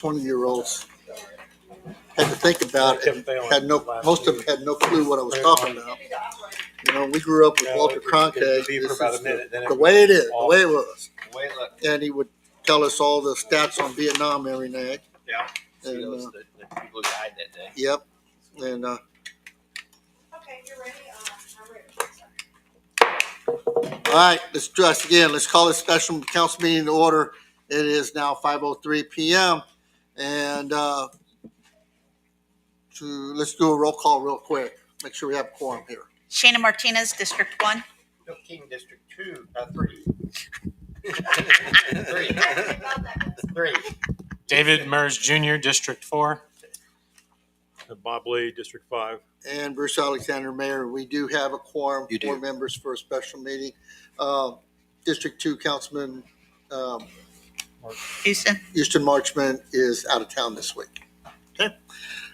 20-year-olds had to think about it. Most of them had no clue what I was talking about. You know, we grew up with Walter Cronkite. This is the way it is, the way it was. And he would tell us all the stats on Vietnam every night. Yeah. And, the people who died that day. Yep. And Okay, you're ready. I'm ready. all right, let's do this again. Let's call this special council meeting to order. It is now 5:03 p.m. And let's do a roll call real quick. Make sure we have a quorum here. Shana Martinez, District 1. Bill King, District 2, 3. 3. David Mers Jr., District 4. Bob Lee, District 5. And Bruce Alexander, Mayor. We do have a quorum, You do. 4 members for a special meeting. District 2 Councilman Houston. Houston Marchman is out of town this week. Okay,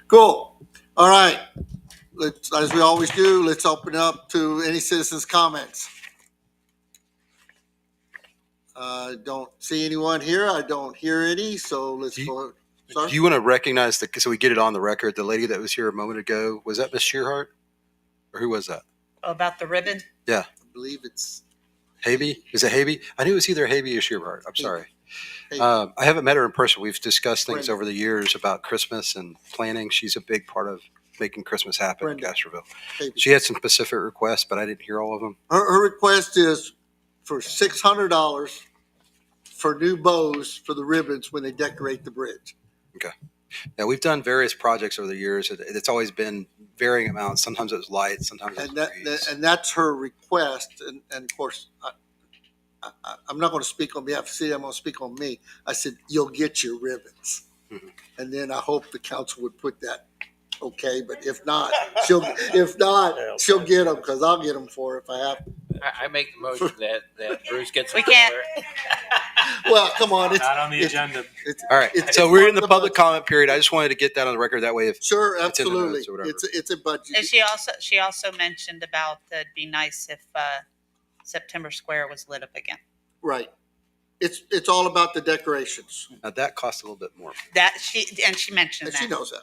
cool. All right. Let's, as we always do, let's open up to any citizens' comments. I don't see anyone here. I don't hear any, so let's go. Sorry? Do you want to recognize so we get it on the record, the lady that was here a moment ago? Was that Miss Shearhart? Or who was that? About the ribbon. I believe it's Habe? Is it Habe? I knew it was either Habe or Shearhart. I'm sorry. Habe. I haven't met her in person. We've discussed things Brenda. over the years about Christmas and planning. She's a big part of making Christmas happen Brenda. in Castroville. Habe. She had some specific requests, but I didn't hear all of them. Her request is for $600 for new bows for the ribbons when they decorate the bridge. Now, we've done various projects over the years. It's always been varying amounts. Sometimes it was lights, sometimes it was trees. And that's her request. And of course, I'm not going to speak on behalf of the city. I'm going to speak on me. I said, you'll get your ribbons. Mhm. And then I hope the council would put that okay. But if not, she'll get them because I'll get them for her if I have to. I make the motion that Bruce gets. We can't. Well, come on. It's Not on the agenda. All right. It's So we're part in the of public budget. comment period. I just wanted to get that on the record. That way, if Sure, It's in the absolutely. notes or whatever. It's a budget. And she also mentioned about that it'd be nice if September Square was lit up again. Right. It's all about the decorations. that costs a little bit more. That she mentioned And that. she knows that.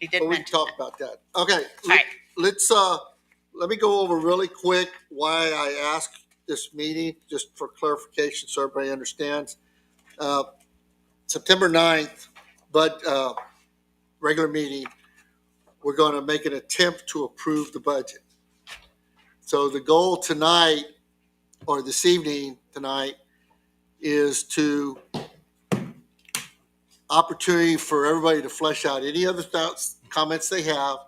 She did But we can mention talk that. about that. Okay. All right. Let me go over really quick why I asked this meeting, just for clarification so everybody understands. September 9th, but regular meeting, we're going to make an attempt to approve the budget. So the goal tonight, or this evening tonight, is to opportunity for everybody to flesh out any other thoughts, comments they have,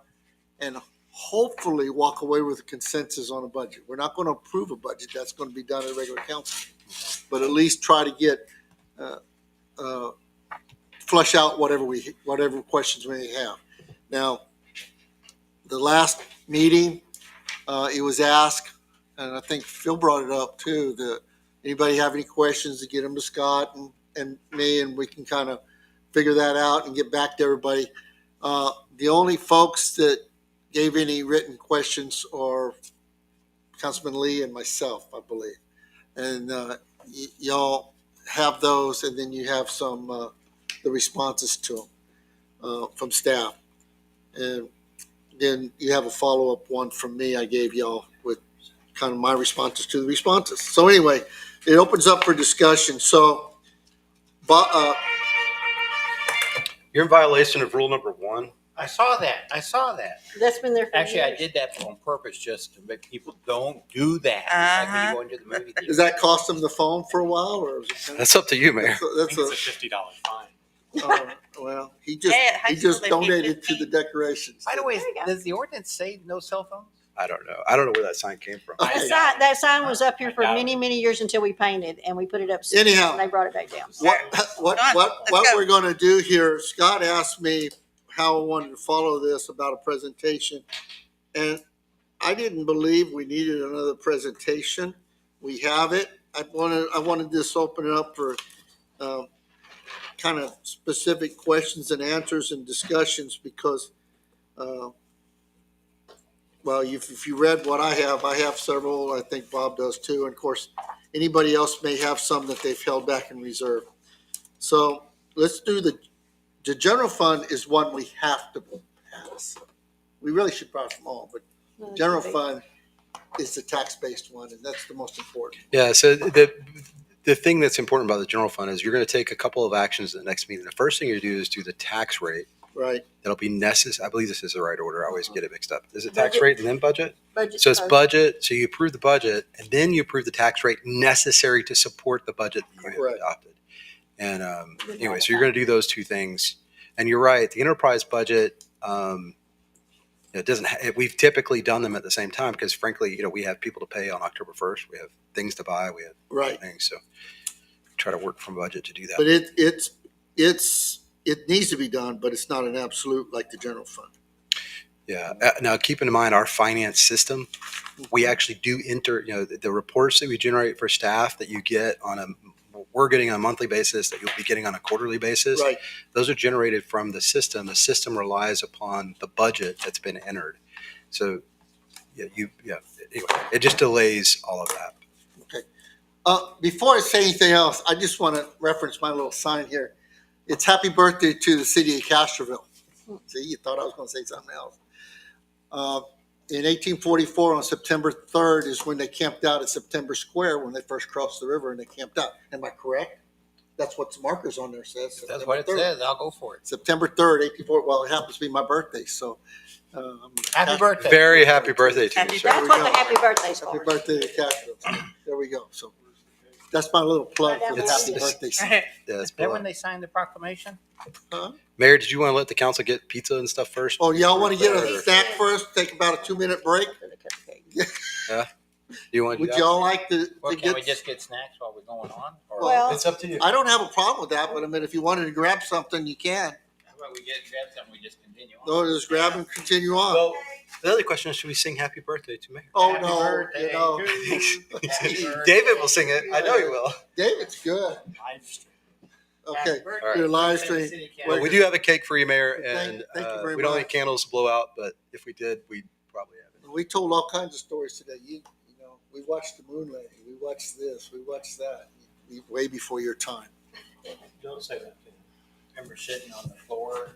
and hopefully walk away with a consensus on a budget. We're not going to approve a budget. That's going to be done at regular council. But at least try to get, flush out whatever questions we have. Now, the last meeting, it was asked, and I think Phil brought it up too, that anybody have any questions to get them to Scott and me, and we can kind of figure that out and get back to everybody. The only folks that gave any written questions are Councilman Lee and myself, I believe. And y'all have those, and then you have some the responses to them from staff. And then you have a follow-up one from me I gave y'all with kind of my responses to the responses. So anyway, it opens up for discussion. So, You're in violation of rule number 1. I saw that. That's been there for Actually, I years. did that on purpose just to make people don't do that. Like when you go into the movie theater. does that cost them the phone for a while, or is it That's up to you, Mayor. I that's think it's a $50 fine. well, he Yeah, high just school, they pay donated to the 15. decorations. By the way, There you go. does the ordinance say no cell phones? I don't know. I don't know where that sign came from. Okay. That sign was up here for I doubt many, many years until we painted, and we put it up. Anyhow. And they brought it back down. What Let's go. we're going to do here? Scott asked me how I wanted to follow this about a presentation, and I didn't believe we needed another presentation. We have it. I wanted this open it up for kind of specific questions and answers and discussions because, well, if you read what I have several. I think Bob does too, and of course, anybody else may have some that they've held back in reserve. So let's do the general fund is one we have to pass. We really should pass them all, but general fund is the tax-based one, and that's the most important. Yeah. So the thing that's important about the general fund is you're going to take a couple of actions at the next meeting. The first thing you do is do the tax rate. Right. That'll be necessary. I believe this is the right order. I always get it mixed up. Is it tax Budget. rate and then budget? Budget So it's first. budget. So you approve the budget and then you approve the tax rate necessary to support the budget that you have Correct. adopted. And anyway, so you're going to do those two things. And you're right. The enterprise budget, it doesn't. We've typically done them at the same time because, frankly, we have people to pay on October 1st. We have things to buy. We have Right. things. So try to work from budget to do that. But it needs to be done, but it's not an absolute like the general fund. Yeah. Now, keep in mind our finance system. We actually do enter. The reports that we generate for staff that you get we're getting on a monthly basis that you'll be getting on a quarterly basis. Right. Those are generated from the system. The system relies upon the budget that's been entered. So, anyway, it just delays all of that. Before I say anything else, I just want to reference my little sign here. It's happy birthday to the city of Castroville. See, you thought I was going to say something else. In 1844, on September 3rd, is when they camped out at September Square when they first crossed the river and they camped out. Am I correct? That's what the markers on there says. That's what it September 3rd. says. I'll go for it. September 3rd, 1844. Well, it happens to be my birthday, so. Happy birthday. Very happy birthday to Happy you, sir. That's what the happy birthday's Happy for. birthday to Castroville. There we go. So that's my little plug for the It's- happy birthday. Yeah, it's Then when they signed the proclamation? Mayor, did you want to let the council get pizza and stuff first? Oh, y'all want to get a snack first? Take about a 2-minute break? Do you want to do Would that? y'all like to Or can we get? just get snacks while we're going on? Or Well, It's up to you. I don't have a problem with that, but I mean, if you wanted to grab something, you can. how about we grab something, we just continue on? No, just grab and continue on. Well, the other question is, should we sing happy birthday to Mayor? Oh, Happy no, birthday you know, to you. Happy birthday. David will sing it. I know he will. David's good. Okay, Happy birthday All right. your live to the stream. city council. Well, we do have a cake for you, Mayor, Thank- and thank you very we don't have much. candles to blow out, but if we did, we'd probably have it. We told all kinds of stories today. You know, we watched the moon landing. We watched this. We watched that. Way before your time. Don't say that. Remember sitting on the floor in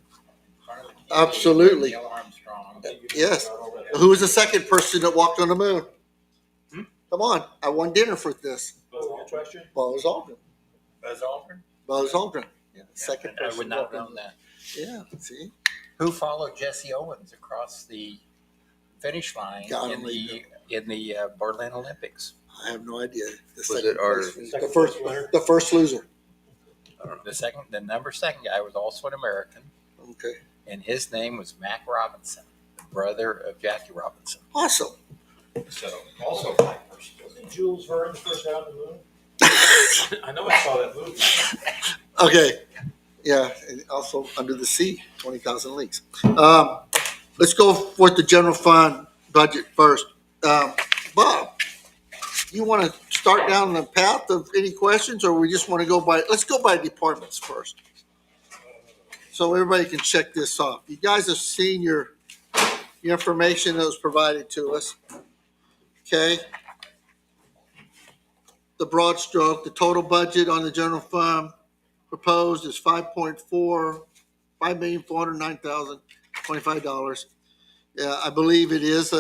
front of the TV? Absolutely. Neil Armstrong. Yes. Who was the second person that walked on the moon? Hmm? Come on, I won dinner for this. Question? Buzz Aldrin. Buzz Aldrin? Buzz Aldrin. Yeah, second I person. would not walked have on known that. the- Yeah, see? Who followed Jesse Owens across the finish line God in only the Berlin Olympics? I have no idea. The Was second it our- place- the first loser. The number second guy was also an American, Okay. and his name was Mac Robinson, the brother of Jackie Robinson. Awesome. So also black person. Wasn't Jules Verne the first guy on the moon? I know I saw that movie. Okay. Yeah, and also Under the Sea, 20,000 Leagues. Let's go with the general fund budget first. Bob, you want to start down the path of any questions, or we just want to let's go by departments first. So everybody can check this off. You guys have seen your information that was provided to us. Okay. The broad stroke, the total budget on the general fund proposed is $5,409,025. Yeah, I believe it is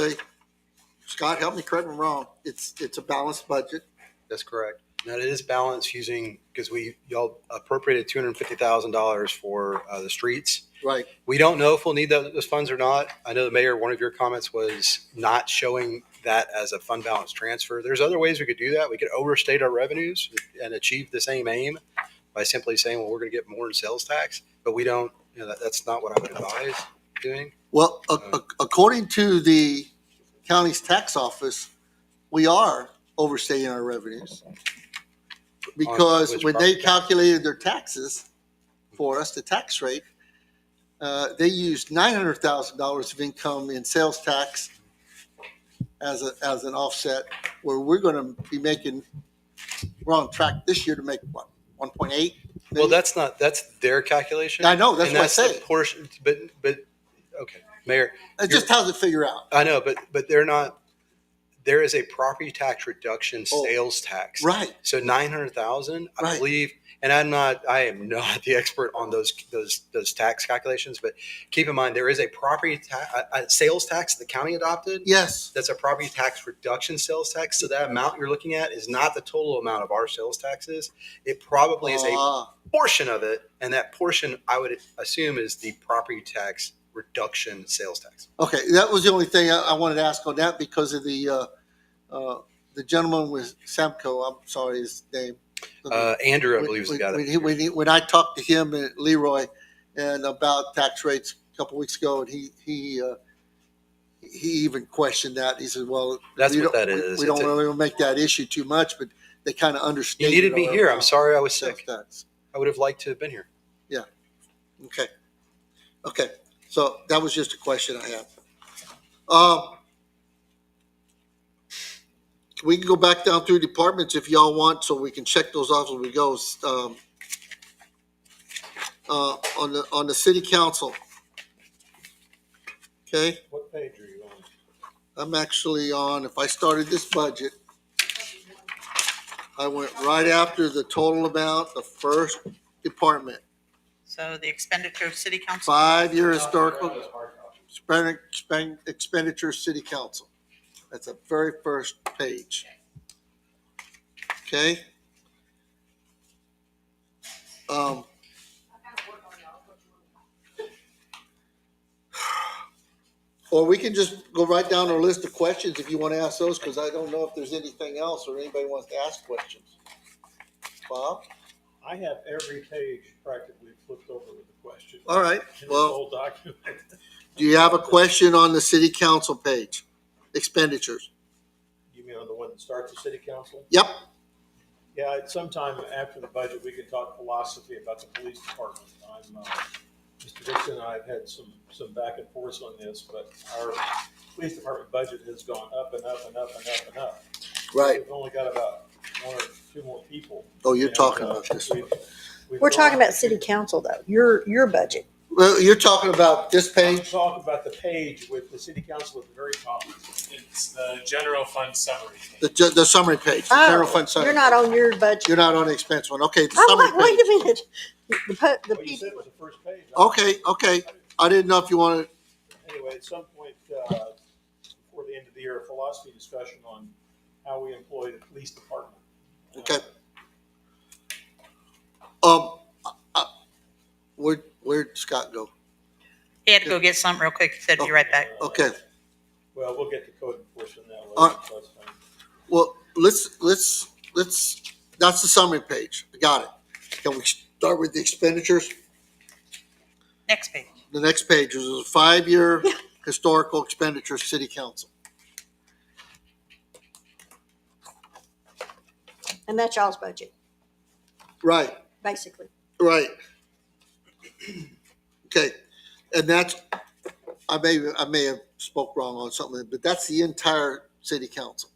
Scott, help me correct me wrong. It's a balanced budget. That's correct. Now, it is balanced because y'all appropriated $250,000 for the streets. Right. We don't know if we'll need those funds or not. I know the mayor, one of your comments was not showing that as a fund balance transfer. There's other ways we could do that. We could overstate our revenues and achieve the same aim by simply saying, well, we're going to get more in sales tax, but we don't, that's not what I would advise doing. Well, according to the county's tax office, we are overstating our revenues. Because which when they property tax? calculated their taxes for us, the tax rate, they used $900,000 of income in sales tax as an offset, where we're going to be we're on track this year to make what, 1.8? Well, that's their calculation. I know, that's And what I the say. portion, but okay, Mayor, It's just how's it figure out? I know, but they're not. There is a property tax reduction Oh, sales tax. Right. So 900,000, I Right. believe, and I am not the expert on those tax calculations, but keep in mind there is a a sales tax the county adopted. Yes. That's a property tax reduction sales tax. So that amount you're looking at is not the total amount of our sales taxes. It probably is a portion of it, and that portion I would assume is the property tax reduction sales tax. Okay, that was the only thing I wanted to ask on that because of the gentleman with Samco. I'm sorry, his name. Andrew, I believe, is the guy that. When I talked to him and Leroy and about tax rates a couple weeks ago, and he even questioned that. He said, "Well, That's what that is. We don't really make that issue too much, but they kind of You understand." needed me here. I'm sorry I was sick. Tax. I would have liked to have been here. Okay. So that was just a question I had. We can go back down through departments if y'all want, so we can check those off as we go. On the city council. Okay, What page are you on? I'm actually on, if I started this budget, I went right after the total amount, the first department, So the expenditure of city council. 5-year historical expenditure city council. That's the very first page. Okay? Or we can just go right down our list of questions if you want to ask those, because I don't know if there's anything else or anybody wants to ask questions. Bob? I have every page practically flipped over with a question. All right, In this well, whole document. do you have a question on the city council page? Expenditures? You mean on the one that starts the city council? Yep. Yeah, at sometime after the budget, we can talk philosophy about the police department. Mr. Dixon and I have had some back and forth on this, but our police department budget has gone up and up and up and up and up. Right. We've only got about 1 or 2 more people. Oh, you're And, talking about this. we've We're talking gone- about city council though, your budget. Well, you're talking about this I'm page? talking about the page with the city council at the very top. It's the general fund summary. The summary page, the general fund summary. You're not on your budget. You're not on the expense one. Okay, the I'm summary like, wait page. a minute. The Well, you said it people, was the first page. Okay. I didn't know if you wanted, Anyway, at some point before the end of the year, a philosophy discussion on how we employ the police department. okay. Where'd Scott go? He had to go get something real quick. He said, "Be right back." Okay, Well, we'll get to code enforcement now. All right. So that's fine. well, let's, that's the summary page. I got it. Can we start with the expenditures? Next page. The next page is a 5-year historical expenditure city council. and that's y'all's budget, Right, basically. right. Okay, and that's, I may have spoke wrong on something, but that's the entire city council.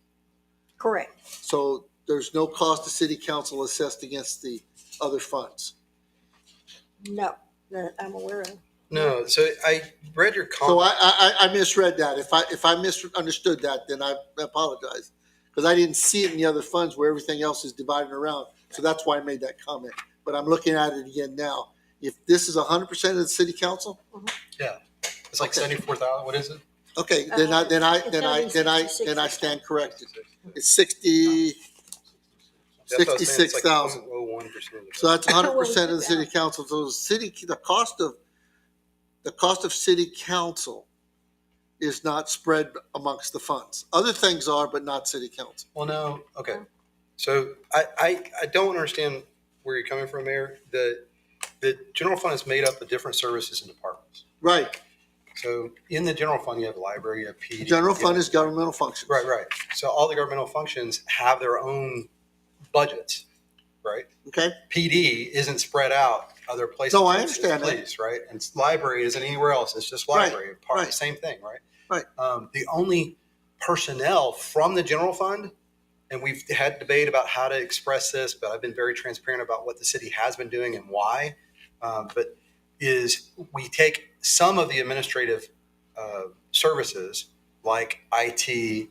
Correct. So there's no cost to city council assessed against the other funds. No, that I'm aware of. No, so I read your So comment. I misread that. If I misunderstood that, then I apologize. Because I didn't see it in the other funds where everything else is divided around. So that's why I made that comment. But I'm looking at it again now. If this is 100% of the city council, It's like 74,000. What is it? okay, then I stand corrected. It's 60, That's what I was saying, it's like 66,000. 0.01% of the So that's 100% of the city council. So the cost of city council is not spread amongst the funds. Other things are, but not city council. Well, no. Okay. So I don't understand where you're coming from, Mayor. The general fund is made up of different services and departments. Right. So in the general fund, you have library, you have PD. General you fund have- is governmental functions. Right. So all the governmental functions have their own budgets, right? Okay. PD isn't spread out other places. No, I It's understand that. police, right? And library isn't anywhere else. It's just Right, library. Part of right. the same thing, right? Right. The only personnel from the general fund, and we've had debate about how to express this, but I've been very transparent about what the city has been doing and why. But is we take some of the administrative services like IT,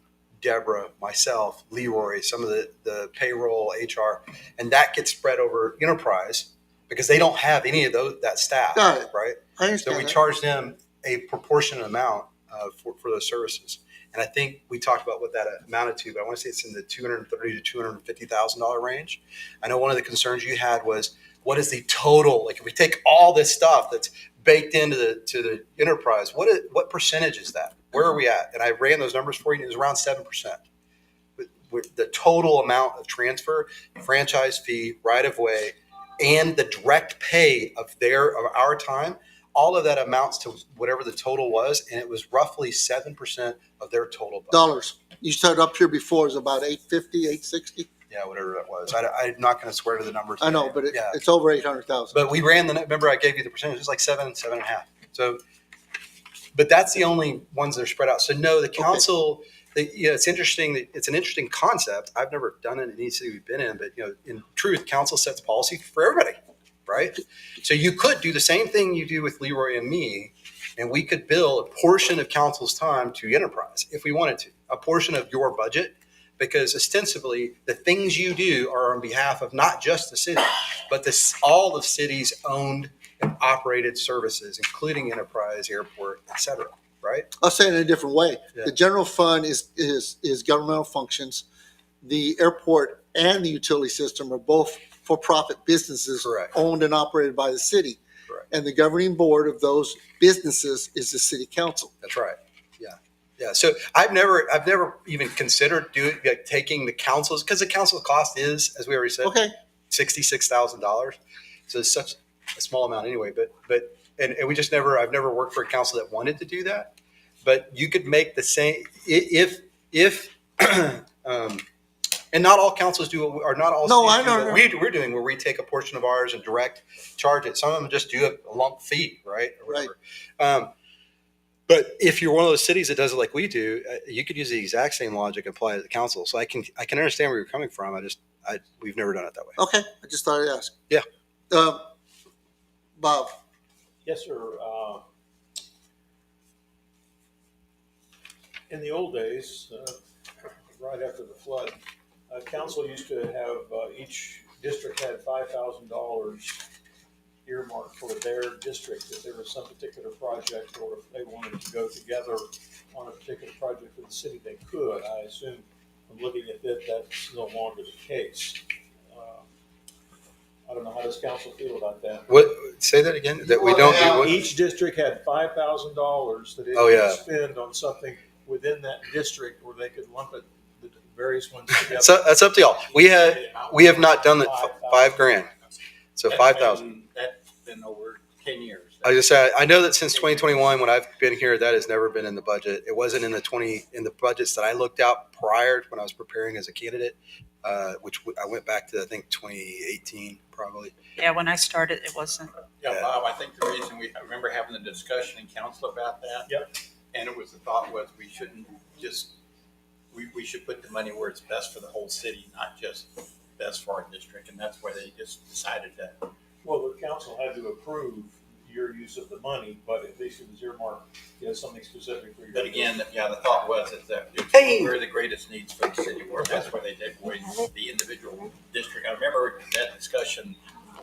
Deborah, myself, Leroy, some of the payroll, HR, and that gets spread over enterprise because they don't have any of that staff, Got it. right? I So understand we that. charge them a proportionate amount for those services. And I think we talked about what that amounted to, but I want to say it's in the $230,000 to $250,000 range. I know one of the concerns you had was, what is the total? Like, if we take all this stuff that's baked into the enterprise, what percentage is that? Where are we at? And I ran those numbers for you, and it was around 7%. With the total amount of transfer, franchise fee, right of way, and the direct pay of our time, all of that amounts to whatever the total was, and it was roughly 7% of their total budget. Dollars. You said up here before is about 850, 860. Yeah, whatever that was. I'm not going to swear to the numbers. I know, but Yeah. it's over 800,000. But we ran remember I gave you the percentage, it's like 7.5. So, but that's the only ones that are spread out. So no, the council, it's interesting. It's an interesting concept. I've never done it in any city we've been in, but in truth, council sets policy for everybody, right? So you could do the same thing you do with Leroy and me, and we could bill a portion of council's time to enterprise if we wanted to, a portion of your budget, because ostensibly the things you do are on behalf of not just the city, but all the city's owned and operated services, including enterprise, airport, et cetera, right? I'll say it in a different way. Yeah. The general fund is governmental functions. The airport and the utility system are both for-profit businesses Correct. owned and operated by the city. Correct. And the governing board of those businesses is the city council. That's right. Yeah. So I've never even considered taking the council's, because the council cost is, as we already said, Okay, $66,000. So it's such a small amount anyway. But we just I've never worked for a council that wanted to do that. But you could make the same if and not all councils do, or not all No, cities I do know. what we're doing, where we take a portion of ours and direct charge it. Some of them just do a lump fee, right? Or whatever. But if you're one of those cities that does it like we do, you could use the exact same logic and apply it to the council. So I can understand where you're coming from. We've never done it that way. okay. I just thought I'd ask. Yeah. Bob, Yes, sir. In the old days, right after the flood, council used to have, each district had $5,000 earmarked for their district if there was some particular project, or if they wanted to go together on a particular project for the city, they could. I assume from looking at it, that's no longer the case. I don't know, how does council feel about that? What? Say that again. That we don't do what? Each district had $5,000 that it Oh, yeah. could spend on something within that district, or they could lump it, the various ones together. So that's up to y'all. We have not done that. $5,000. So 5,000. That's been over 10 years. I just said, I know that since 2021, when I've been here, that has never been in the budget. It wasn't in the budgets that I looked out prior to when I was preparing as a candidate, which I went back to, I think, 2018 probably. Yeah, when I started, it wasn't. Yeah, Bob, I think the reason I remember having the discussion in council about that. Yep. And it was, the thought was we shouldn't just, we should put the money where it's best for the whole city, not just best for our district. And that's why they just decided that. Well, the council had to approve your use of the money, but at least it was earmarked, something specific for your. But again, yeah, the thought was that it's where the greatest needs for the city were. That's why they did away the individual district. I remember that discussion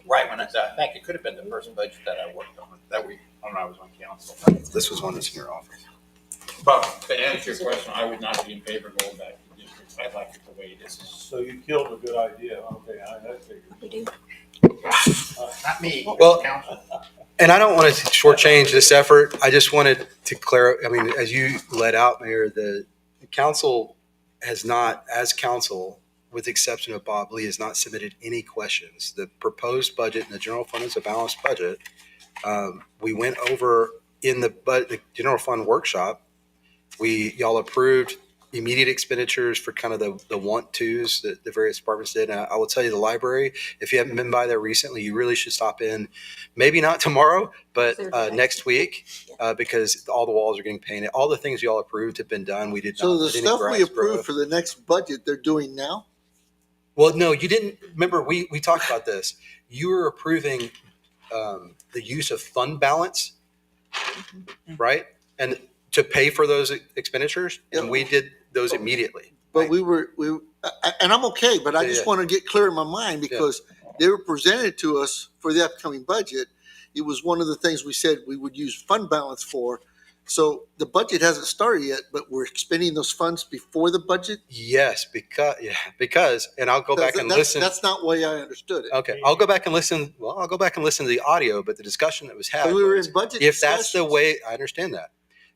right when I think it could have been the first budget that I worked on, when I was on council. This was one that's in your office. But to answer your question, I would not be in favor of going back to districts. I like it the way it is. So you killed a good idea. Okay, I figured. We do. Not me, Well- council. And I don't want to shortchange this effort. I just wanted to clarify. I mean, as you let out, Mayor, the council has not, as council, with the exception of Bob Lee, has not submitted any questions. The proposed budget and the general fund is a balanced budget. We went over in the general fund workshop. Y'all approved immediate expenditures for kind of the want-tos that the various departments did. And I will tell you, the library, if you haven't been by there recently, you really should stop in. Maybe not tomorrow, but next week, because all the walls are getting painted. All the things y'all approved have been done. We did so not the let any stuff grass we approved grow. for the next budget, they're doing now? Well, no, you didn't. Remember, we talked about this. You were approving the use of fund balance, right? And to pay for those expenditures. Yep. And we did those immediately. But and I'm okay, but I Yeah, just yeah. want to get clear in my mind because they were presented to us for the upcoming budget. It was one of the things we said we would use fund balance for. So the budget hasn't started yet, but we're expending those funds before the budget. Yes, because, and I'll go back and listen. That's not the way I understood it. Okay, I'll go back and listen. Well, I'll go back and listen to the audio, but the discussion that was had. But we were was, in budget if that's the discussions. way, I understand that.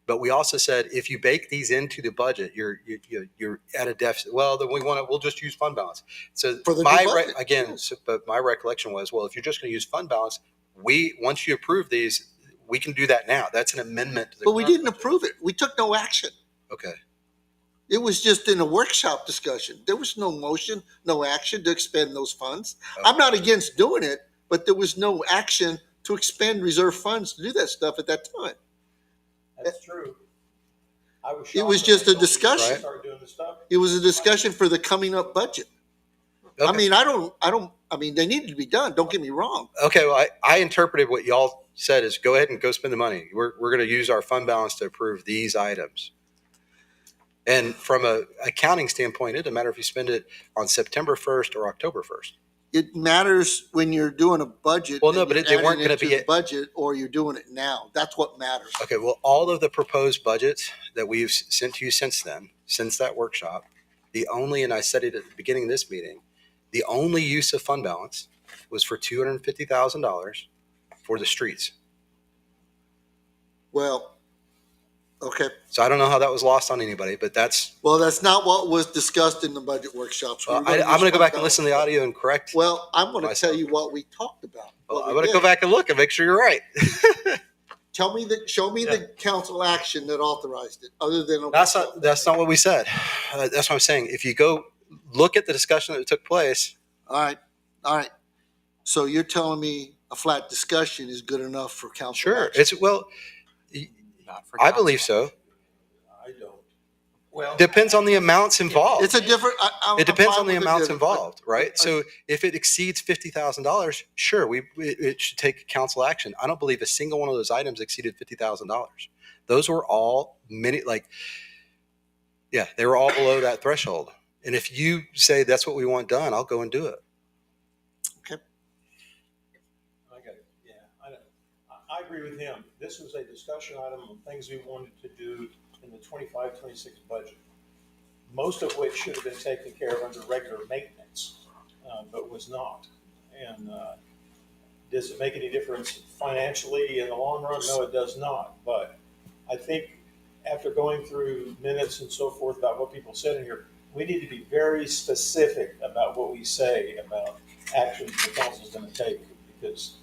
But we also said if you bake these into the budget, you're at a deficit. Well, then we'll just use fund balance. So For the new budget, again, yes. but my recollection was, well, if you're just going to use fund balance, once you approve these, we can do that now. That's an amendment to the But we current didn't budget. approve it. We took no action. Okay. It was just in a workshop discussion. There was no motion, no action to expend those funds. I'm not against doing it, but there was no action to expend reserve funds to do that stuff at that time. That's true. I was It was shocked just when a they told me to discussion. start doing this stuff. It was a discussion for the coming up budget. Okay. I mean, they needed to be done. Don't get me wrong. Okay, well, I interpreted what y'all said is go ahead and go spend the money. We're going to use our fund balance to approve these items. And from a accounting standpoint, it doesn't matter if you spend it on September 1st or October 1st. It matters when you're doing a budget. Well, no, and but you're they weren't adding gonna it to be the budget, or you're doing it now. That's what matters. Okay, well, all of the proposed budgets that we've sent to you since then, since that workshop, and I said it at the beginning of this meeting, the only use of fund balance was for $250,000 for the streets. Well, okay. So I don't know how that was lost on anybody, but that's, Well, that's not what was discussed in the budget workshops. We were I'm gonna going to use go back fund and listen to the balance. audio and correct. Well, I'm going to myself. tell you what we talked about. Well, what I'm we going to go did. back and look and make sure you're right. Show me the council action that authorized it, other than. That's not what we said. That's what I'm saying. If you go look at the discussion that took place, All right. So you're telling me a flat discussion is good enough for council sure, action? I believe so. I don't. Well, Depends on the amounts involved. It's a different. I'm It depends fine on the with amounts different, but- involved, right? but- So if it exceeds $50,000, sure, it should take council action. I don't believe a single one of those items exceeded $50,000. Those were all they were all below that threshold. And if you say that's what we want done, I'll go and do it. I got it. Yeah, I agree with him. This was a discussion item on things we wanted to do in the 25-26 budget, most of which should have been taken care of under regular maintenance, but was not. And does it make any difference financially in the long run? No, it does not. But I think after going through minutes and so forth about what people said in here, we need to be very specific about what we say about actions the council is going to take, because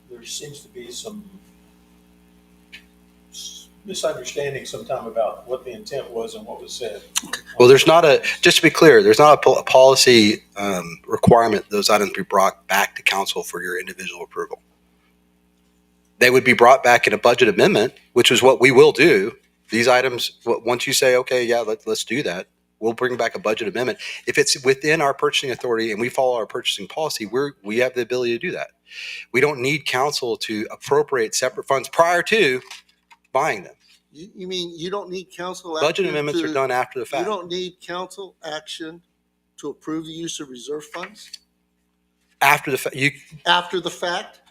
there seems to be some misunderstanding sometime about what the intent was and what was said. Well, just to be clear, there's not a policy requirement that those items be brought back to council for your individual approval. They would be brought back in a budget amendment, which is what we will do. These items, once you say, okay, yeah, let's do that, we'll bring back a budget amendment. If it's within our purchasing authority and we follow our purchasing policy, we have the ability to do that. We don't need council to appropriate separate funds prior to buying them. You mean you don't need council action? Budget amendments are done after the fact. You don't need council action to approve the use of reserve funds After the fact, after the fact?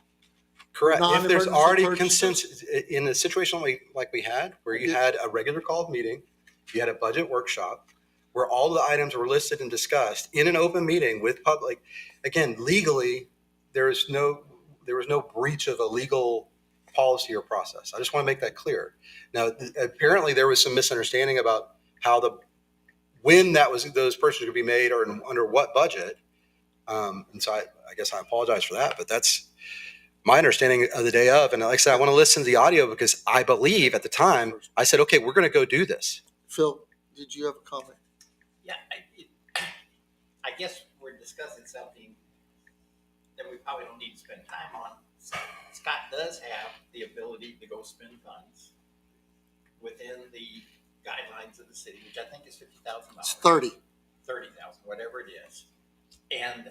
correct. If there's Non-emergency already purchases? consensus in a situation like we had, where you had a regular called meeting, you had a budget workshop, where all the items were listed and discussed in an open meeting with public. Again, legally, there was no breach of a legal policy or process. I just want to make that clear. Now, apparently, there was some misunderstanding about when those purchases would be made or under what budget. And so I guess I apologize for that, but that's my understanding of the day of. And like I said, I want to listen to the audio because I believe at the time I said, okay, we're going to go do this. Phil, did you have a comment? yeah, I guess we're discussing something that we probably don't need to spend time on. Scott does have the ability to go spend funds within the guidelines of the city, which I think is $50,000. It's 30. 30,000, whatever it is. And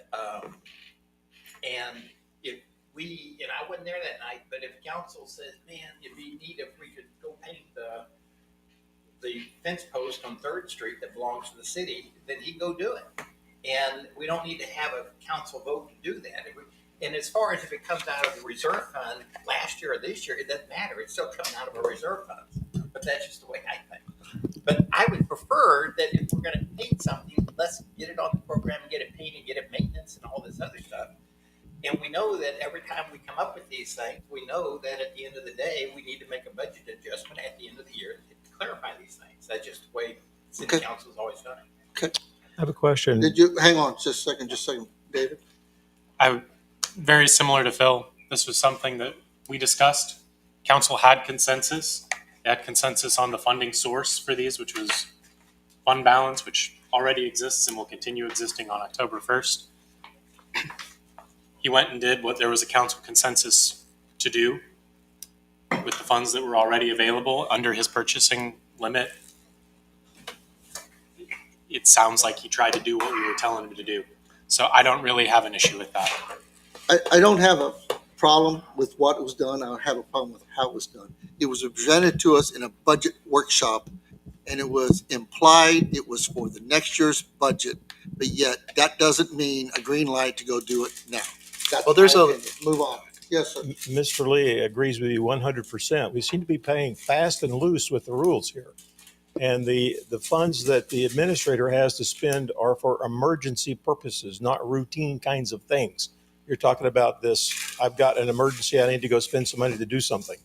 if we, and I wasn't there that night, but if council says, man, it'd be neat if we could go paint the fence post on Third Street that belongs to the city, then he'd go do it. And we don't need to have a council vote to do that. And as far as if it comes out of the reserve fund last year or this year, it doesn't matter. It's still coming out of a reserve fund. But that's just the way I think. But I would prefer that if we're going to paint something, let's get it on the program and get it painted, get it maintenance and all this other stuff. And we know that every time we come up with these things, we know that at the end of the day, we need to make a budget adjustment at the end of the year to clarify these things. That's just the way city Okay. council's always done it. I have a question. Did you, hang on just a second, David? Very similar to Phil. This was something that we discussed. Council had consensus. They had consensus on the funding source for these, which was fund balance, which already exists and will continue existing on October 1st. He went and did what there was a council consensus to do with the funds that were already available under his purchasing limit. It sounds like he tried to do what we were telling him to do. So I don't really have an issue with that. I don't have a problem with what was done. I have a problem with how it was done. It was presented to us in a budget workshop, and it was implied it was for the next year's budget, but yet that doesn't mean a green light to go do it now. That's Well, there's my a- opinion. Move on. Yes, sir. Mr. Lee agrees with you 100%. We seem to be playing fast and loose with the rules here. And the funds that the administrator has to spend are for emergency purposes, not routine kinds of things. You're talking about this, I've got an emergency, I need to go spend some money to do something.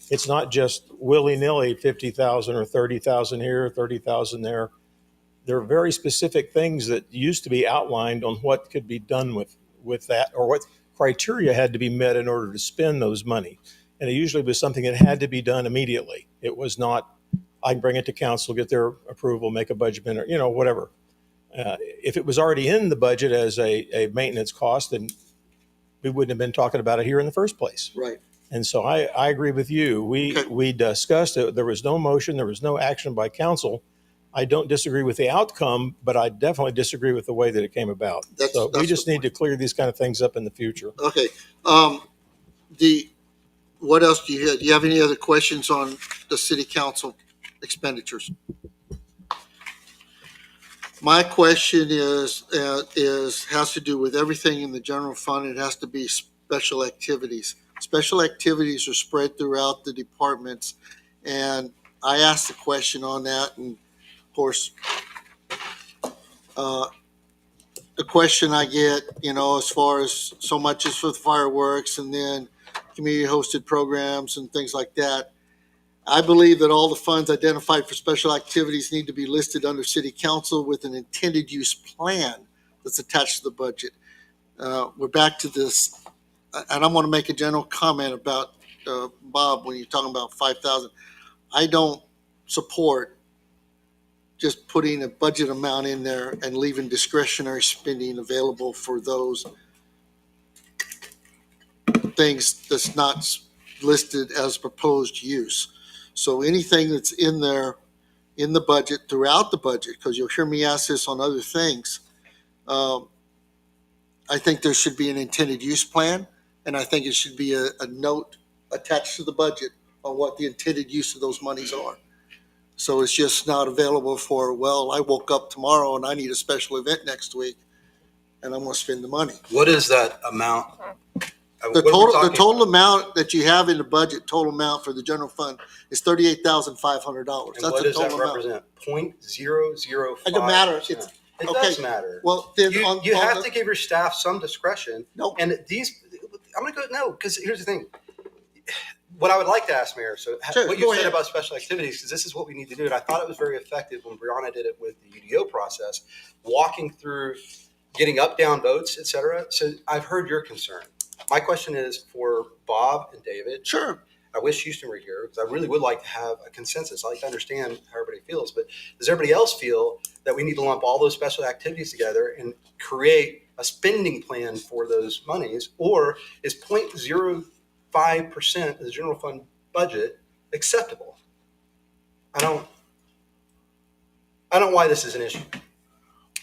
It's not just willy-nilly 50,000 or 30,000 here, 30,000 there. There are very specific things that used to be outlined on what could be done with that, or what criteria had to be met in order to spend those money. And it usually was something that had to be done immediately. It was not, I can bring it to council, get their approval, make a budget amendment, whatever. If it was already in the budget as a maintenance cost, then we wouldn't have been talking about it here in the first place. Right. And so I agree with you. We discussed it. There was no motion. There was no action by council. I don't disagree with the outcome, but I definitely disagree with the way that it came about. So we That's just the need to clear these kind of things up in the future. Okay. What else do you have? Do you have any other questions on the city council expenditures? My question is has to do with everything in the general fund. It has to be special activities. Special activities are spread throughout the departments. And I asked the question on that, and of course, the question I get, as far as so much is for the fireworks and then community hosted programs and things like that. I believe that all the funds identified for special activities need to be listed under city council with an intended use plan that's attached to the budget. We're back to this, and I want to make a general comment about Bob, when you're talking about 5,000. I don't support just putting a budget amount in there and leaving discretionary spending available for those things that's not listed as proposed use. So anything that's in there in the budget, throughout the budget, because you'll hear me ask this on other things, I think there should be an intended use plan, and I think it should be a note attached to the budget on what the intended use of those monies are. So it's just not available for, well, I woke up tomorrow and I need a special event next week, and I'm going to spend the money. What is that amount? The total amount that you have in the budget, total amount for the general fund is $38,500. And That's what the does that total amount. represent? 0.005%. It doesn't matter. It's, It okay. does matter. well, then You, on, you on have the, to give your staff some discretion. no, And I'm going to go, no, because here's the thing. What I would like to ask, Mayor, so Sure, what go you said ahead. about special activities, because this is what we need to do. And I thought it was very effective when Brianna did it with the UDO process, walking through getting up, down votes, et cetera. So I've heard your concern. My question is for Bob and David. sure. I wish Houston were here because I really would like to have a consensus. I like to understand how everybody feels, but does everybody else feel that we need to lump all those special activities together and create a spending plan for those monies, or is 0.05% of the general fund budget acceptable? I don't know why this is an issue.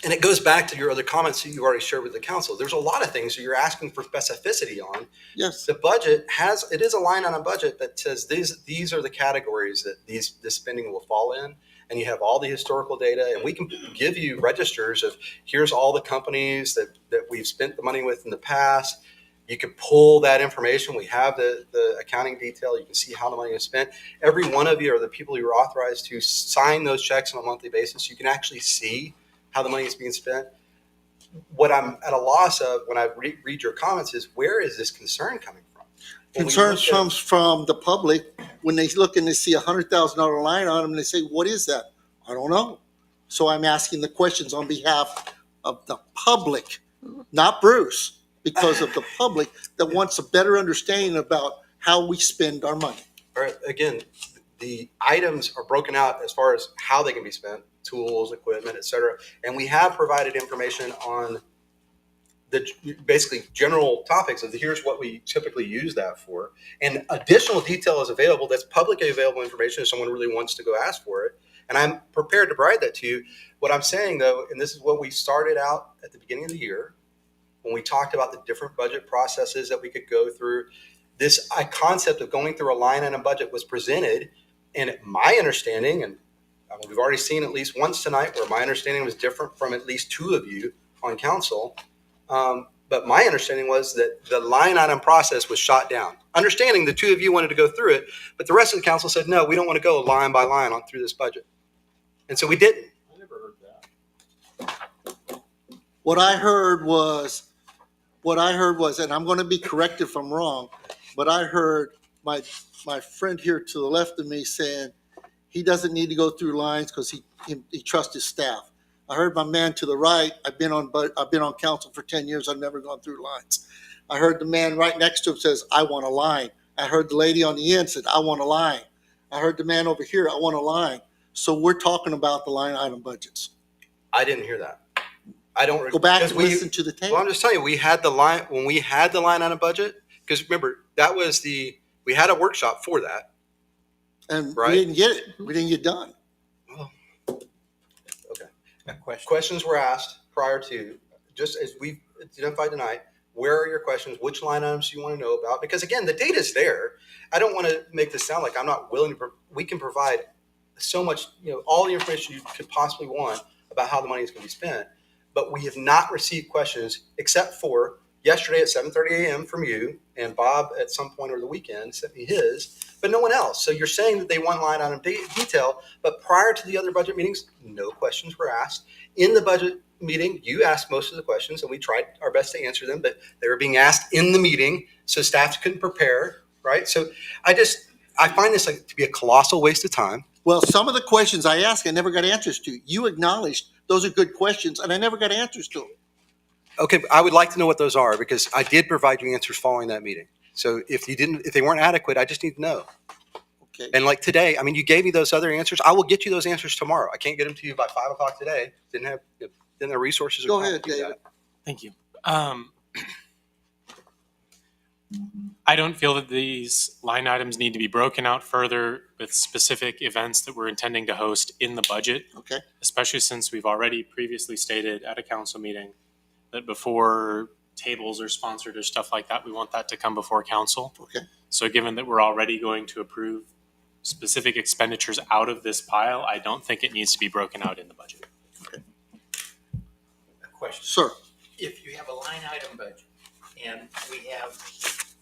And it goes back to your other comments that you already shared with the council. There's a lot of things that you're asking for specificity on. Yes. The budget it is a line on a budget that says these are the categories that this spending will fall in. And you have all the historical data, and we can give you registers of here's all the companies that we've spent the money with in the past. You can pull that information. We have the accounting detail. You can see how the money is spent. Every one of you are the people you're authorized to sign those checks on a monthly basis. You can actually see how the money is being spent. What I'm at a loss of when I read your comments is, where is this concern coming from? Concerns comes from the public when they look and they see $100,000 line on them and they say, what is that? I don't know. So I'm asking the questions on behalf of the public, not Bruce, because of the public that wants a better understanding about how we spend our money. All right, again, the items are broken out as far as how they can be spent, tools, equipment, et cetera. And we have provided information on the basically general topics of here's what we typically use that for. And additional detail is available. That's publicly available information if someone really wants to go ask for it. And I'm prepared to provide that to you. What I'm saying though, and this is what we started out at the beginning of the year, when we talked about the different budget processes that we could go through, this concept of going through a line item budget was presented. And my understanding, and we've already seen at least once tonight where my understanding was different from at least two of you on council. But my understanding was that the line item process was shot down. Understanding the two of you wanted to go through it, but the rest of the council said, no, we don't want to go line by line on through this budget. And so we didn't. I never heard that. What I heard was, and I'm going to be corrected if I'm wrong, but I heard my friend here to the left of me saying he doesn't need to go through lines because he trusts his staff. I heard my man to the right. I've been on council for 10 years. I've never gone through lines. I heard the man right next to him says, I want a line. I heard the lady on the end said, I want a line. I heard the man over here, I want a line. So we're talking about the line item budgets. I didn't hear that. I don't Go back because and listen to the tape. Well, I'm just telling you, we had the line when we had the line item budget, because remember, that was we had a workshop for that. And right? we didn't get it. We didn't get done. Questions were asked prior to, just as we've identified tonight, where are your questions? Which line items do you want to know about? Because again, the data is there. I don't want to make this sound like I'm not willing to, we can provide so much, all the information you could possibly want about how the money is going to be spent. But we have not received questions except for yesterday at 7:30 a.m. from you, and Bob at some point over the weekend sent me his, but no one else. So you're saying that they want line item detail, but prior to the other budget meetings, no questions were asked. In the budget meeting, you asked most of the questions, and we tried our best to answer them, but they were being asked in the meeting, so staff couldn't prepare, right? So I find this to be a colossal waste of time. Well, some of the questions I asked, I never got answers to. You acknowledged those are good questions, and I never got answers to them. Okay, I would like to know what those are, because I did provide you answers following that meeting. So if they weren't adequate, I just need to know. Okay. And like today, you gave me those other answers. I will get you those answers tomorrow. I can't get them to you by 5 o'clock today. Didn't have the resources. Go ahead, David. Thank you. I don't feel that these line items need to be broken out further with specific events that we're intending to host in the budget. Okay. Especially since we've already previously stated at a council meeting that before tables are sponsored or stuff like that, we want that to come before council. Okay. So given that we're already going to approve specific expenditures out of this pile, I don't think it needs to be broken out in the budget. A question. Sir. If you have a line item budget and we have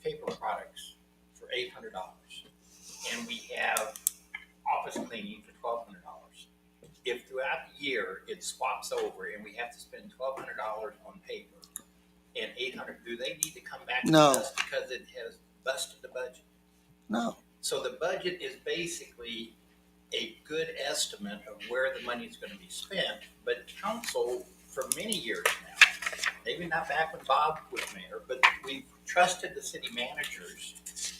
paper products for $800 and we have office cleaning for $1,200, if throughout the year it swaps over and we have to spend $1,200 on paper and $800, do they need to come back to No. us because it has busted the budget? No. So the budget is basically a good estimate of where the money is going to be spent, but council for many years now, maybe not back when Bob was mayor, but we've trusted the city managers.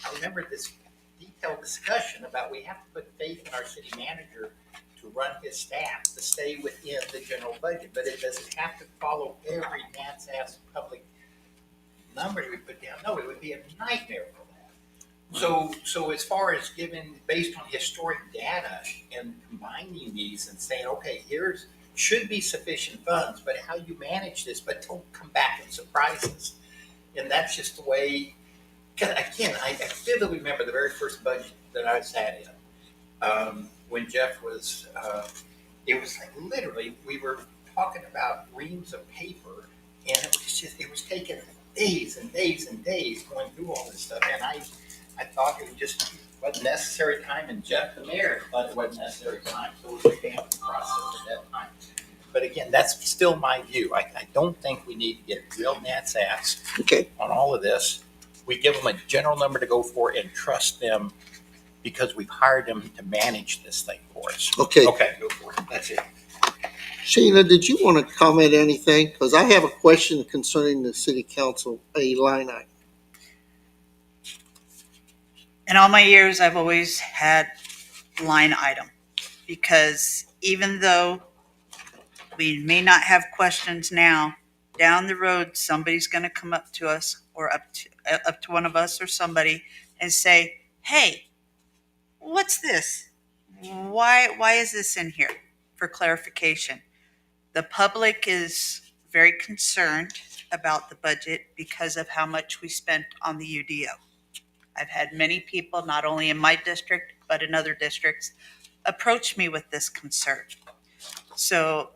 I remember this detailed discussion about we have to put faith in our city manager to run his staff to stay within the general budget, but it doesn't have to follow every man's ass public number we put down. No, it would be a nightmare for that. So as far as giving based on historic data and combining these and saying, okay, here's should be sufficient funds, but how you manage this, but don't come back and surprise us. And that's just the way, 'cause again, I vividly remember the very first budget that I sat in, when Jeff was, it was like literally, we were talking about reams of paper, and it was taking days and days and days going through all this stuff, and I thought it just wasn't necessary time, and Jeff, the mayor, thought it wasn't necessary time, so we revamped the process at that time. But again, that's still my view. I don't think we need to get real Nat's ass Okay. on all of this. We give them a general number to go for and trust them because we've hired them to manage this thing for us. Okay. Okay, go for it. That's it. Sheena, did you want to comment anything? Because I have a question concerning the city council, a line item. In all my years, I've always had line item because even though we may not have questions now, down the road, somebody's going to come up to us or up to one of us or somebody and say, "Hey, what's this? Why is this in here?" For clarification. The public is very concerned about the budget because of how much we spent on the UDO. I've had many people, not only in my district, but in other districts, approach me with this concern. So,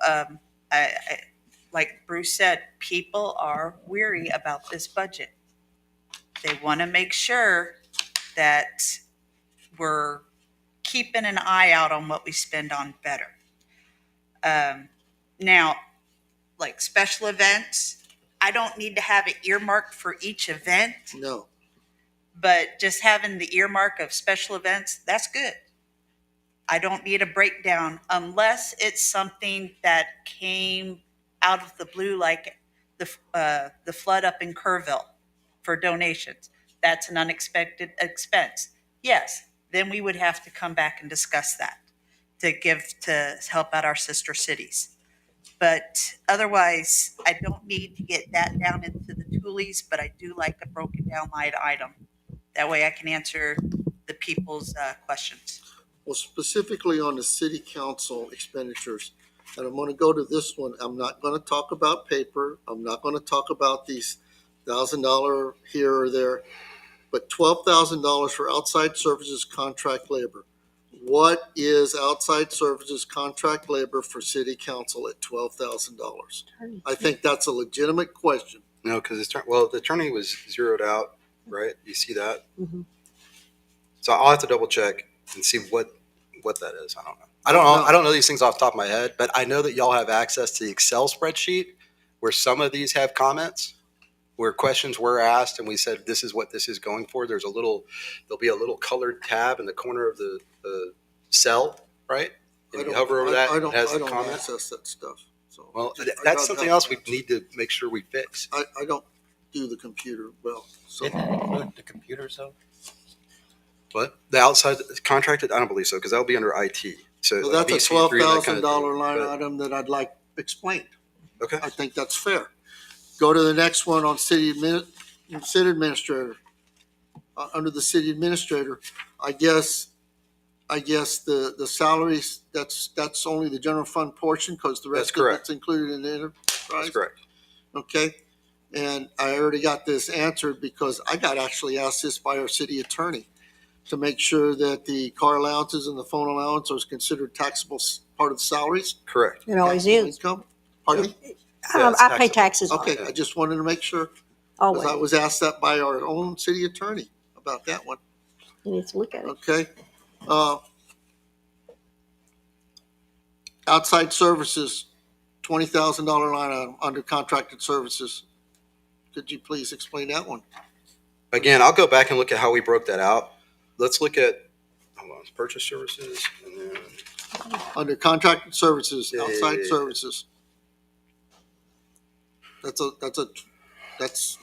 like Bruce said, people are weary about this budget. They want to make sure that we're keeping an eye out on what we spend on better. Now, like special events, I don't need to have it earmarked for each event. No. But just having the earmark of special events, that's good. I don't need a breakdown unless it's something that came out of the blue, like the flood up in Kerrville for donations. That's an unexpected expense. Yes, then we would have to come back and discuss that to help out our sister cities. But otherwise, I don't need to get that down into the toolies, but I do like a broken down line item. That way I can answer the people's questions. Well, specifically on the city council expenditures, and I'm going to go to this one. I'm not going to talk about paper. I'm not going to talk about these $1,000 here or there, but $12,000 for outside services contract labor. What is outside services contract labor for city council at $12,000? I think that's a legitimate question. No, because the attorney was zeroed out, right? You see that? Mhm. So I'll have to double check and see what that is. I don't know. I don't know these things off the top of my head, but I know that y'all have access to the Excel spreadsheet where some of these have comments, where questions were asked, and we said this is what this is going for. There'll be a little colored tab in the corner of the cell, right? And you hover over that, it has I the don't comment. access that stuff. So Well, I that's don't something have else we that. need to make sure we fix. I don't do the computer well. So Didn't it include the computers though? But the outside contracted, I don't believe so, because that'll be under IT. So well, like that's a BC3 and that $12,000 kind of thing. line But- item that I'd like explained. Okay. I think that's fair. Go to the next one on city administrator. Under the city administrator, I guess the salaries, that's only the general fund portion because the That's rest of correct. it's included in the enterprise. That's correct. Okay. And I already got this answered because I got actually asked this by our city attorney to make sure that the car allowances and the phone allowance are considered taxable part of the salaries. Correct. It always taxable is. Income. Pardon me? Yeah, it's I pay taxable. taxes on Okay, it, I just wanted to make sure, because I always. was asked that by our own city attorney about that one, You need to look at it. okay? Outside services, $20,000 line item under contracted services. Could you please explain that one? Again, I'll go back and look at how we broke that out. Let's look at, hold on, purchase services and then, Under contracted services, Yeah, yeah, outside yeah, yeah. services. That's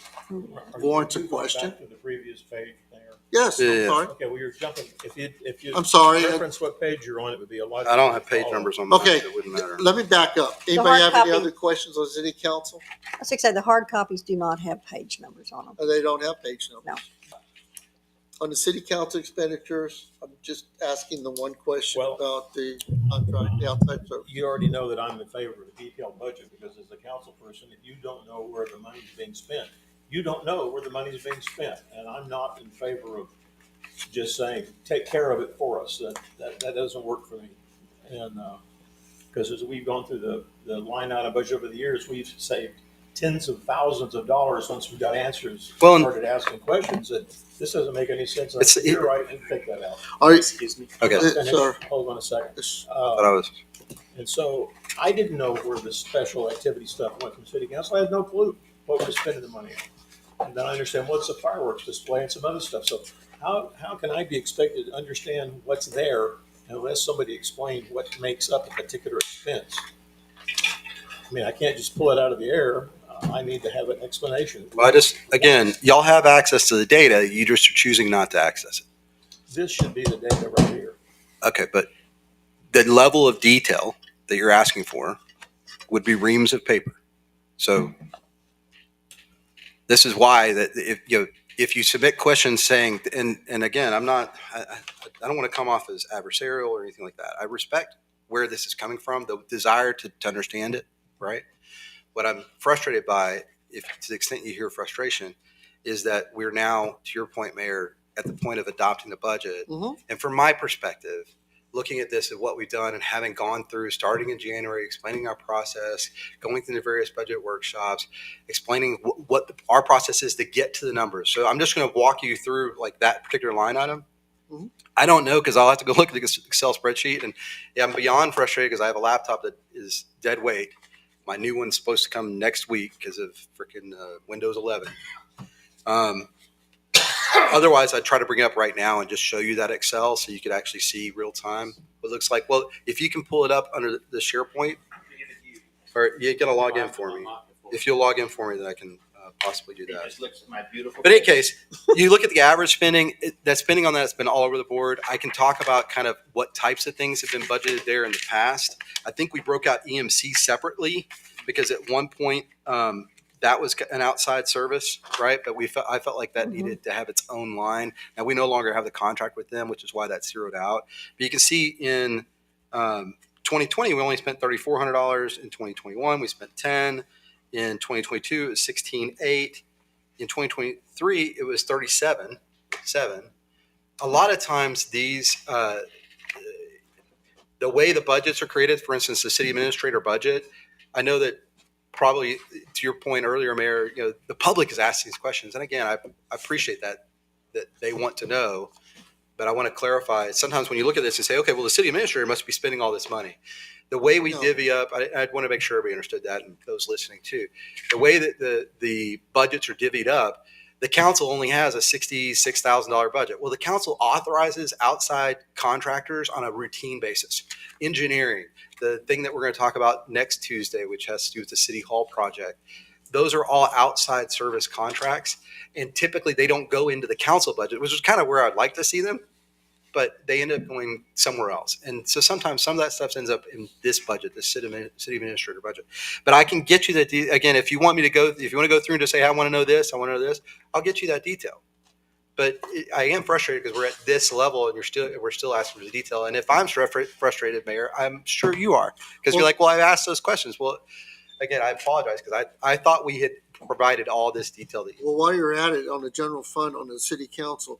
Warrants a Can you go question. back to the previous page there. yes, Yeah, I'm yeah. sorry. Okay, well, you're jumping, if you I'm sorry. reference what page you're on, it would be a lot. I don't have page follow. numbers on mine, Okay. so it wouldn't matter. Let me back up. Anybody hard have any copy. other questions on city council? I was going to say, the hard copies do not have page numbers on them. They don't have page numbers. No. On the city council expenditures, I'm just asking the one question Well- about the contract, the outside service. You already know that I'm in favor of a detailed budget, because as a council person, if you don't know where the money's being spent, you don't know where the money's being spent. And I'm not in favor of just saying, take care of it for us. That doesn't work for me. And, because as we've gone through the line item budget over the years, we've saved tens of thousands of dollars once we got answers, Well, started asking questions that this doesn't make any sense. I It's- said, you're right, and take that out. All right, Excuse me. Okay. Finish. sir. Hold on a second. Yes. But I was. And so I didn't know where the special activity stuff went from city council. I had no clue what we're spending the money on. And then I understand what's a fireworks display and some other stuff. So how can I be expected to understand what's there unless somebody explained what makes up a particular expense? I mean, I can't just pull it out of the air. I need to have an explanation. Well, again, y'all have access to the data. You just are choosing not to access it. This should be the data right here. Okay, but the level of detail that you're asking for would be reams of paper. So this is why that if you submit questions saying, and again, I don't want to come off as adversarial or anything like that. I respect where this is coming from, the desire to understand it, right? What I'm frustrated by, if to the extent you hear frustration, is that we're now, to your point, Mayor, at the point of adopting the budget. Mhm. And from my perspective, looking at this and what we've done and having gone through, starting in January, explaining our process, going through the various budget workshops, explaining what our process is to get to the numbers. So I'm just going to walk you through like that particular line item. Mhm. I don't know, because I'll have to go look at the Excel spreadsheet, and yeah, I'm beyond frustrated because I have a laptop that is dead weight. My new one's supposed to come next week because of freaking Windows 11. Otherwise, I'd try to bring it up right now and just show you that Excel so you could actually see real time what it looks like. Well, if you can pull it up under the SharePoint, or you got to log in for me. If you'll log in for me, then I can possibly do He that. just looks at my beautiful. But in any case, you look at the average spending, that spending on that's been all over the board. I can talk about kind of what types of things have been budgeted there in the past. I think we broke out EMC separately because at one point that was an outside service, right? But I felt like that needed to have its own line. Now we no longer have the contract with them, which is why that's zeroed out. But you can see in 2020, we only spent $3,400. In 2021, we spent $10,000. In 2022, it was $16,800. In 2023, it was $37,700. A lot of times these, the way the budgets are created, for instance, the city administrator budget, I know that probably to your point earlier, Mayor, the public is asking these questions. And again, I appreciate that they want to know, but I want to clarify. Sometimes when you look at this and say, okay, well, the city administrator must be spending all this money. The way we divvy up, I want to make sure everybody understood that, and those listening too. The way that the budgets are divvied up, the council only has a $66,000 budget. Well, the council authorizes outside contractors on a routine basis. Engineering, the thing that we're going to talk about next Tuesday, which has to do with the City Hall project, those are all outside service contracts, and typically they don't go into the council budget, which is kind of where I'd like to see them. But they end up going somewhere else. And so sometimes some of that stuff ends up in this budget, the city administrator budget. But I can get you that, again, if you want me to go, if you want to go through and just say, I want to know this, I want to know this, I'll get you that detail. But I am frustrated because we're at this level and we're still asking for the detail. And if I'm frustrated, Mayor, I'm sure you are. Because you're like, well, I've asked those questions. Well, again, I apologize because I thought we had provided all this detail that Well, while you're at it, on the general fund, on the city council,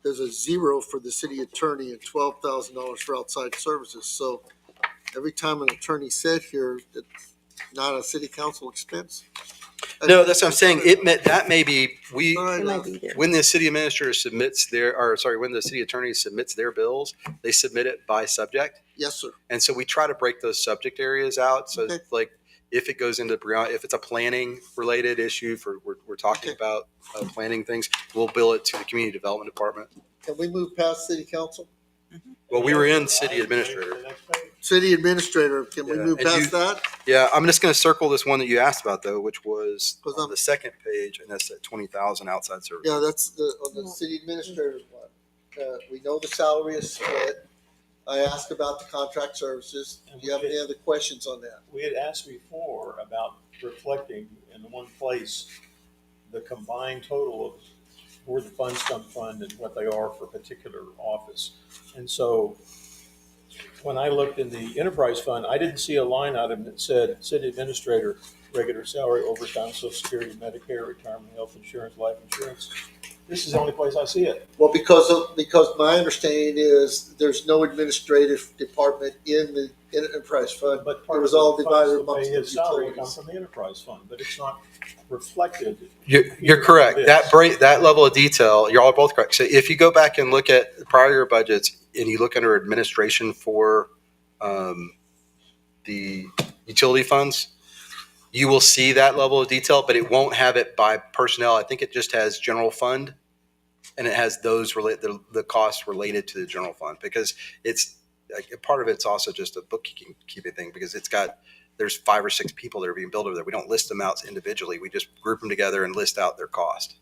there's a zero for the city attorney and $12,000 for outside services. So every time an attorney said here, it's not a city council expense. No, that's what I'm saying. That may be It might be there. when the city administrator submits when the city attorney submits their bills, they submit it by subject. Yes, sir. And so we try to break those subject areas out. So Okay. like if it goes into if it's a planning related issue we're talking Okay. about planning things, we'll bill it to the community development department. Can we move past city council? Well, we were in city administrator. City administrator, can we Yeah, move and past that? Yeah, I'm just going to circle this one that you asked about though, which was 'Cause on I'm- the second page, and that's at 20,000 outside service. Yeah, that's on the city administrator's one. We know the salary is split. I asked about the contract services. Do you have any other questions on that? We had asked before about reflecting in one place the combined total of where the funds come from and what they are for a particular office. And so when I looked in the enterprise fund, I didn't see a line item that said city administrator, regular salary, overtime, social security, Medicare, retirement, health insurance, life insurance. This is the only place I see it. Well, because my understanding is there's no administrative department in the enterprise fund. But It part was of all the divided funds to amongst pay the his salary come utilities. from the enterprise fund, but it's not reflected. You're correct. That level of detail, you're all both correct. So if you go back and look at prior year budgets and you look under administration for the utility funds, you will see that level of detail, but it won't have it by personnel. I think it just has general fund, and it has those the costs related to the general fund, because it's like, part of it's also just a bookkeeping thing, because there's 5 or 6 people that are being billed over there. We don't list them out individually. We just group them together and list out their cost.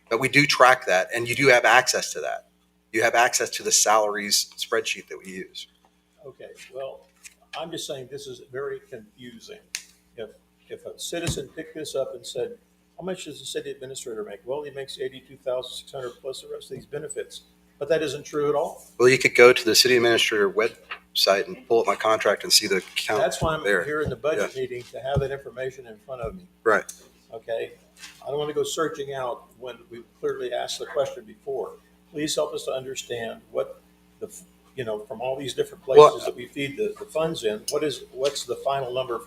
But we do track that, and you do have access to that. You have access to the salaries spreadsheet that we use. Okay, well, I'm just saying this is very confusing. If a citizen picked this up and said, how much does the city administrator make? Well, he makes 82,600 plus the rest of these benefits. But that isn't true at all. Well, you could go to the city administrator website and pull up my contract and see the count. That's why I'm there. here in the budget meeting, to have that information in front of me. Right. Okay? I don't want to go searching out when we clearly asked the question before. Please help us to understand what from all these different places that we feed the funds in, what's the final number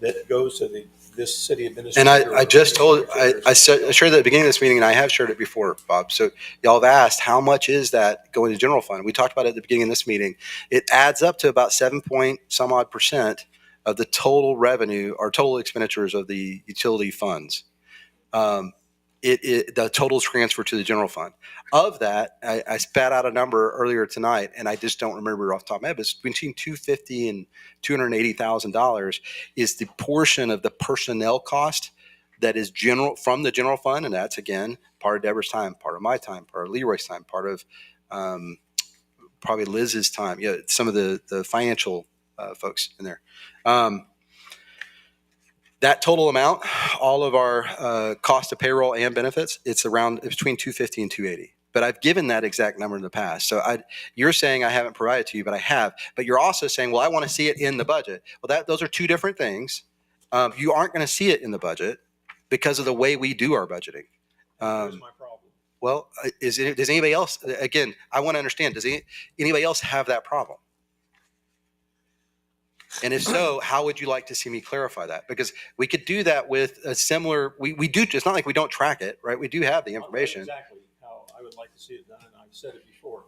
that goes to this city administrator? And I just told, I shared that at the beginning of this meeting, and I have shared it before, Bob. So y'all have asked, how much is that going to general fund? We talked about it at the beginning of this meeting. It adds up to about 7% of the total revenue or total expenditures of the utility funds. The total transfer to the general fund. Of that, I spat out a number earlier tonight, and I just don't remember off the top of my head, but it's between $250,000 and $280,000 is the portion of the personnel cost that is from the general fund, and that's again part of Deborah's time, part of my time, part of Leroy's time, part of probably Liz's time. Yeah, some of the financial folks in there. That total amount, all of our cost of payroll and benefits, it's between $250 and $280. But I've given that exact number in the past. So you're saying I haven't provided to you, but I have. But you're also saying, well, I want to see it in the budget. Well, those are two different things. You aren't going to see it in the budget because of the way we do our budgeting. Here's my problem. Well, does anybody else? Again, I want to understand. Does anybody else have that problem? And if so, how would you like to see me clarify that? Because we could do that with a similar. We do. It's not like we don't track it, right? We do have the information. Exactly how I would like to see it done, and I've said it before.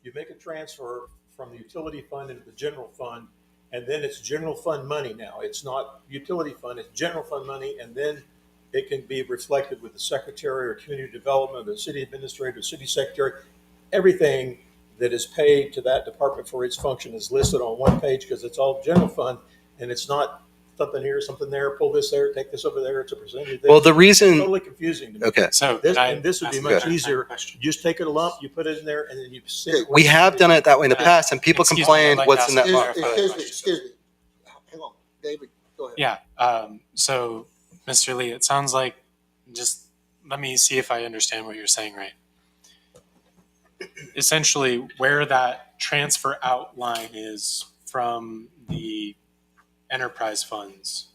You make a transfer from the utility fund into the general fund, and then it's general fund money now. It's not utility fund; it's general fund money, and then it can be reflected with the secretary or community development, or the city administrator, city secretary. Everything that is paid to that department for its function is listed on one page because it's all general fund, and it's not something here, something there, pull this there, take this over there. It's a percentage of this. Well, the reason. It's totally confusing to me. Okay. So This would be much a easier. question? You just take it a lump, you put it in there, and then you send it. We have done it that way in the past, and people Excuse me, complained, I'd like what's to in that ask lump? you- Excuse me. Hang on, David, go ahead. Yeah. So, Mr. Lee, it sounds like, just let me see if I understand what you're saying right. Essentially, where that transfer outline is from the enterprise funds,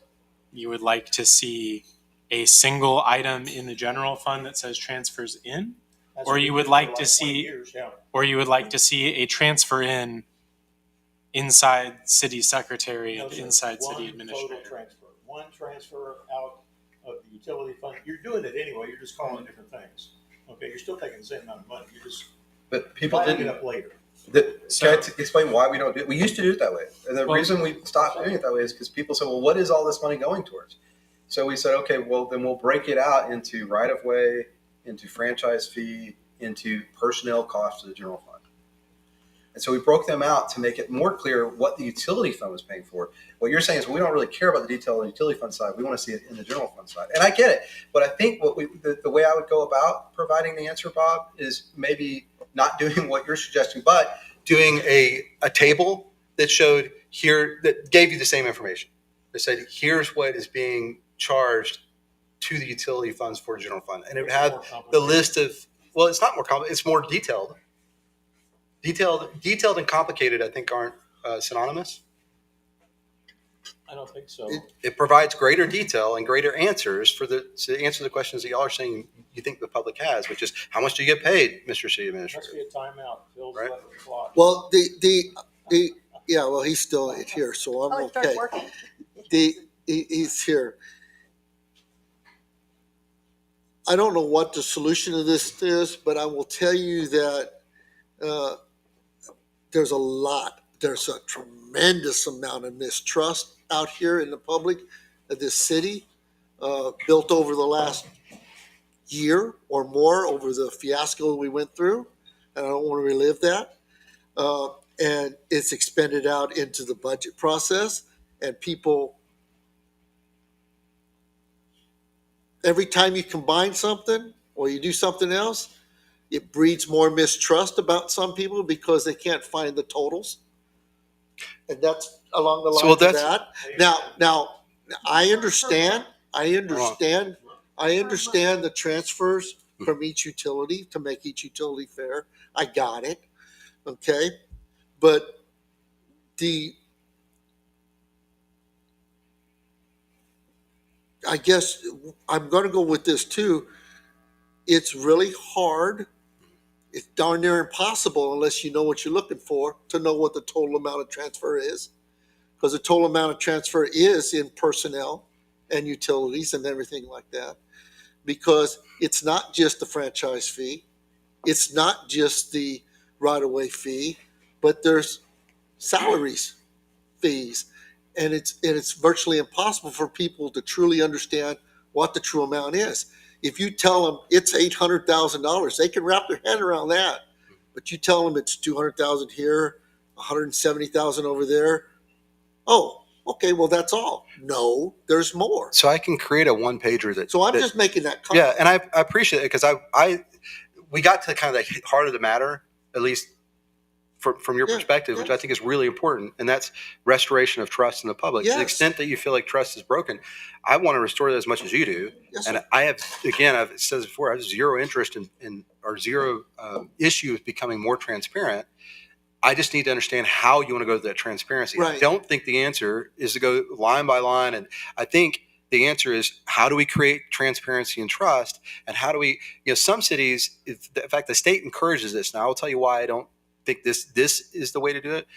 you would like to see a single item in the general fund that says transfers in, That's or what you we would did like for to 20 see- years, yeah. or you would like to see a transfer in inside city secretary No, and sir. inside One city total administrator. transfer. One transfer out of the utility fund. You're doing it anyway. You're just calling it different things. Okay, you're still taking the same amount of money. You're just But people dividing it didn't. up later. Can I explain why we don't do it? We used to do it that way. And the Well- reason we stopped doing it that way is because people said, well, what is all this money going towards? So we said, okay, well, then we'll break it out into right of way, into franchise fee, into personnel costs to the general fund. And so we broke them out to make it more clear what the utility fund was paying for. What you're saying is we don't really care about the detail on the utility fund side. We want to see it in the general fund side. And I get it. But I think the way I would go about providing the answer, Bob, is maybe not doing what you're suggesting, but doing a table that showed here, that gave you the same information. That said, here's what is being charged to the utility funds for general fund. And it would have the list of, well, it's not more complicated, it's more detailed. Detailed and complicated, I think, aren't synonymous? I don't think so. It provides greater detail and greater answers to answer the questions that y'all are saying you think the public has, which is how much do you get paid, Mr. City Must Administrator? be a timeout. Phil's Right. left the clock. Well, yeah, well, he's still here, so I'm Oh, it started okay. working. He's here. I don't know what the solution to this is, but I will tell you that there's a tremendous amount of mistrust out here in the public of this city, built over the last year or more over the fiasco we went through. And I don't want to relive that. And it's expended out into the budget process, and people, every time you combine something or you do something else, it breeds more mistrust about some people because they can't find the totals. And that's along the So, lines well, of that. Now, I understand the transfers from each utility to make each utility fair. I got it. Okay. But I guess I'm going to go with this too. It's really hard. It's darn near impossible unless you know what you're looking for to know what the total amount of transfer is. Because the total amount of transfer is in personnel and utilities and everything like that. Because it's not just the franchise fee. It's not just the right-of-way fee, but there's salaries, fees. And it's virtually impossible for people to truly understand what the true amount is. If you tell them it's $800,000, they can wrap their head around that. But you tell them it's 200,000 here, 170,000 over there. Oh, okay, well that's all. No, there's more. So I can create a one pager that. So I'm that- just making that comment. Yeah, and I appreciate it because we got to kind of the heart of the matter, at least from your Yeah, perspective, which yeah. I think is really important, and that's restoration of trust in the public. To Yes. the extent that you feel like trust is broken, I want to restore that as much as you do. Yes, And sir. I've said this before, I have zero interest in or zero issue with becoming more transparent. I just need to understand how you want to go to that transparency. I Right. don't think the answer is to go line by line. And I think the answer is how do we create transparency and trust? And how do we, some cities, in fact, the state encourages this. Now, I'll tell you why I don't think this is the way to do it.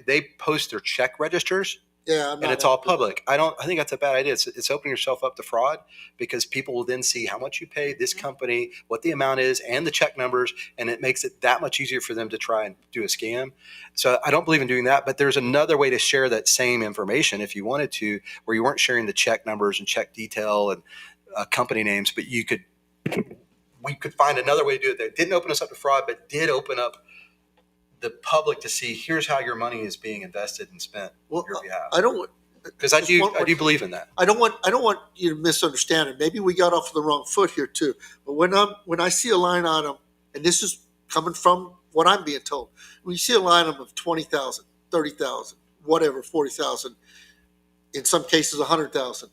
They post their check registers. Yeah, And it's all public. I think that's a bad idea. It's opening yourself up to fraud because people will then see how much you pay this company, what the amount is, and the check numbers, and it makes it that much easier for them to try and do a scam. So I don't believe in doing that, but there's another way to share that same information if you wanted to, where you weren't sharing the check numbers and check detail and company names, but we could find another way to do it that didn't open us up to fraud, but did open up the public to see here's how your money is being invested and spent Well, on your behalf. I don't. Because I just do one- believe in that. I don't want you to misunderstand it. Maybe we got off the wrong foot here too. But when I see a line item, and this is coming from what I'm being told, when you see a line item of 20,000, 30,000, whatever, 40,000, in some cases 100,000.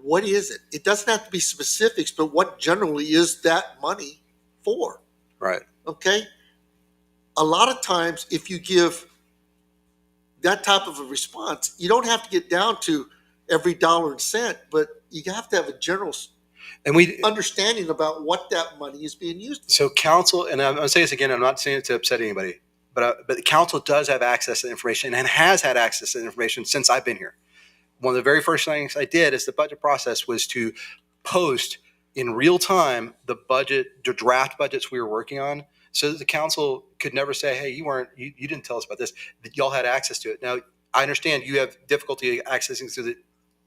What is it? It doesn't have to be specifics, but what generally is that money for? Right. Okay. A lot of times, if you give that type of a response, you don't have to get down to every dollar and cent, but you have to have a general And we understanding about what that money is being used for. so council, and I'm going to say this again. I'm not saying it to upset anybody, but the council does have access to the information and has had access to the information since I've been here. One of the very first things I did as the budget process was to post in real time the draft budgets we were working on, so that the council could never say, "Hey, you didn't tell us about this." That y'all had access to it. Now I understand you have difficulty accessing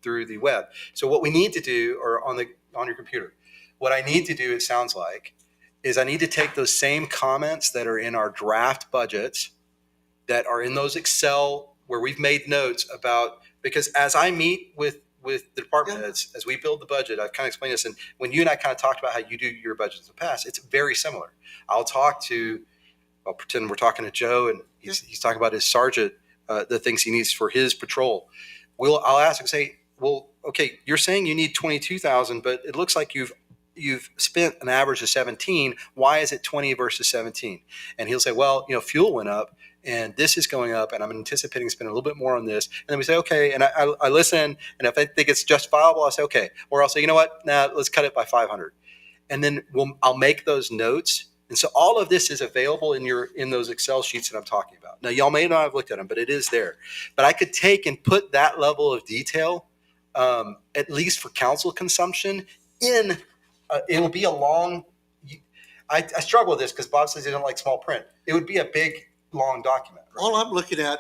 through the web. So what we need to do, or on your computer, what I need to do, it sounds like, is I need to take those same comments that are in our draft budgets, that are in those Excel where we've made notes about, because as I meet with the department heads, as we build the budget, I've kind of explained this, and when you and I kind of talked about how you do your budgets in the past, it's very similar. I'll pretend we're talking to Joe, and he's talking about his sergeant, the things he needs for his patrol. I'll ask and say, well, okay, you're saying you need 22,000, but it looks like you've you've spent an average of 17. Why is it 20 versus 17? And he'll say, well, fuel went up and this is going up and I'm anticipating spending a little bit more on this. And then we say, okay. And I listen. And if I think it's justifiable, I'll say, okay. Or I'll say, you know what? Nah, let's cut it by 500. And then I'll make those notes. And so all of this is available in those Excel sheets that I'm talking about. Now, y'all may not have looked at them, but it is there. But I could take and put that level of detail, at least for council consumption, in. It will be a long. I struggle with this because Bob says he doesn't like small print. It would be a big, long document. Right? All I'm looking at,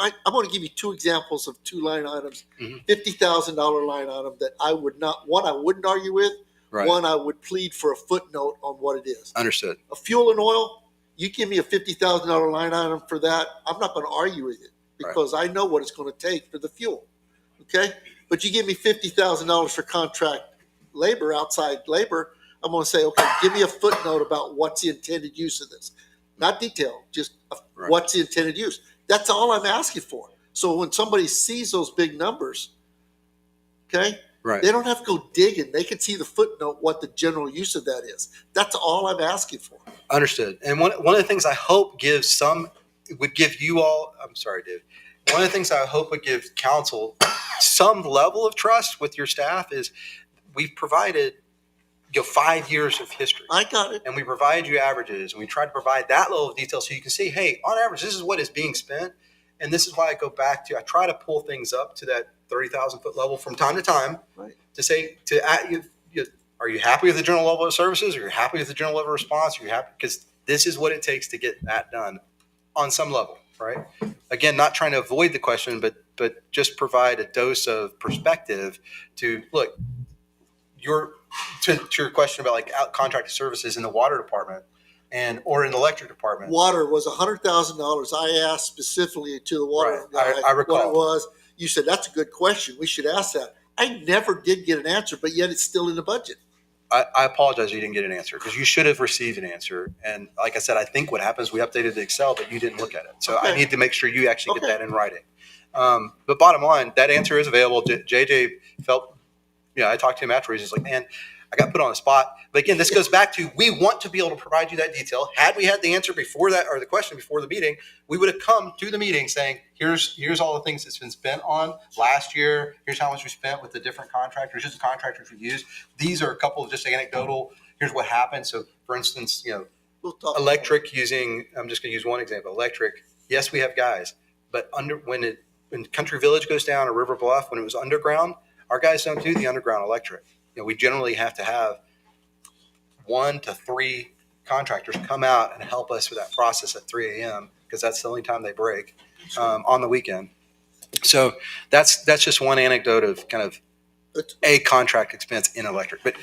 I'm going to give you two examples of two line items. Mhm. $50,000 line item that I wouldn't argue with. Right. One, I would plead for a footnote on what it is. Understood. A fuel and oil, you give me a $50,000 line item for that, I'm not going to argue with it because I know what it's going to take for the fuel. Okay? But you give me $50,000 for contract labor, outside labor, I'm going to say, okay, give me a footnote about what's the intended use of this. Not detail, just what's the intended use. That's all I'm asking for. So when somebody sees those big numbers, okay, Right. they don't have to go digging. They can see the footnote, what the general use of that is. That's all I'm asking for. Understood. And one of the things I hope would give you all, I'm sorry, Dave. One of the things I hope would give council some level of trust with your staff is we've provided 5 years of history. I got it. And we provide you averages and we try to provide that level of detail so you can see, hey, on average, this is what is being spent. And this is why I go back to, I try to pull things up to that 30,000 foot level from time to time, Right. to say, are you happy with the general level of services? Are you happy with the general level of response? Are you happy? Because this is what it takes to get that done on some level, right? Again, not trying to avoid the question, but just provide a dose of perspective to look, to your question about like contracted services in the water department or in the electric department. Water was $100,000. I asked specifically to the water Right. guy I recall. what it was. You said, that's a good question. We should ask that. I never did get an answer, but yet it's still in the budget. I apologize you didn't get an answer because you should have received an answer. And like I said, I think what happens, we updated the Excel, but you didn't look at it. So I need to make sure you actually get that in writing. But bottom line, that answer is available. JJ felt, I talked to him afterwards. He's like, man, I got put on the spot. But again, this goes back to, we want to be able to provide you that detail. Had we had the answer before that, or the question before the meeting, we would have come to the meeting saying, here's all the things that's been spent on last year. Here's how much we spent with the different contractors. Here's the contractors we used. These are a couple of just anecdotal. Here's what happened. So for instance, We'll talk electric using, I'm just going to use one example. Electric, yes, we have guys, but when Country Village goes down or River Bluff, when it was underground, our guys don't do the underground electric. We generally have to have 1 to 3 contractors come out and help us with that process at 3 a.m. because that's the only time they break on the weekend. So that's just one anecdote of kind of a contract expense in electric. But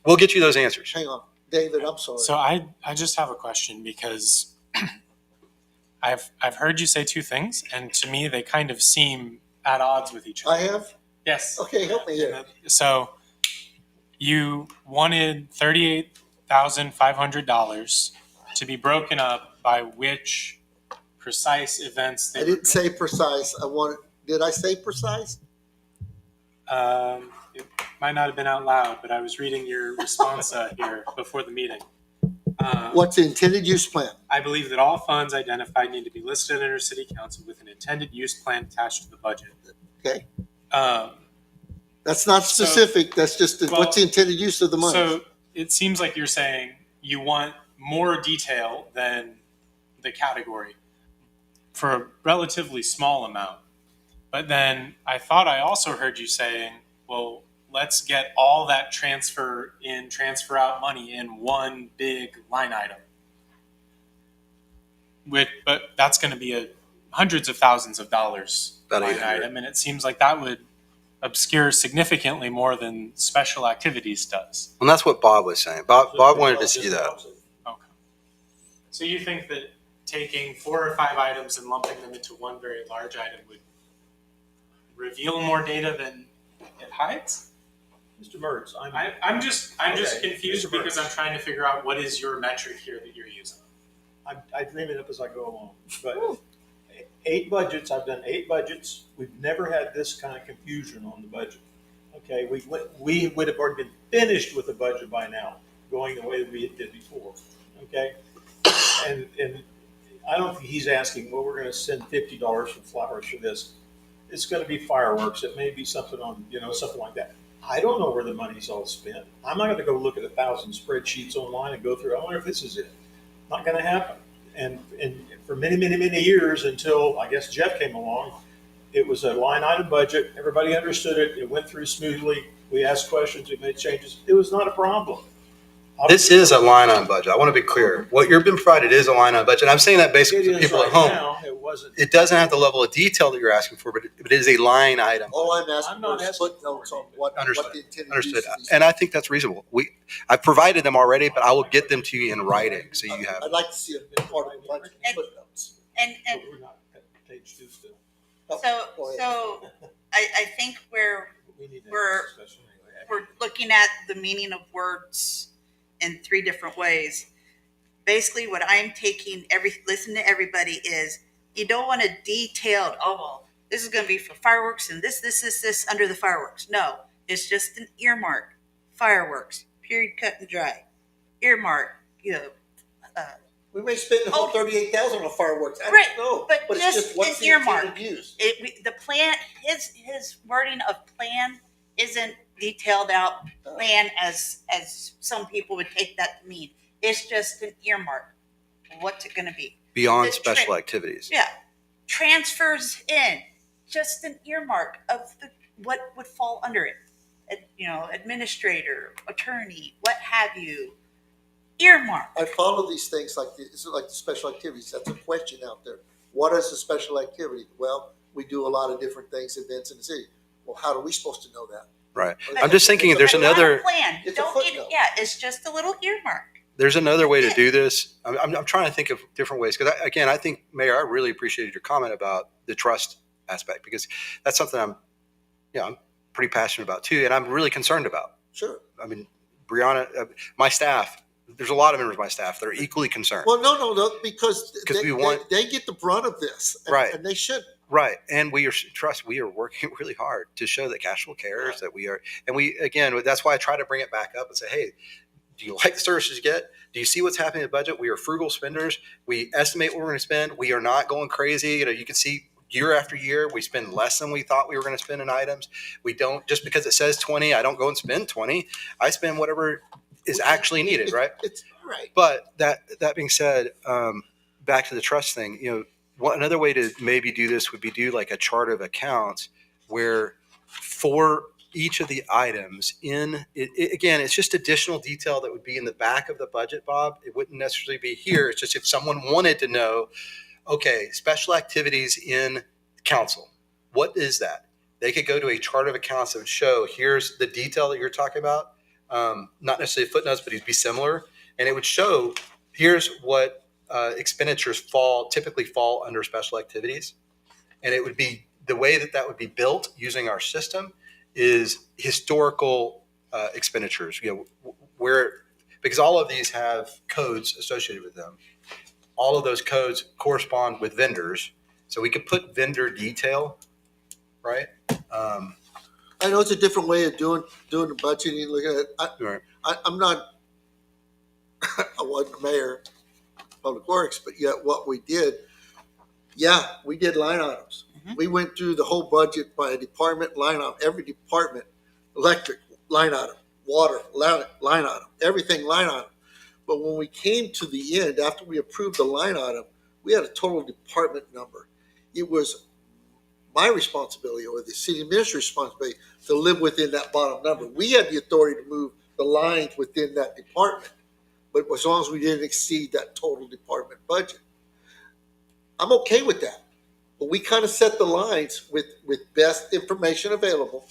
we'll get you those answers. Hang on. David, I'm sorry. So I just have a question because I've heard you say two things, and to me they kind of seem at odds with each other. I have? Yes. Okay, help me here. So you wanted $38,500 to be broken up by which precise events? I didn't say precise. Did I say precise? It might not have been out loud, but I was reading your response here before the meeting. What's the intended use plan? I believe that all funds identified need to be listed under City Council with an intended use plan attached to the budget. Okay. Um, That's not specific. That's just what's the intended use of the money? So it seems like you're saying you want more detail than the category for a relatively small amount. But then I thought I also heard you saying, well, let's get all that transfer out money in one big line item. But that's going to be hundreds of thousands of dollars About line 800. item. And it seems like that would obscure significantly more than special activities does. And that's what Bob was saying. Bob wanted to see that. Okay. So you think that taking 4 or 5 items and lumping them into one very large item would reveal more data than it hides? Mr. Mertz, I'm just Okay. confused Mr. because Mertz. I'm trying to figure out what is your metric here that you're using. I dream it up as I go along. But 8 budgets, I've done 8 budgets. We've never had this kind of confusion on the budget. Okay, we would have already been finished with the budget by now, going the way that we did before. Okay, and I don't think he's asking, well, we're going to send $50 for flowers for this. It's going to be fireworks. It may be something on, something like that. I don't know where the money's all spent. I'm not going to go look at 1,000 spreadsheets online and go through. I wonder if this is it. Not going to happen. And for many, many, many years, until I guess Jeff came along, it was a line item budget. Everybody understood it. It went through smoothly. We asked questions. We made changes. It was not a problem. This is a line item budget. I want to be clear. What you've been provided is a line item budget. I'm saying that basically It to is people right at home. now. It wasn't. It doesn't have the level of detail that you're asking for, but it is a line item. All I'm asking I'm not for is asking footnotes for on it. what Understood. the intended Understood. use of these. And I think that's reasonable. I provided them already, but I will get them to you in writing so you have. I'd like to see a part of the budget And- footnotes. And But we're not at page 2 still. Oh, go ahead. so I think we're We need that We're- discussion anyway. we're looking at the meaning of words in three different ways. Basically, what I'm taking listen to everybody is you don't want a detailed, oh, well, this is going to be for fireworks and this under the fireworks. No, it's just an earmark. Fireworks, period, cut and dry. Earmark, We may spend the whole Oh. 38,000 on fireworks. I Right, don't know. but it's just what's an the earmark. intended use? the plan, his wording of plan isn't detailed out plan as some people would take that to mean. It's just an earmark. What's it going to be? Beyond The special tri- activities. Yeah, transfers in, just an earmark of what would fall under it. Administrator, attorney, what have you. Earmark. I follow these things like the special activities. That's a question out there. What is a special activity? Well, we do a lot of different things, events in the city. Well, how are we supposed to know that? Right. I'm just thinking if there's But not another. a plan. It's a Don't get footnote. yeah. It's just a little earmark. There's another way to do this. I'm trying to think of different ways because I think Mayor, I really appreciated your comment about the trust aspect because that's something I'm pretty passionate about too, and I'm really concerned about. Sure. I mean, Brianna, my staff. There's a lot of members of my staff that are equally concerned. Well, no, because they get the brunt of this, Right. And they should. Right. And we are working really hard to show that Castroville cares, that we are. And that's why I try to bring it back up and say, hey, do you like the services you get? Do you see what's happening in the budget? We are frugal spenders. We estimate what we're going to spend. We are not going crazy. You can see year after year, we spend less than we thought we were going to spend in items. We don't, just because it says 20, I don't go and spend 20. I spend whatever is actually needed, right? It's right. But that being said, back to the trust thing, another way to maybe do this would be do like a chart of accounts where for each of the items again, it's just additional detail that would be in the back of the budget, Bob. It wouldn't necessarily be here. It's just if someone wanted to know, okay, special activities in council, what is that? They could go to a chart of accounts that would show, here's the detail that you're talking about. Not necessarily footnotes, but it'd be similar. And it would show, here's what expenditures typically fall under special activities. And it would be, the way that would be built using our system is historical expenditures, because all of these have codes associated with them. All of those codes correspond with vendors. So we could put vendor detail, right? I know it's a different way of doing the budgeting. Look at it. Right. I'm not. I wasn't mayor, of Public Works, but yet what we did, we did line items. Mhm. We went through the whole budget by department line item, every department, electric line item, water line item, everything line item. But when we came to the end, after we approved the line item, we had a total department number. It was my responsibility or the city administrator's responsibility to live within that bottom number. We had the authority to move the lines within that department, but as long as we didn't exceed that total department budget. I'm okay with that. But we kind of set the lines with best information available,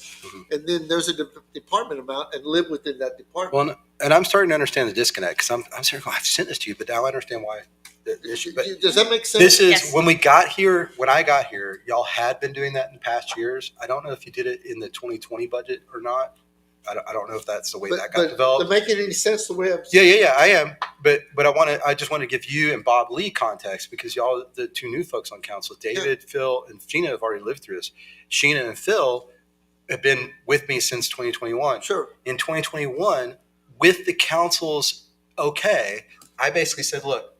and then there's a department amount and live within that department. Well, and I'm starting to understand the disconnect because I'm saying, I've sent this to you, but now I understand why the issue. But Does that make sense? this is Yes. when I got here, y'all had been doing that in past years. I don't know if you did it in the 2020 budget or not. I don't know if that's the way that got developed. To make it any sense the way I'm Yeah, I am. But I just want to give you and Bob Lee context because y'all, the two new folks on council, David, Phil, and Sheena have already lived through this. Sheena and Phil have been with me since 2021. Sure. In 2021, with the council's okay, I basically said, look,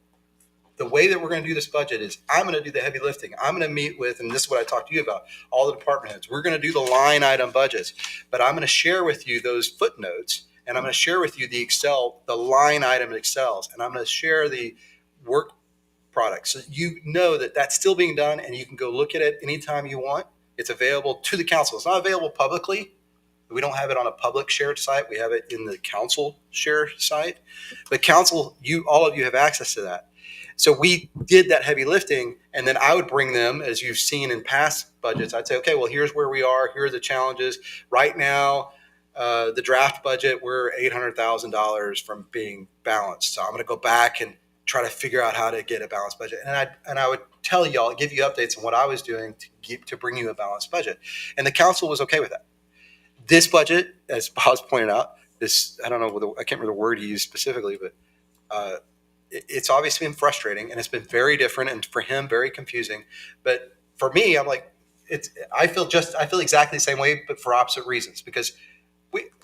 the way that we're going to do this budget is I'm going to do the heavy lifting. I'm going to meet with, and this is what I talked to you about, all the department heads. We're going to do the line item budgets, but I'm going to share with you those footnotes, and I'm going to share with you the line item Excels, and I'm going to share the work products. So you know that that's still being done, and you can go look at it anytime you want. It's available to the council. It's not available publicly. We don't have it on a public shared site. We have it in the council share site. But council, all of you have access to that. So we did that heavy lifting, and then I would bring them, as you've seen in past budgets, I'd say, okay, well, here's where we are. Here are the challenges. Right now, the draft budget, we're $800,000 from being balanced. So I'm going to go back and try to figure out how to get a balanced budget. And I would tell y'all, give you updates on what I was doing to bring you a balanced budget. And the council was okay with that. This budget, as Bob's pointed out, I don't know, I can't remember the word he used specifically, but it's obviously been frustrating, and it's been very different, and for him, very confusing. But for me, I'm like, I feel exactly the same way, but for opposite reasons. Because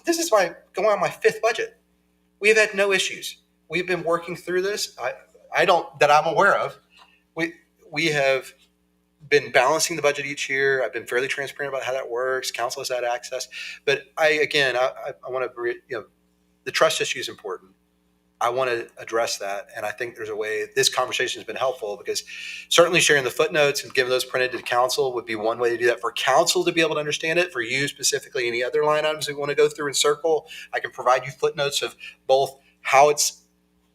this is going on my fifth budget. We have had no issues. We've been working through this. I don't that I'm aware of. We have been balancing the budget each year. I've been fairly transparent about how that works. Council has had access, but I want to, the trust issue is important. I want to address that. And I think there's a way this conversation has been helpful, because certainly sharing the footnotes and giving those printed to council would be one way to do that, for council to be able to understand it. For you specifically, any other line items that we want to go through and circle, I can provide you footnotes of both how it's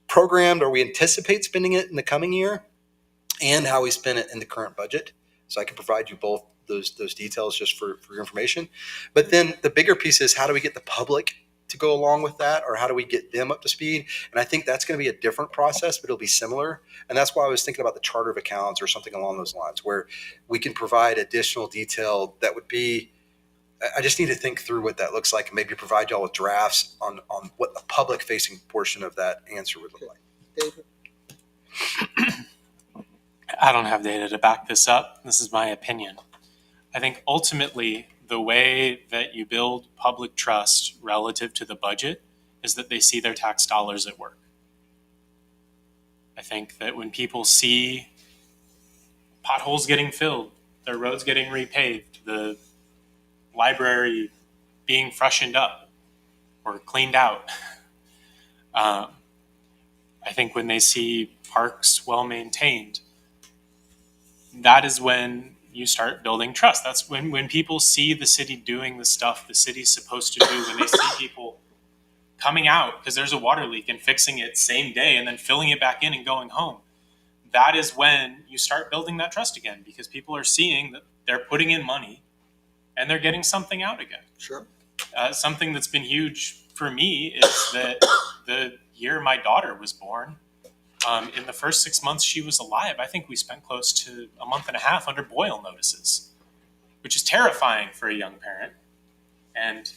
programmed or we anticipate spending it in the coming year, and how we spend it in the current budget. So I can provide you both those details just for your information. But then the bigger piece is, how do we get the public to go along with that, or how do we get them up to speed? And I think that's going to be a different process, but it'll be similar. And that's why I was thinking about the charter of accounts or something along those lines, where we can provide additional detail that would be, I just need to think through what that looks like, and maybe provide y'all with drafts on what the public facing portion of that answer would look like. David? I don't have data to back this up. This is my opinion. I think ultimately the way that you build public trust relative to the budget is that they see their tax dollars at work. I think that when people see potholes getting filled, their roads getting repaved, the library being freshened up or cleaned out, I think when they see parks well maintained, that is when you start building trust. That's when people see the city doing the stuff the city's supposed to do, when they see people coming out because there's a water leak and fixing it same day and then filling it back in and going home. That is when you start building that trust again, because people are seeing that they're putting in money and they're getting something out again. Sure. Something that's been huge for me is that the year my daughter was born, in the first 6 months she was alive, I think we spent close to a month and a half under boil notices, which is terrifying for a young parent and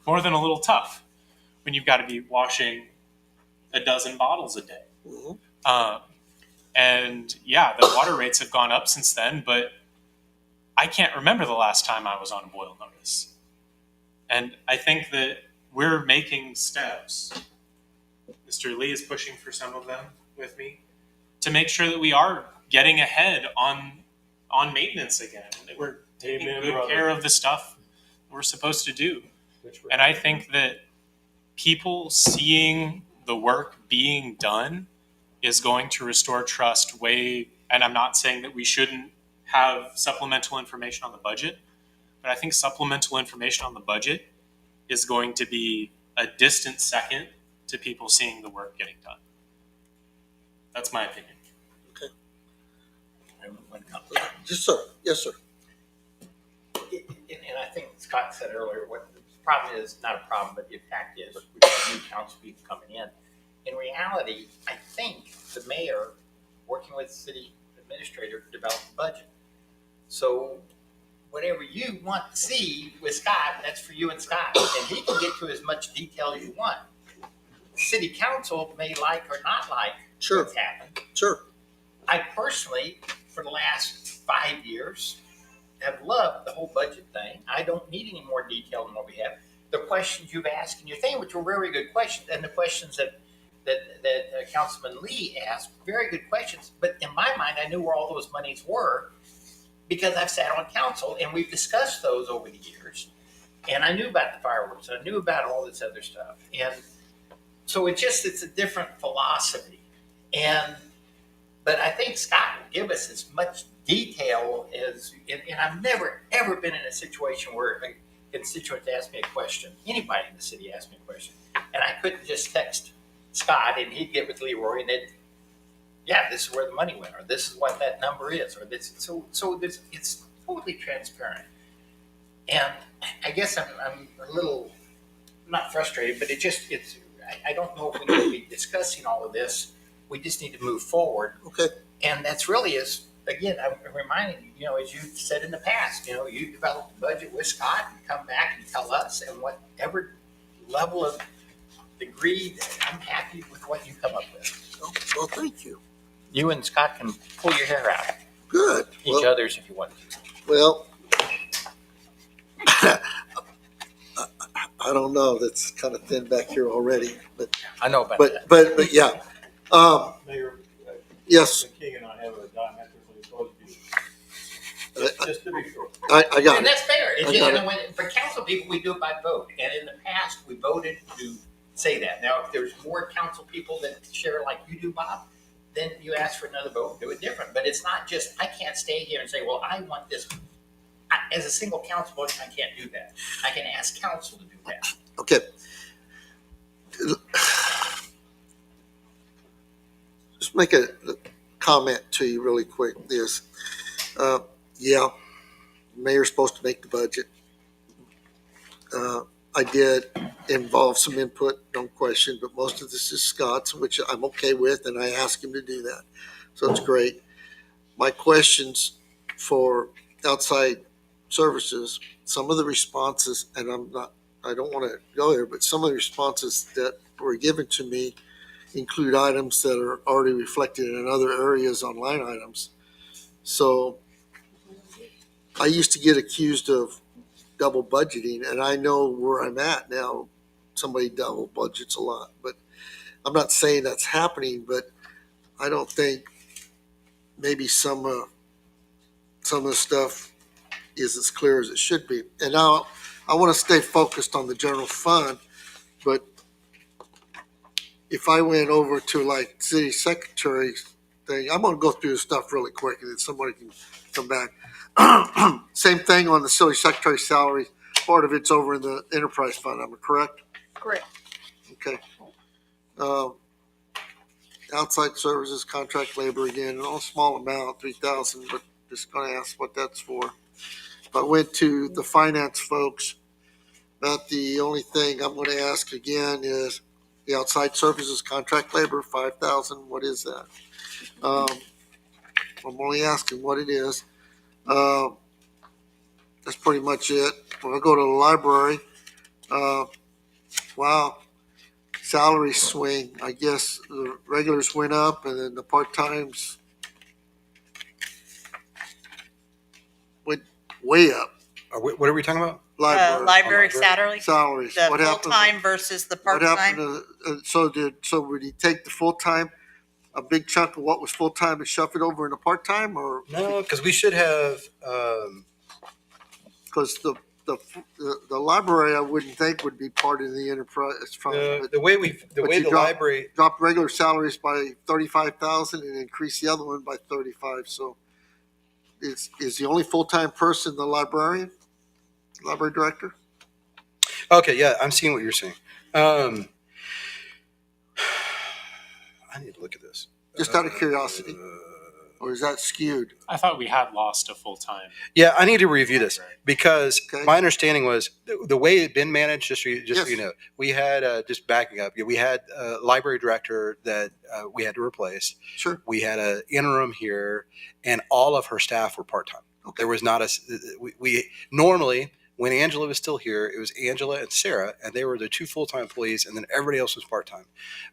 more than a little tough when you've got to be washing a dozen bottles a day. Mm-hmm. And yeah, the water rates have gone up since then, but I can't remember the last time I was on boil notice. And I think that we're making steps. Mr. Lee is pushing for some of them with me to make sure that we are getting ahead on maintenance again, that we're taking good care of the stuff we're supposed to do. And I think that people seeing the work being done is going to restore trust and I'm not saying that we shouldn't have supplemental information on the budget, but I think supplemental information on the budget is going to be a distant second to people seeing the work getting done. That's my opinion. Okay. Yes, sir. Yes, sir. And I think Scott said earlier, what the problem is, not a problem, but the fact is, we have new council people coming in. In reality, I think the mayor, working with the city administrator, developed the budget. So whatever you want to see with Scott, that's for you and Scott. And he can get to as much detail as you want. City council may like or not like Sure. what's happened. Sure. I personally, for the last 5 years, have loved the whole budget thing. I don't need any more detail than what we have. The questions you've asked in your thing, which were very good questions, and the questions that Councilman Lee asked, very good questions. But in my mind, I knew where all those monies were because I've sat on council and we've discussed those over the years. And I knew about the fireworks. I knew about all this other stuff. And so it's a different philosophy. But I think Scott will give us as much detail as, and I've never, ever been in a situation where a constituent asked me a question, anybody in the city asked me a question, and I couldn't just text Scott and he'd get with Leroy and yeah, this is where the money went, or this is what that number is, or this. So this, it's totally transparent. And I guess I'm a little, not frustrated, but I don't know if we need to be discussing all of this. We just need to move forward. Okay. And that's really again, I'm reminding you, as you've said in the past, you develop the budget with Scott and come back and tell us, and whatever level of degree, I'm happy with what you come up with. Well, thank you. You and Scott can pull your hair out. Good. Each other's if you want to. Well, I don't know. That's kind of thin back here already, but I know about that. but yeah. Mayor, Yes, King and I have a diametrically opposed view. Just to be sure. I got And it. that's fair. I got For council people, we do it by vote. And in the past, we voted to say that. Now, if there's more council people that share like you do, Bob, then you ask for another vote, do it different. But it's not just, I can't stay here and say, well, I want this. As a single council vote, I can't do that. I can ask council to do that. Okay. Just make a comment to you really quick. Yeah, mayor's supposed to make the budget. I did involve some input, no question, but most of this is Scott's, which I'm okay with, and I asked him to do that. So it's great. My questions for outside services, some of the responses, and I don't want to go there, but some of the responses that were given to me include items that are already reflected in other areas on line items. So I used to get accused of double budgeting, and I know where I'm at now. Somebody double budgets a lot, but I'm not saying that's happening, but I don't think maybe some of the stuff is as clear as it should be. And now I want to stay focused on the general fund, but if I went over to like city secretary thing, I'm going to go through the stuff really quick and then somebody can come back. Same thing on the city secretary salary. Part of it's over in the enterprise fund. Am I correct? Correct. Okay. Outside services, contract labor again, an all small amount, 3,000, but just going to ask what that's for. If I went to the finance folks, about the only thing I'm going to ask again is the outside services, contract labor, 5,000. What is that? I'm only asking what it is. That's pretty much it. When I go to the library, wow, salary swing. I guess the regulars went up and then the part-times went way up. What are we talking about? Library salaries, Salaries. the What happened? full-time versus the What happened part-time. to, so would he take the full-time, a big chunk of what was full-time and shove it over into part-time, or? No, because we should have. Because the library, I wouldn't think would be part of the enterprise fund. The way the library Dropped regular salaries by 35,000 and increased the other one by 35. So is the only full-time person the library director? Okay, yeah, I'm seeing what you're saying. I need to look at this. Just out of curiosity, or is that skewed? I thought we had lost a full time. Yeah, I need to review this because Okay. my understanding was the way it had been managed. Just so you Yes. know, we had just backing up. We had a library director that we had to replace. Sure. We had an interim here, and all of her staff were part time. Okay. There was not we normally. When Angela was still here, it was Angela and Sarah, and they were the two full-time employees, and then everybody else was part-time.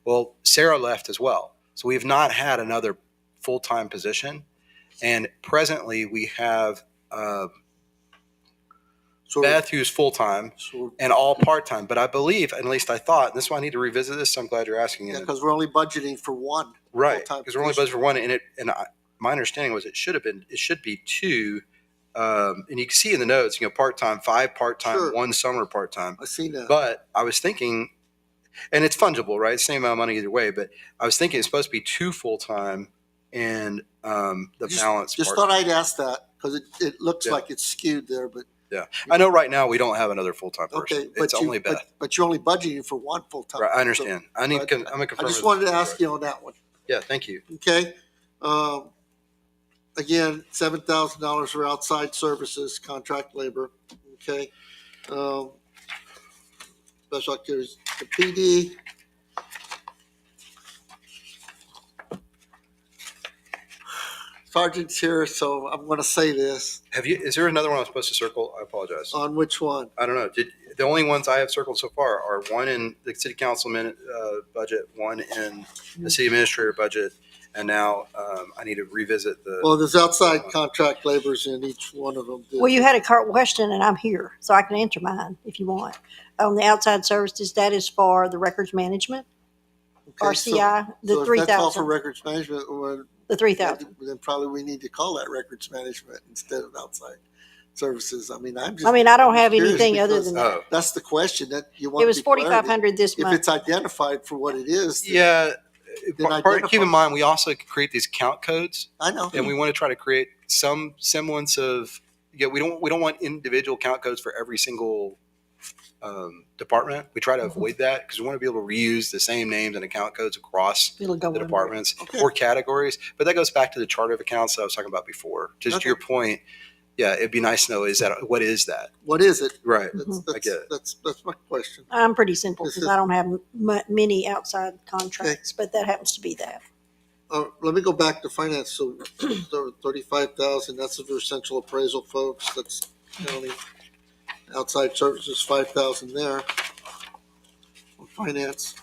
Well, Sarah left as well. So we have not had another full-time position. And presently we have So, Matthew's full-time so and all part-time, but I believe, at least I thought, and this is why I need to revisit this, so I'm glad you're asking yeah, it. because we're only budgeting for one. Right, full-time because we're only position. budgeted for one, my understanding was it should be two. And you can see in the notes, part-time, 5 part-time, Sure. 1 summer part-time. I seen that. But I was thinking, and it's fungible, right? Same amount of money either way. But I was thinking it's supposed to be 2 full-time and the balance Just part. thought I'd ask that because it looks Yeah. like it's skewed there, but Yeah, I know right now we don't have another full-time person. okay. It's only Beth. But you're only budgeting for one full-time. Right, I understand. So, I'm I gonna confirm. just wanted to ask you on that one. Yeah, thank you. Okay. Again, $7,000 for outside services, contract labor. Okay. Special activities, the PD. Sergeant's here, so I'm going to say this. Is there another one I'm supposed to circle? I apologize. On which one? I don't know. The only ones I have circled so far are one in the city council budget, one in the city administrator budget, and now I need to revisit the. Well, there's outside contract laborers in each one of them. Well, you had a question and I'm here, so I can answer mine if you want. On the outside services, that is for the records management, Okay, so- RCI, the so if that's all for 3,000, records management, well, the 3,000. then probably we need to call that records management instead of outside services. I mean, I'm just. I mean, I don't have curious anything other because than that. Oh, That's the question that you want. It was to be clear. 4,500 this If month. it's identified for what it is. then- yeah. Then Keep identify. in mind, we also create these count codes, I know. and we want to try to create some semblance of. Yeah, we don't want individual count codes for every single department. We try to avoid that because we want to be able to reuse the same names and account codes across It'll go the under. departments Okay. or categories. But that goes back to the chart of accounts that I was talking about before. Just Okay. to your point, yeah, it'd be nice to know what is that? What is it? Right. That's, I get it. that's my question. I'm pretty simple This because is- I don't have many outside contracts, but that happens to be that. Let me go back to finance. So 35,000, that's for essential appraisal folks. That's county. Outside services, 5,000 there. On finance.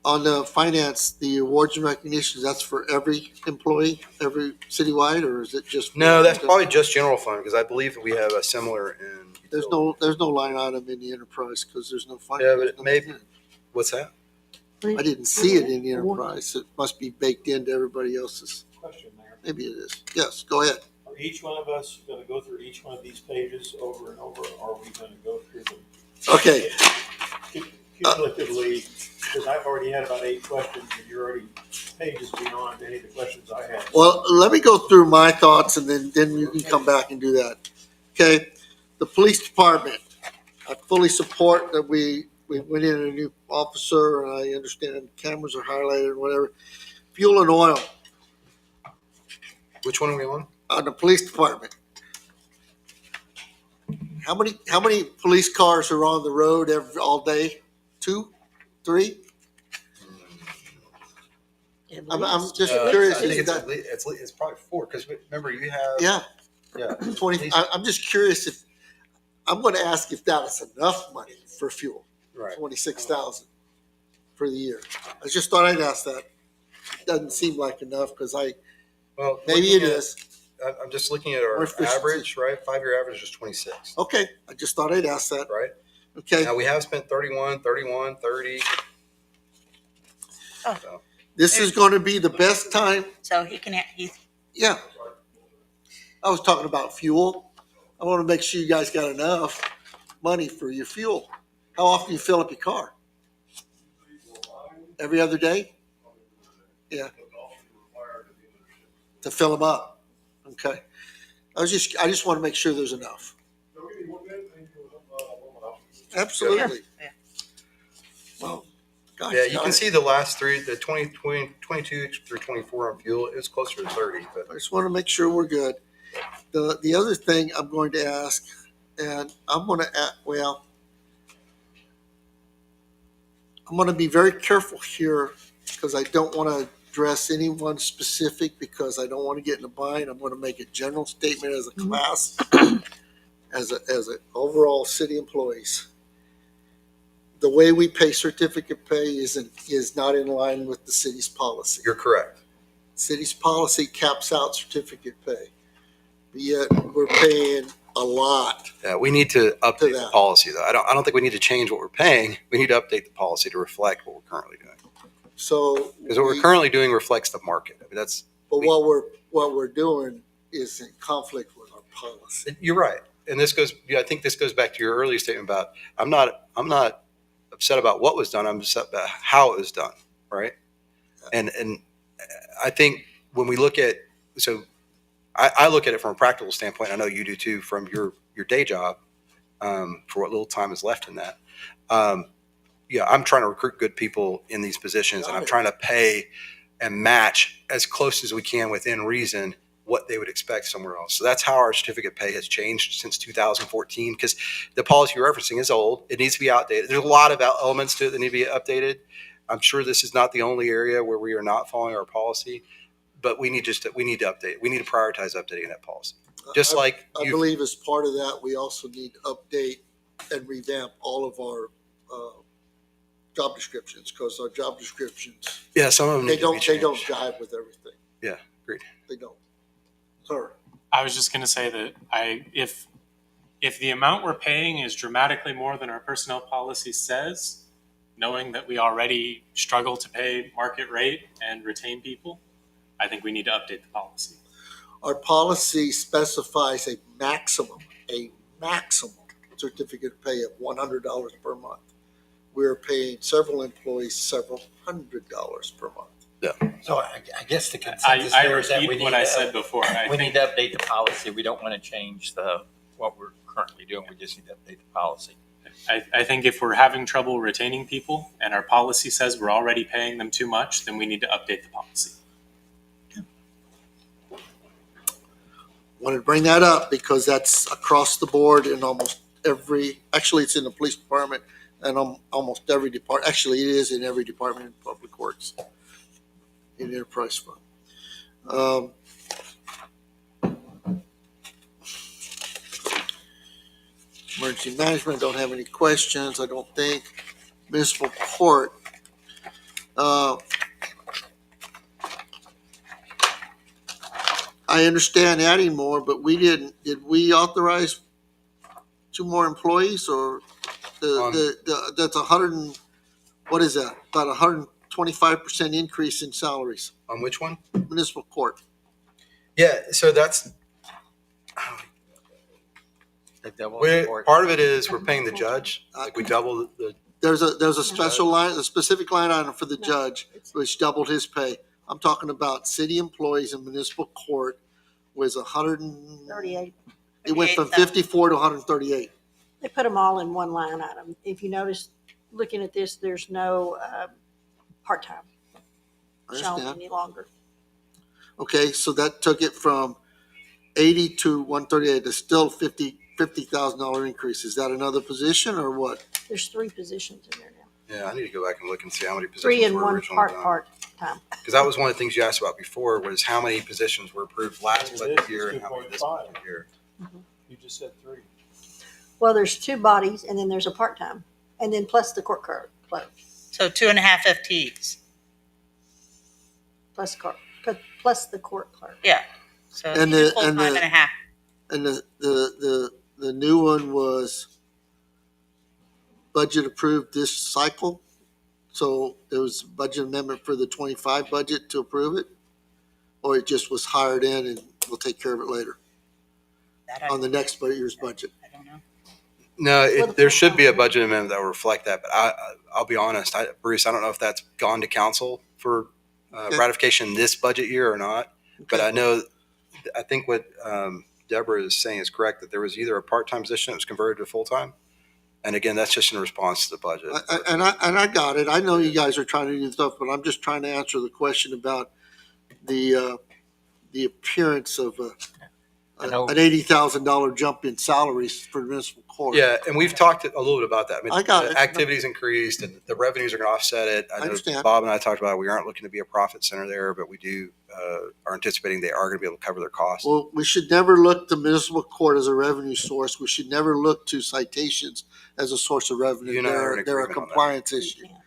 On the finance, the awards and recognitions, that's for every employee, every citywide, or is it just? No, that's probably just general fund because I believe that we have a similar in. There's no line item in the enterprise because there's no finance. Yeah, but it may- What's that? I didn't see it in the enterprise. It must be baked into everybody else's. Question there. Maybe it is. Yes, go ahead. Are each one of us going to go through each one of these pages over and over, or are we going to go through them Okay, cumulatively? Because I've already had about 8 questions, and you're already pages beyond any of the questions I had. well, let me go through my thoughts and then you can come back and do that. Okay, the police department, I fully support that we went in a new officer, and I understand cameras are highlighted and whatever. Fuel and oil Which one are we on? on the police department. How many police cars are on the road all day? 2, 3? I'm just curious. I think Is that- it's probably 4 because remember you have. Yeah, Yeah. 20. I'm just curious if, I'm going to ask if that is enough money for fuel. Right. 26,000 for the year. I just thought I'd ask that. Doesn't seem like enough because Well, maybe it is. I'm just looking at our More efficiency. average, right? 5-year average is 26, Okay, I just thought I'd ask that. right? Okay, Now we have spent 31, 30. this is going to be the best time. So he's Yeah. I was talking about fuel. I want to make sure you guys got enough money for your fuel. How often do you fill up your car? Every other day? Yeah. To fill them up. Okay. I just want to make sure there's enough. Absolutely. Yeah. Well, gosh. Yeah, you can see the last 3, the 22 through 24 on fuel. It was closer to 30, but I just want to make sure we're good. The other thing I'm going to ask, and I'm going to be very careful here because I don't want to address anyone specific because I don't want to get in a bind. I'm going to make a general statement as a class, as a overall city employees. The way we pay certificate pay is not in line with the city's policy. you're correct. City's policy caps out certificate pay yet we're paying a lot. Yeah, we need to update the that. policy though. I don't think we need to change what we're paying. We need to update the policy to reflect what we're currently doing. So. Because what we're currently doing reflects the market. I mean, that's, But what we're doing is in conflict with our policy. you're right. And this goes, I think this goes back to your earlier statement about, I'm not upset about what was done. I'm upset about how it was done. Right. And I think when we look at, so I look at it from a practical standpoint. I know you do too, from your day job, for what little time is left in that. Yeah, I'm trying to recruit good people in these positions, and I'm trying to pay and match as close as we can within reason what they would expect somewhere else. So that's how our certificate pay has changed since 2014, because the policy you're referencing is old. It needs to be outdated. There's a lot of elements to it that need to be updated. I'm sure this is not the only area where we are not following our policy, but we need to update. We need to prioritize updating that policy. Just like I believe as part of that, we also need to update and revamp all of our job descriptions, because our job descriptions, yeah, some of them they need to be don't changed. jive with everything. Yeah, agreed. They don't. Sir. I was just going to say that if the amount we're paying is dramatically more than our personnel policy says, knowing that we already struggle to pay market rate and retain people, I think we need to update the policy. Our policy specifies a maximum certificate of pay of $100 per month. We're paying several employees several $100s per month. So I guess the consensus I there is that we repeat need what I said before. we need to update the policy. We don't want to change what we're currently doing. We just need to update the policy. I think if we're having trouble retaining people and our policy says we're already paying them too much, then we need to update the policy. Wanted to bring that up because that's across the board in almost every, actually it's in the police department and almost every department. Actually, it is in every department in public works, in enterprise fund. Emergency management, don't have any questions, I don't think. Municipal court. I understand adding more, but we didn't, did we authorize 2 more employees, or that's 100 and, what is that? About 125% increase in salaries, On which one? municipal court. Yeah, so that's part of it is we're paying the judge. Like we double the There's a special line, a specific line item for the judge, which doubled his pay. I'm talking about city employees in municipal court was 38. It went from 54 to 138. They put them all in one line item. If you notice, looking at this, there's no part-time I shown understand. any longer. Okay, so that took it from 80 to 138. It's still $50,000 increase. Is that another position or what? There's 3 positions in there now. Yeah, I need to go back and look and see how many positions 3 and were 1 originally done. part-time. Because that was one of the things you asked about before was how many positions were approved last It budget is, year it's and how many this 2.5. budget year. You just said 3. Well, there's 2 bodies and then there's a part-time, and then plus the court clerk, So 2.5 FTs. plus the court clerk. Yeah. So And full-time the- and a half. And the new one was budget approved this cycle. So there was a budget amendment for the 25 budget to approve it? Or it just was hired in and we'll take care of it later That I on the next year's budget? I don't know. No, there should be a budget amendment that will reflect that. But I'll be honest, Bruce, I don't know if that's gone to council for ratification this budget year or not. But I think what Deborah is saying is correct, that there was either a part-time position that was converted to full-time. And again, that's just in response to the budget. I got it. I know you guys are trying to do stuff, but I'm just trying to answer the question about the appearance of I know. an $80,000 jump in salaries for municipal court. Yeah, and we've talked a little bit about that. I mean, I got the it. activities increased and the revenues are going to offset it. I know understand. Bob and I talked about it. We aren't looking to be a profit center there, but we do are anticipating they are going to be able to cover their costs. Well, we should never look to municipal court as a revenue source. We should never look to citations as a source of revenue. You and I are in They're a agreement on that. compliance issue. Yeah.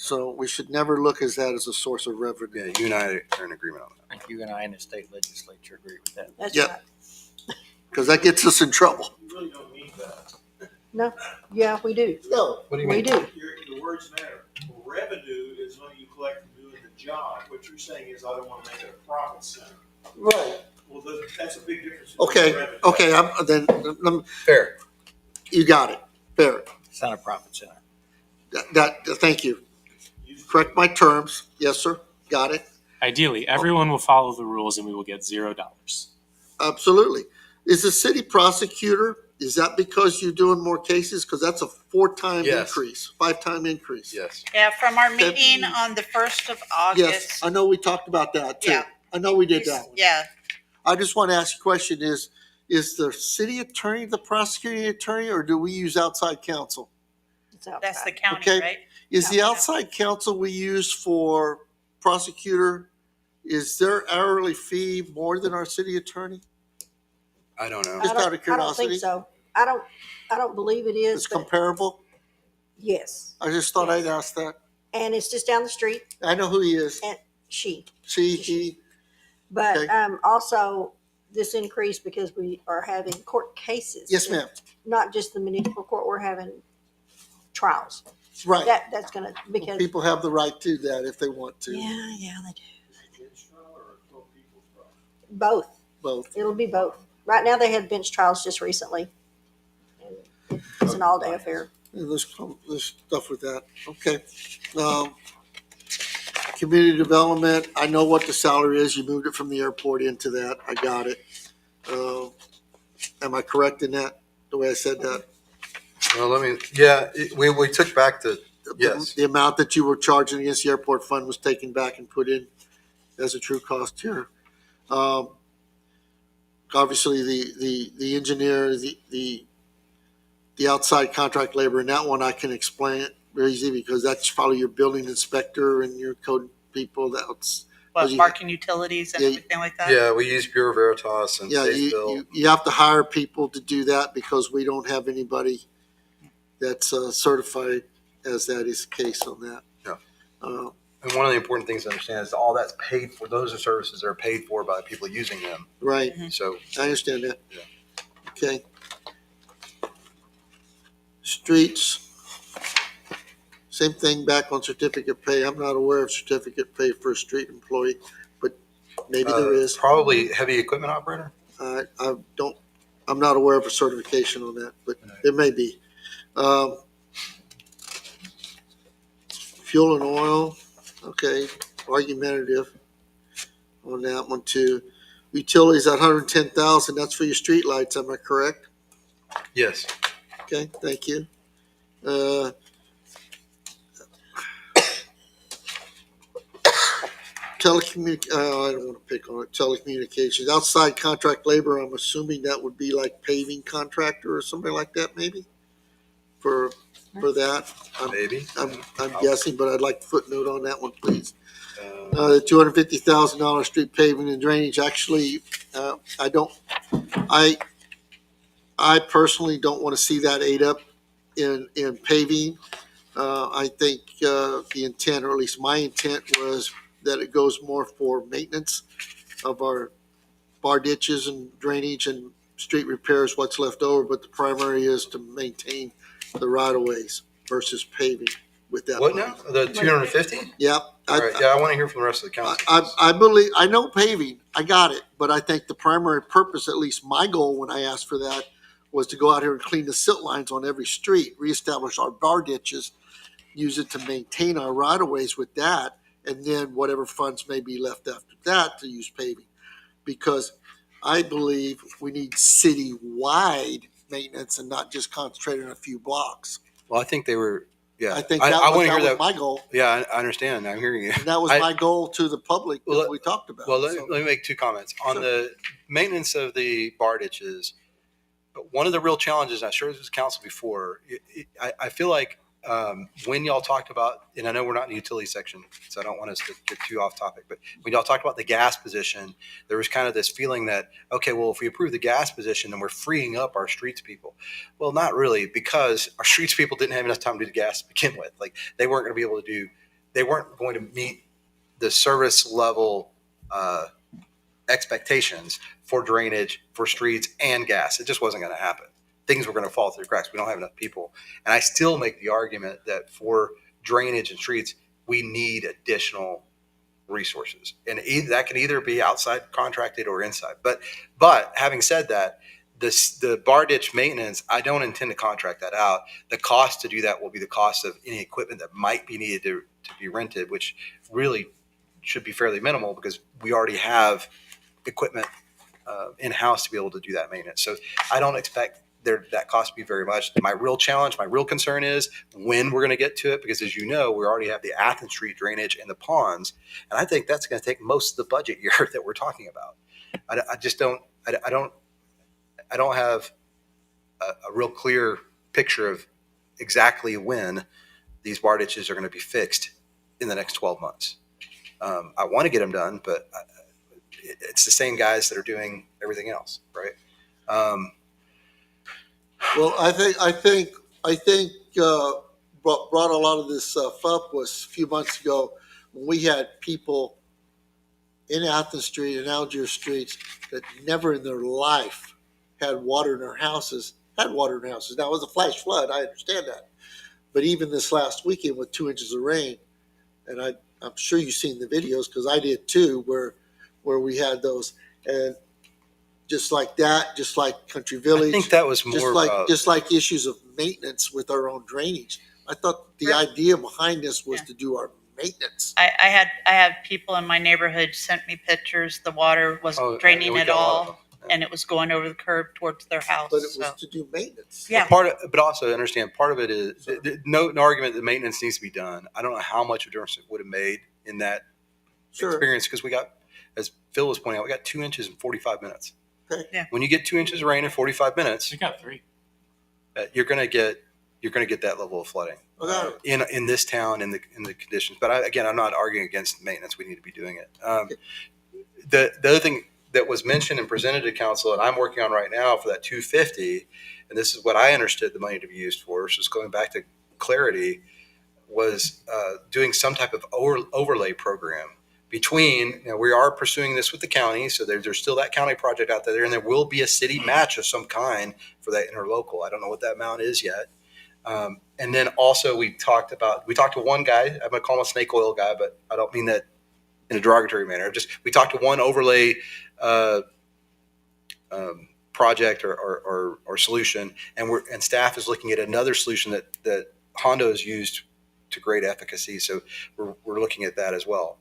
So we should never look at that as a source of revenue. Yeah, you and I are in agreement on that. I think you and I in the state legislature agree with that. That's Yep. right. Because that gets us in trouble. You really don't need that. No, yeah, we do. No. What do you We mean? do. Your words matter. Revenue is money you collect from doing the job. What you're saying is, I don't want to make it a profit center. Right. Well, that's a big difference. Okay, Revenue. okay, Fair. you got it. Fair. It's not a profit center. Thank you. Correct my terms. Yes, sir. Got it. Ideally, everyone will follow the rules and we will get $0. Absolutely. Is the city prosecutor, is that because you're doing more cases? Because that's a 4-time Yes. increase, 5-time increase. Yes. Yeah, from our Okay. meeting on the 1st of Yes, August. I know we talked about that too. Yeah. I know we did that one. Yeah, I just want to ask a question is the city attorney the prosecuting attorney or do we use outside counsel? It's outside. that's the county, Okay. right? Is the outside counsel we use for prosecutor, is their hourly fee more than our city attorney? I don't know. Just out of I don't curiosity. think so. I don't believe it is, It's but comparable? yes. I just thought I'd ask that. And it's just down the street, I know who he is. she. He, But Okay. also this increase because we are having court cases. yes, ma'am. Not just the municipal court, we're having trials. Right. That's gonna, because, People have the right to that if they want to. yeah, they do. Bench trial or a 12 people's trial? Both. Both. It'll be both. Right now, they had bench trials just recently. And it's an all-day affair. Yeah, there's stuff with that. Okay. Community development, I know what the salary is. You moved it from the airport into that. I got it. Am I correct in that, the way I said that? Well, we took back the, yes. The amount that you were charging against the airport fund was taken back and put in as a true cost here. Obviously, the engineer, the outside contract labor, and that one I can explain it very easy because that's probably your building inspector and your code people. That's What, you- parking utilities and Yeah, everything like that? Yeah, we use Bureau Veritas and yeah. Safe Bill. You have to hire people to do that because we don't have anybody that's certified as that is the case on that. Yeah. Uh, And one of the important things to understand is all that's paid for. Those are services that are paid for by people using them. right. So I understand that. Yeah. Okay. Streets. Same thing back on certificate pay. I'm not aware of certificate pay for a street employee, but maybe there is. probably heavy equipment operator. I'm not aware of a certification on that, but there may be. Fuel and oil, okay, argumentative on that one too. Utilities at 110,000, that's for your street lights, am I correct? Yes. Okay, thank you. I don't want to pick on it. Telecommunications, outside contract labor. I'm assuming that would be like paving contractor or something like that, maybe. For that, Maybe. I'm guessing, but I'd like a footnote on that one, please. Uh, The $250,000 street paving and drainage. Actually, I personally don't want to see that ate up in paving. I think the intent, or at least my intent, was that it goes more for maintenance of our bar ditches and drainage and street repairs, what's left over. But the primary is to maintain the right of ways versus paving with that. what money. now? The 250? Yep. All right. Yeah, I want to hear from the rest of the council. I believe, I know paving, I got it, but I think the primary purpose, at least my goal when I asked for that, was to go out here and clean the silt lines on every street, reestablish our bar ditches, use it to maintain our right of ways with that, and then whatever funds may be left after that to use paving. Because I believe we need city-wide maintenance and not just concentrated on a few blocks. Well, I think they were. Yeah, I think I that want to hear was that. my goal, Yeah, I understand. I'm hearing you. and that was I- my goal to the public Well, that we talked about. Well, So- let me make two comments on Sure. the maintenance of the bar ditches. One of the real challenges, I shared this with council before. I feel like when y'all talked about, and I know we're not in the utility section, so I don't want us to get too off topic, but when y'all talked about the gas position, there was kind of this feeling that, okay, well, if we approve the gas position, then we're freeing up our streets people. Well, not really, because our streets people didn't have enough time to do gas to begin with. Like, they weren't going to be able to do they weren't going to meet the service level expectations for drainage, for streets, and gas. It just wasn't going to happen. Things were going to fall through the cracks. We don't have enough people. And I still make the argument that for drainage and streets, we need additional resources. And that can either be outside contracted or inside. But having said that, the bar ditch maintenance, I don't intend to contract that out. The cost to do that will be the cost of any equipment that might be needed to be rented, which really should be fairly minimal because we already have equipment in-house to be able to do that maintenance. So I don't expect that cost to be very much. My real challenge, my real concern is when we're going to get to it, because as you know, we already have the Athens Street drainage and the ponds, and I think that's going to take most of the budget year that we're talking about. I just don't. I don't have a real clear picture of exactly when these bar ditches are going to be fixed in the next 12 months. I want to get them done, but it's the same guys that are doing everything else, right? Well, I think brought a lot of this stuff up was a few months ago when we had people in Athens Street and Algier Streets that never in their life had water in their houses. Now it was a flash flood, I understand that, but even this last weekend with 2 inches of rain, and I'm sure you've seen the videos because I did too, where we had those, and just like that, just like Country Village. I think that was more just like issues of maintenance with our own drainage. I thought the idea behind this was to do our maintenance. I had people in my neighborhood sent me pictures. The water wasn't draining at all, and it was going over the curb towards their house. But it was to do maintenance. Yeah. But also understand part of it is no argument that maintenance needs to be done. I don't know how much of a difference it would have made in that experience because we got, as Phil was pointing out, we got 2 inches in 45 minutes. Okay. Yeah. When you get 2 inches of rain in 45 minutes, We got 3. you're going to get that level of flooding in this town in the conditions. But I'm not arguing against maintenance. We need to be doing it. The other thing that was mentioned and presented to council, and I'm working on right now for that 250, and this is what I understood the money to be used for. So just going back to clarity, was doing some type of overlay program between, we are pursuing this with the county, so there's still that county project out there, and there will be a city match of some kind for that interlocal. I don't know what that amount is yet. And then also we talked to one guy, I'm going to call him a snake oil guy, but I don't mean that in a derogatory manner. We talked to one overlay project or solution, and staff is looking at another solution that Hondo has used to great efficacy. So we're looking at that as well.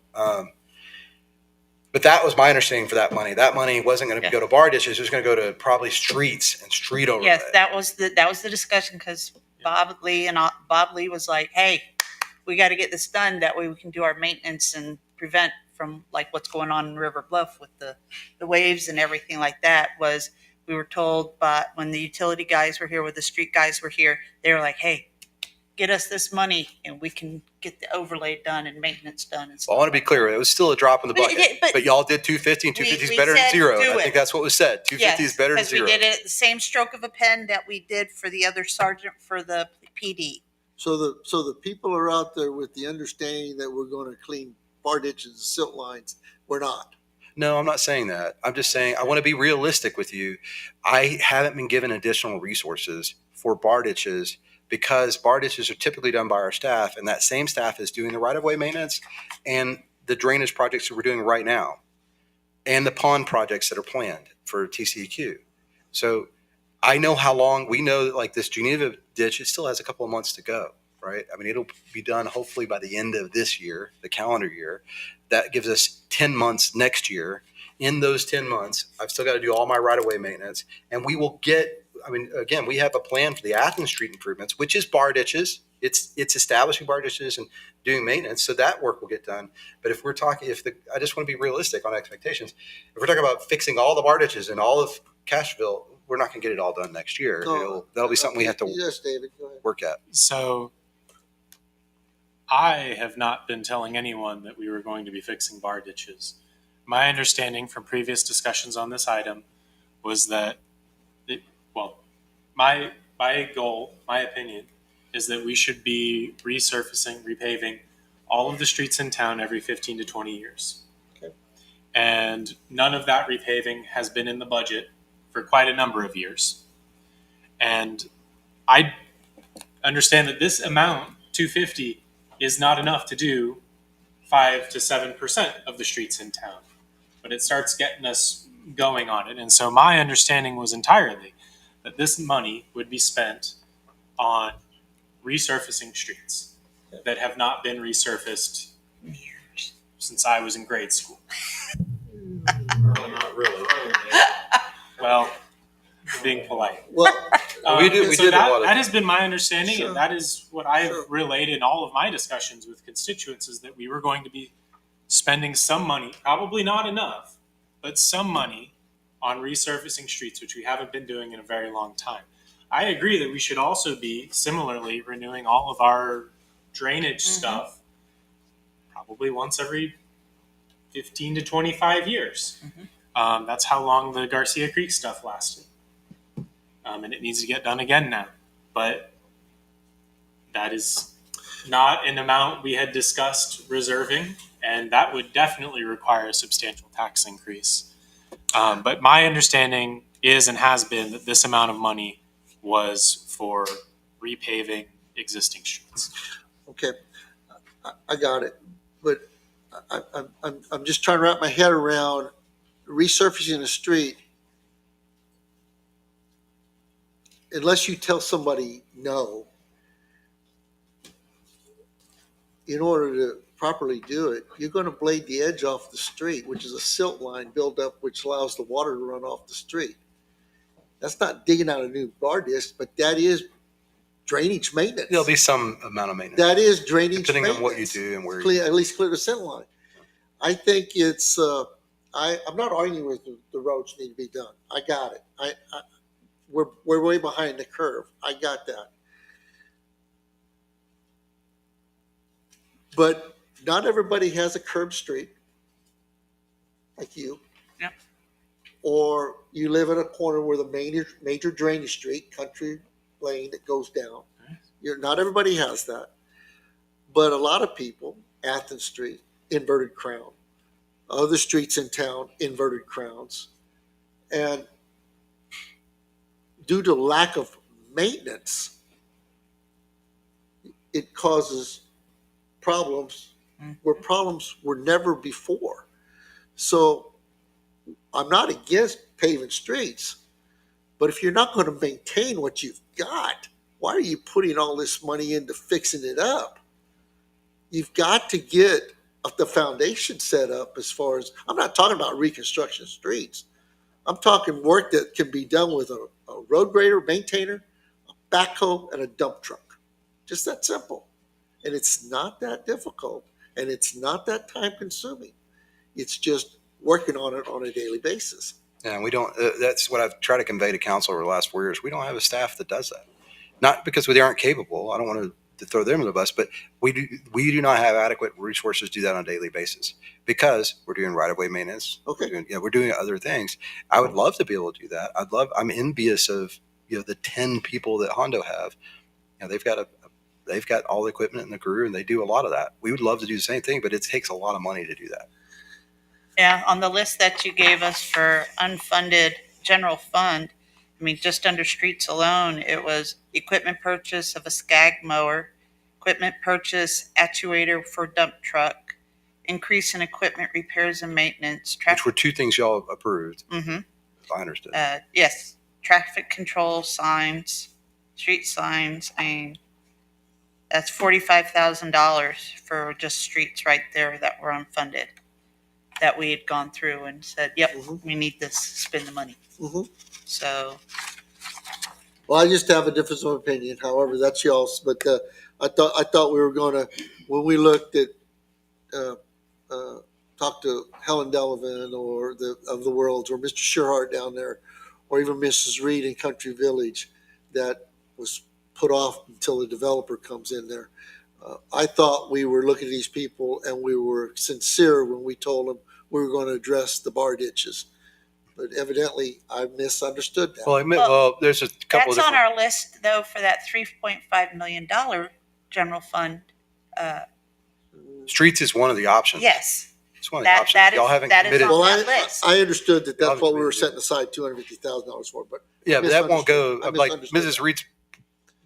But that was my understanding for that money. That money wasn't going to go to bar ditches. It was going to go to probably streets and street overlay. Yes, that was the discussion because Bob Lee was like, "Hey, we got to get this done. That way we can do our maintenance and prevent from like what's going on in River Bluff with the waves and everything like that." We were told, but when the utility guys were here, when the street guys were here, they were like, "Hey, get us this money and we can get the overlay done and maintenance done." And stuff. Well, I want to be clear. It was still a drop in the bucket. But y'all did 250, and 250 is we better than said zero. do I think that's what was said. 250 is better than zero. Because we did it at the same stroke of a pen that we did for the other sergeant for the PD. So the people are out there with the understanding that we're going to clean bar ditches and silt lines. We're not. No, I'm not saying that. I'm just saying I want to be realistic with you. I haven't been given additional resources for bar ditches because bar ditches are typically done by our staff, and that same staff is doing the right-of-way maintenance and the drainage projects that we're doing right now and the pond projects that are planned for TCEQ. So I know how long, we know that like this Geneva ditch, it still has a couple of months to go, right? I mean, it'll be done hopefully by the end of this year, the calendar year. That gives us 10 months next year. In those 10 months, I've still got to do all my right-of-way maintenance, and we will get, I mean, again, we have a plan for the Athens Street improvements, which is bar ditches. It's establishing bar ditches and doing maintenance, so that work will get done. But if we're talking, I just want to be realistic on expectations. If we're talking about fixing all the bar ditches in all of Castroville, we're not going to get it all done next year. No. That'll be something we have to Yes, David, go ahead. work at. So I have not been telling anyone that we were going to be fixing bar ditches. My understanding from previous discussions on this item was that, my goal, my opinion, is that we should be resurfacing, repaving all of the streets in town every 15 to 20 years. Okay. And none of that repaving has been in the budget for quite a number of years. And I understand that this amount, 250, is not enough to do 5 to 7% of the streets in town. But it starts getting us going on it. And so my understanding was entirely that this money would be spent on resurfacing streets that have not been resurfaced since I was in grade school. Not really. Well, being polite. Well, We did a lot of that has been my understanding, Sure. and that is what I've Sure. relayed in all of my discussions with constituents, is that we were going to be spending some money, probably not enough, but some money on resurfacing streets, which we haven't been doing in a very long time. I agree that we should also be similarly renewing all of our drainage stuff probably once every 15 to 25 years. That's how long the Garcia Creek stuff lasted. And it needs to get done again now. But that is not an amount we had discussed reserving, and that would definitely require a substantial tax increase. But my understanding is and has been that this amount of money was for repaving existing streets. okay, I got it, but I'm just trying to wrap my head around resurfacing a street. Unless you tell somebody no, in order to properly do it, you're going to blade the edge off the street, which is a silt line buildup, which allows the water to run off the street. That's not digging out a new bar disc, but that is drainage maintenance. There'll be some amount of maintenance, That is drainage depending on what you maintenance. do and where you. Clear, at least clear the center line. I think it's. I'm not arguing with the roads need to be done. I got it. We're way behind the curve. I got that. But not everybody has a curb street like you. Yep. Or you live in a corner where the major drainage street, country lane that goes down. Not everybody has that. But a lot of people, Athens Street, inverted crown. Other streets in town, inverted crowns. And due to lack of maintenance, it causes problems where problems were never before. So I'm not against paving streets, but if you're not going to maintain what you've got, why are you putting all this money into fixing it up? You've got to get the foundation set up. As far as, I'm not talking about reconstruction streets. I'm talking work that can be done with a road grader, maintainer, a backhoe, and a dump truck. Just that simple. And it's not that difficult, and it's not that time consuming. It's just working on it on a daily basis. And we don't, that's what I've tried to convey to council over the last 4 years. We don't have a staff that does that. Not because they aren't capable. I don't want to throw them in the bus, but we do not have adequate resources to do that on a daily basis because we're doing right-of-way maintenance. Okay. We're doing other things. I would love to be able to do that. I'm envious of, the 10 people that Hondo have. They've got all the equipment and the crew, and they do a lot of that. We would love to do the same thing, but it takes a lot of money to do that. Yeah, on the list that you gave us for unfunded general fund, I mean, just under streets alone, it was equipment purchase of a Skag mower, equipment purchase actuator for dump truck, increase in equipment repairs and maintenance. Which were two things y'all approved. Mm-hmm. If I understood. Yes, traffic control signs, street signs, that's $45,000 for just streets right there that were unfunded, that we had gone through and said, yep, we need this, spend the money. Mm-hmm. So, Well, I just have a difference of opinion. However, that's y'all's. But I thought we were going to, when we looked at, talk to Helen Delavan or of the world, or Mr. Sherhart down there, or even Mrs. Reed in Country Village, that was put off until the developer comes in there. I thought we were looking at these people and we were sincere when we told them we were going to address the bar ditches. But evidently, I misunderstood that. Well, there's a couple. that's on our list though for that $3.5 million general fund Streets is one of the options. Yes, It's one of the that, options. that Y'all is, haven't that is committed. on Well, that list. I understood that Y'all that's what we were haven't setting aside $250,000 for, but Yeah, but that won't go, misunderstood. I like misunderstood Mrs. that. Reed's,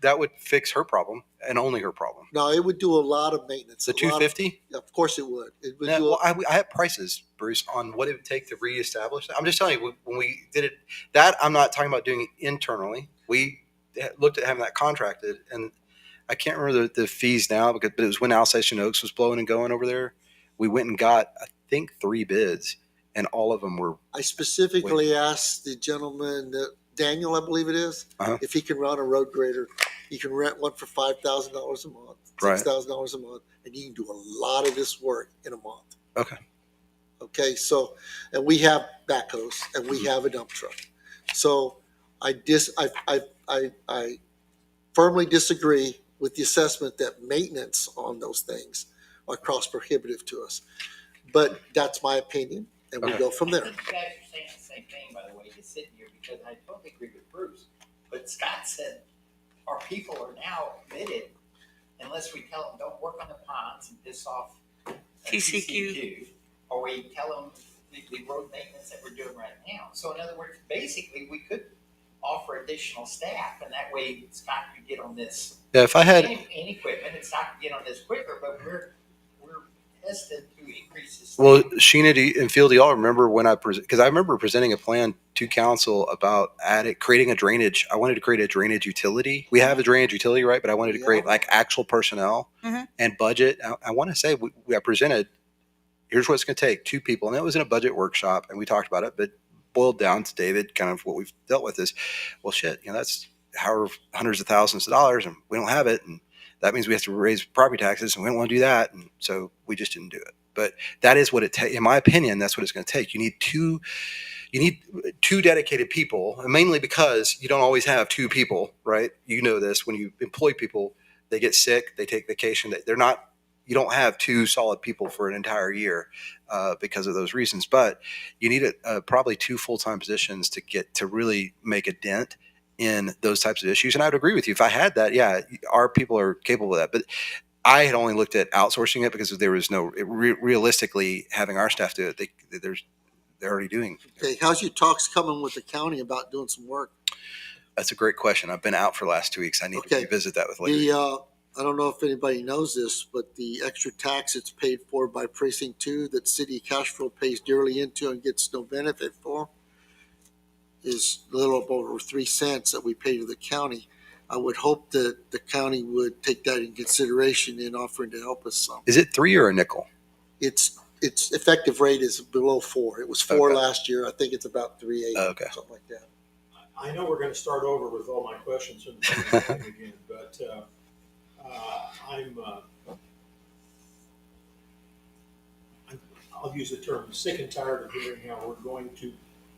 that would fix her problem and only her problem. No, it would do a lot of maintenance. The a lot of- 250? Of course it would. It would No, do. well, I have prices, Bruce, on what it would take to reestablish that. I'm just telling you, when we did it, that I'm not talking about doing it internally. We looked at having that contracted, and I can't remember the fees now, but it was when Alsatian Oaks was blowing and going over there. We went and got, I think, 3 bids, and all of them were, I specifically asked the gentleman, Daniel, I believe it is, Uh-huh. if he can run a road grader. He can rent one for $5,000 a month, Right. $6,000 a month, and you can do a lot of this work in a month. Okay. Okay, so, and we have backhoes and we have a dump truck. So I firmly disagree with the assessment that maintenance on those things are cost prohibitive to us. But that's my opinion, and we Okay. go from I there. think you guys are saying the same thing, by the way, just sitting here, because I totally agree with Bruce. But Scott said our people are now committed, unless we tell them, don't work on the ponds and piss off TCQ. or we tell them the road maintenance that we're doing right now. So in other words, basically, we could offer additional staff, and that way Scott could get on this. Yeah, if I had, And equipment, and Scott could get on this quicker, but we're hesitant to increase this. well, Sheena and Phil, do y'all remember when because I remember presenting a plan to council about creating a drainage. I wanted to create a drainage utility. We have a drainage utility, right? But I wanted to create like actual personnel Mhm. and budget. I want to say I presented, here's what it's going to take, 2 people. And that was in a budget workshop, and we talked about it, but boiled down to David, kind of what we've dealt with is, well, shit, that's however hundreds of thousands of dollars, and we don't have it. And that means we have to raise property taxes, and we don't want to do that. And so we just didn't do it. But that is what it takes. In my opinion, that's what it's going to take. You need two dedicated people, and mainly because you don't always have 2 people, right? You know this. When you employ people, they get sick, they take vacation. You don't have 2 solid people for an entire year because of those reasons. But you need probably 2 full-time positions to really make a dent in those types of issues. And I would agree with you. If I had that, yeah, our people are capable of that. But I had only looked at outsourcing it because there was no realistically having our staff do it. They're already doing. Okay, how's your talks coming with the county about doing some work? That's a great question. I've been out for the last 2 weeks. I need to revisit that with Larry. I don't know if anybody knows this, but the extra tax that's paid for by Precinct 2 that City of Castroville pays dearly into and gets no benefit for is a little over 3 cents that we pay to the county. I would hope that the county would take that in consideration in offering to help us some. Is it 3 or a nickel? Its effective rate is below 4. It was 4 Okay. last year. I think it's about 3.8, Okay. something like that. I know we're gonna start over with all my questions in the beginning again, but, I'll use the term sick and tired of hearing how we're going to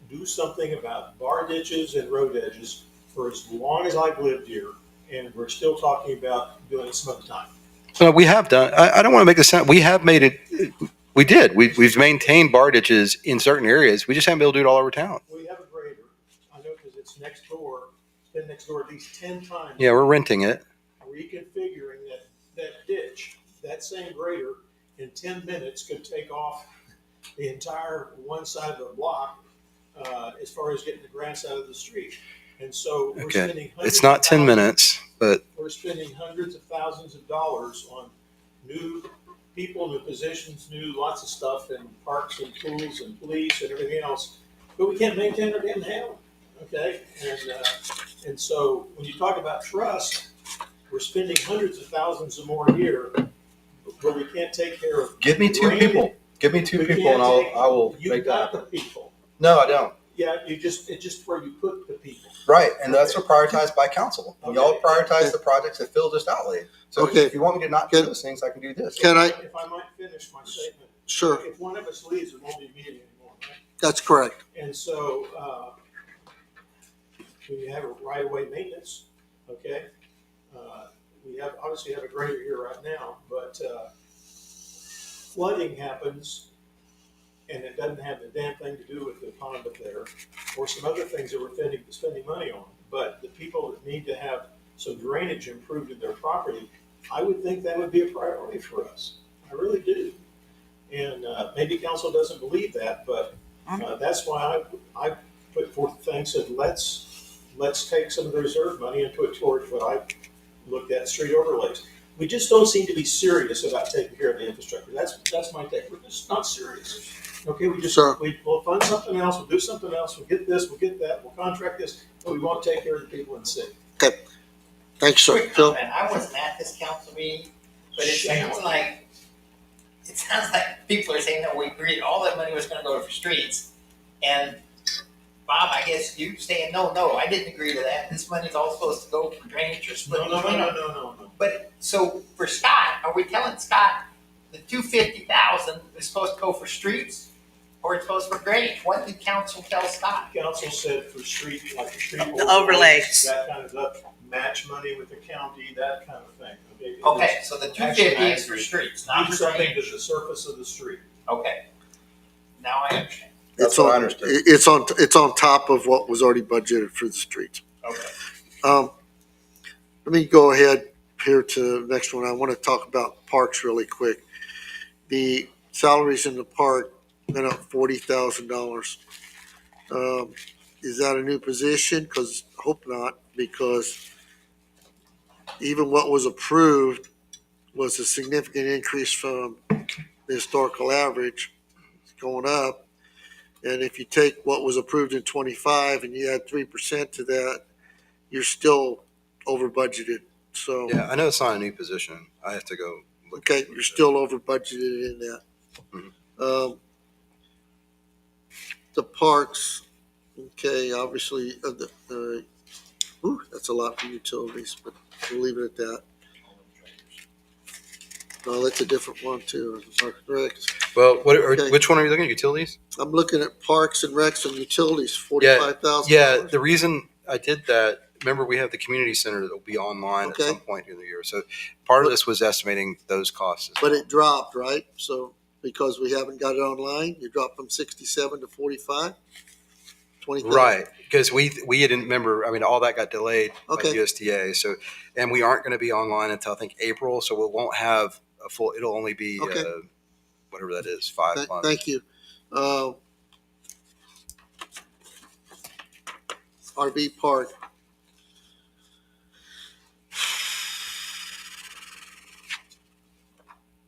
do something about bar ditches and road edges for as long as I've lived here, and we're still talking about doing it some other time. So we have done. I don't want to make this sound. We have made it. We did. We've maintained bar ditches in certain areas. We just haven't been able to do it all over town. We have a grader, I know because it's next door, it's been next door at least 10 times. Yeah, we're renting it. Reconfiguring that ditch, that same grader in 10 minutes could take off the entire one side of the block as far as getting the grass out of the street. And so we're Okay. spending hundreds It's not of 10 thousands- minutes, but We're spending hundreds of thousands of dollars on new people, new positions, new lots of stuff, and parks and pools and police and everything else. But we can't maintain our damn town, okay? And so when you talk about trust, we're spending hundreds of thousands or more a year, but we can't take care of. give me 2 drainage. people. Give me 2 We people, can't and take- I will You make got that. the people. No, I don't. Yeah, it's just where you put the people. Right, and that's what prioritized by council. Okay. Y'all prioritize the projects that Phil just outlaid. So Okay. if you want me to not do those things, I can do this. Can I? If I might finish my statement. Sure, If one of us leaves, it won't be me anymore, right? that's correct. And so, when you have a right-of-way maintenance, okay, we obviously have a grader here right now, but, flooding happens, and it doesn't have the damn thing to do with the pond up there, or some other things that we're spending money on. But the people that need to have some drainage improved in their property, I would think that would be a priority for us. I really do. And maybe council doesn't believe that, but that's why I put forth the thing, said, let's take some of the reserve money and put towards what I looked at, street overlays. We just don't seem to be serious about taking care of the infrastructure. That's my take. We're just not serious. Okay, Sure. we'll fund something else, we'll do something else, we'll get this, we'll get that, we'll contract this, but we won't take care of the people in the city. Thanks, sir. Quick Phil? comment, I wasn't at this council meeting, but it sounds like people are saying that we agreed all that money was gonna go for streets. And Bob, I guess you saying, no, I didn't agree to that. This money's all supposed to go for drainage or split. No. But, so for Scott, are we telling Scott the $250,000 is supposed to go for streets? Or it's supposed for drainage? What did council tell Scott? Council said for street, like the street. The overlays. That kind of stuff, match money with the county, that kind of thing. Okay, so the $250 is for streets, not Do for something drainage. to the surface of the street. Okay. Now I understand. It's on, it's on top of what was already budgeted for the streets. Okay. Let me go ahead here to the next one. I want to talk about parks really quick. The salaries in the park went up $40,000. Is that a new position? Because hope not, because even what was approved was a significant increase from the historical average. It's going up. And if you take what was approved in 25 and you add 3% to that, you're still over budgeted. So, Yeah, I know it's not a new position. I have to go look. okay, you're still over budgeted in that. Mhm. The parks, okay, obviously, that's a lot for utilities, but we'll leave it at that. No, that's a different one too. Parks and Recs. Well, Okay. which one are you looking at? Utilities? I'm looking at parks and recs and utilities, $45,000. Yeah, the reason I did that, remember we have the community center that will be online Okay. at some point in the year. So part of this was estimating those costs. But it dropped, right? So because we haven't got it online, you dropped from 67 to 45? 20,000. Right, because we didn't remember, I mean, all that got delayed by Okay. USDA. So, and we aren't going to be online until I think April. So we won't have a full, it'll only be Okay. whatever that is, 5 months. Thank you. RV park.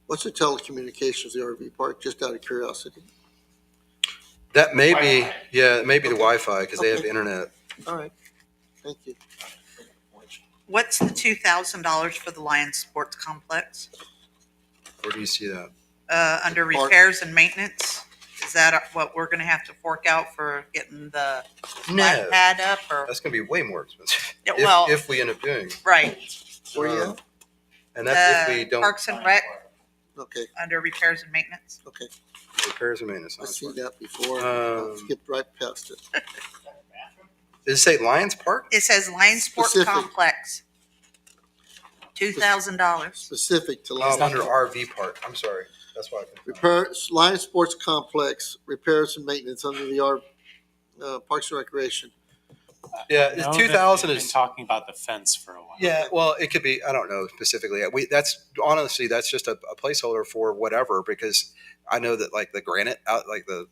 What's the telecommunications, the RV park, just out of curiosity? That may be, Wi-Fi. yeah, it may be the Okay. Wi-Fi because they have Okay. internet. All right, thank you. What's the $2,000 for the Lions Sports Complex? Where do you see that? Under Park. repairs and maintenance? Is that what we're gonna have to fork out for getting the No, pad up or? that's going to be way more expensive. Yeah, well- if we end up doing. Right, Where you at? And that's if we the don't Parks and Rec, Okay, under repairs and maintenance. okay. repairs and maintenance. I've seen that before. Um, Skipped right past it. Does it say Lions Park? It says Lions Sports Specific. Complex. $2,000. Specific to Oh, Lions. under RV Park. I'm sorry. That's why I couldn't find it. Repairs, Lions Sports Complex, repairs and maintenance under the Parks and Recreation. Yeah, I know it's that 2000 they've is. been talking about the fence for a while. Yeah, well, it could be. I don't know specifically. That's honestly that's just a placeholder for whatever because I know that like the granite out, like the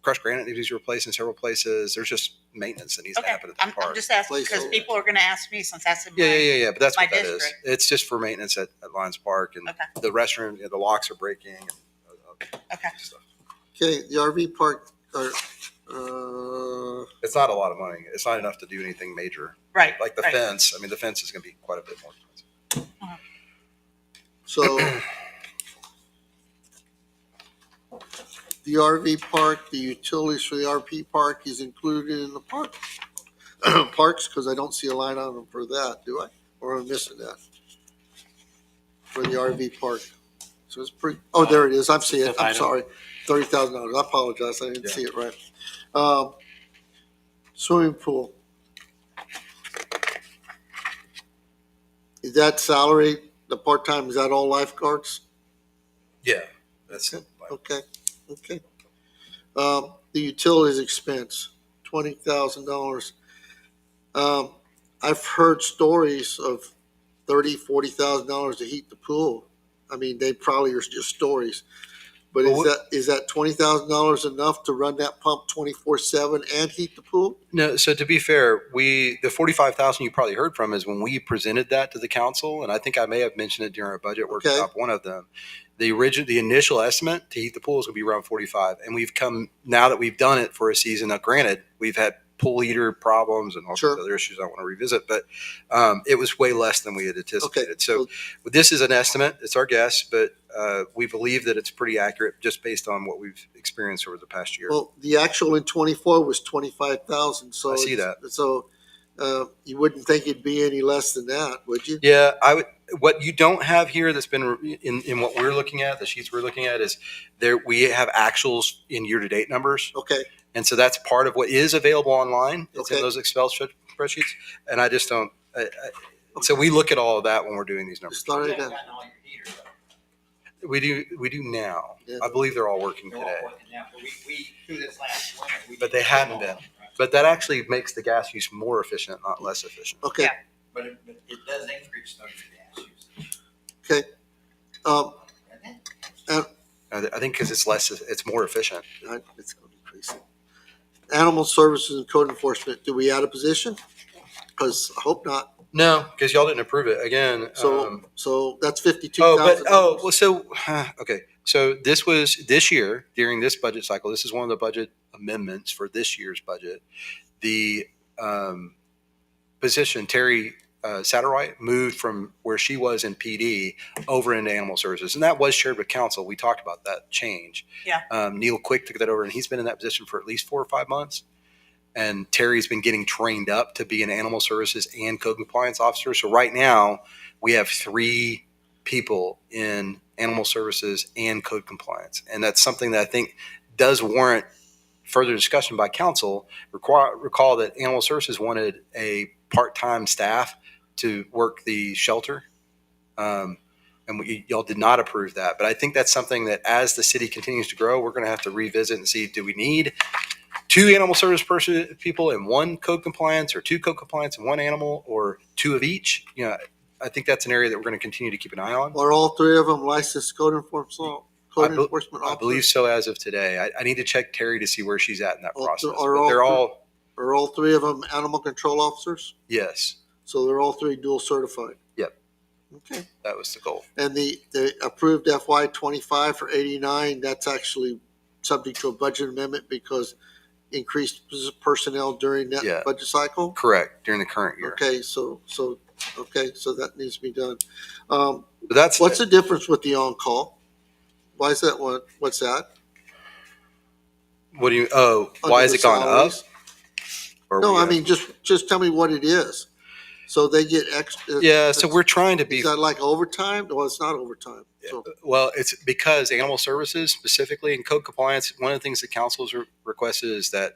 crushed granite needs to be replaced in several places. There's just maintenance that needs to Okay, happen at the I'm park. just asking because Placeholder. people are gonna ask me since that's in Yeah. But that's my what that is. district. It's just for maintenance at Lions Park and Okay. the restroom. The locks are breaking. And, Okay. stuff. Okay, the RV park, It's not a lot of money. It's not enough to do anything major. Right. Like the right. fence. I mean, the fence is going to be quite a bit more expensive. so the RV park, the utilities for the RV park is included in the park. Parks, because I don't see a line on them for that, do I? Or am I missing that? For the RV park. So it's pretty, oh, there it is. I'm seeing it. I'm Item. sorry. $30,000. I apologize. I didn't Yeah. see it right. Swimming pool. Is that salary, the part-time, is that all lifeguards? Yeah, that's Okay, okay. The utilities expense, $20,000. I've heard stories of $30,000, $40,000 to heat the pool. I mean, they probably are just stories. But Well, is that $20,000 enough to run that pump 24/7 and heat the pool? No, so to be fair, the 45,000 you probably heard from is when we presented that to the council, and I think I may have mentioned it during our budget workshop, one of them. The initial estimate to heat the pool is going to be around 45, and we've come now that we've done it for a season. Now, granted, we've had pool heater problems and all sorts of other issues I don't want to revisit, but it was way less than we had anticipated. Okay. So this is an estimate; it's our guess, but we believe that it's pretty accurate just based on what we've experienced over the past year. Well, the actual in 24 was 25,000. So I see that. So you wouldn't think it'd be any less than that, would you? Yeah, I would. What you don't have here that's been in what we're looking at, the sheets we're looking at, is there we have actuals in year-to-date numbers. Okay. And so that's part of what is available online. It's in Okay. those Excel spreadsheets. And I just don't. So we look at all of that when we're doing these numbers. Just thought You it haven't down. gotten all your heaters up. We do now. Yeah. I believe they're all working They're all today. working now, but we through this last winter. But they hadn't been. But that actually makes the gas use more efficient, not less efficient. Okay. Yeah. But it does increase though your gas usage. Okay. I think because it's more efficient. It's going to increase it. Animal services and code enforcement. Do we add a position? Because I hope not. No, because y'all didn't approve it again. So that's 52,000. Okay. So this year during this budget cycle. This is one of the budget amendments for this year's budget. The position Terry Satterwhite moved from where she was in PD over into animal services, and that was shared with council. We talked about that change. Yeah. Neil Quick took that over, and he's been in that position for at least 4 or 5 months. And Terry's been getting trained up to be an animal services and code compliance officer. So right now we have 3 people in animal services and code compliance. And that's something that I think does warrant further discussion by council. Recall that animal services wanted a part-time staff to work the shelter. And y'all did not approve that. But I think that's something that as the city continues to grow, we're going to have to revisit and see, do we need 2 animal service people and 1 code compliance, or 2 code compliance and 1 animal, or 2 of each? You know, I think that's an area that we're going to continue to keep an eye on. Are all 3 of them licensed code enforcement officers? I believe so as of today. I need to check Terry to see where she's at in that process. Are all 3 of them animal control officers? Yes. So they're all 3 dual certified? Yep. Okay. That was the goal. And the approved FY 25 for 89, that's actually subject to a budget amendment because increased personnel during that budget cycle? Correct. During the current year. Okay, so that needs to be done. But what's the difference with the on-call? Why is that one? What's that? What do you? Why has it gone up? No, I mean just tell me what it is. So they get extra. Yeah, so we're trying to be. Is that like overtime? Well, it's not overtime. So. Well, it's because animal services specifically in code compliance. One of the things the council's requested is that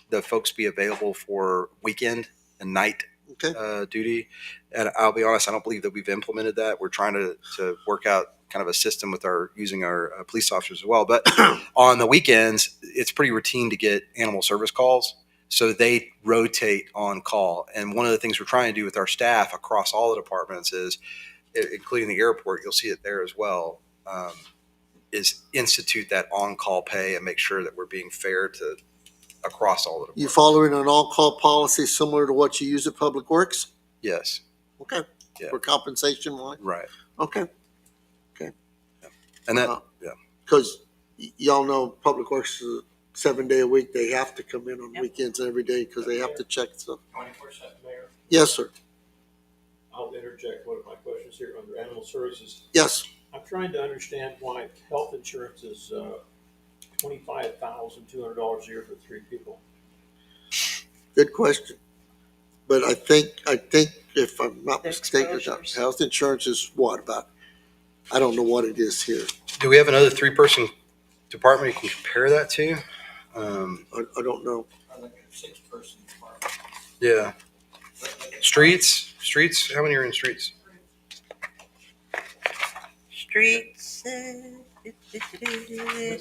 the folks be available for weekend and night duty. And I'll be honest, I don't believe that we've implemented that. We're trying to work out kind of a system with using our police officers as well. But on the weekends, it's pretty routine to get animal service calls. So they rotate on call. And one of the things we're trying to do with our staff across all the departments is, including the airport, you'll see it there as well, is institute that on-call pay and make sure that we're being fair to across all the departments. You following an on-call policy similar to what you use at Public Works? Yes. Okay. Yeah. For compensation line? Right. Okay. Yeah. And that, because y'all know Public Works is 7 day a week. They have to come in on weekends every day because they have to check stuff. 24/7. Mayor, Yes, sir. I'll interject one of my questions here under animal services. Yes. I'm trying to understand why health insurance is $25,200 a year for 3 people. Good question. But I think if I'm not The mistaken, exposures. health insurance is what about? I don't know what it is here. do we have another 3-person department you can compare that to? I don't know. I think it's 6-person department. Yeah. Streets. How many are in streets? Streets.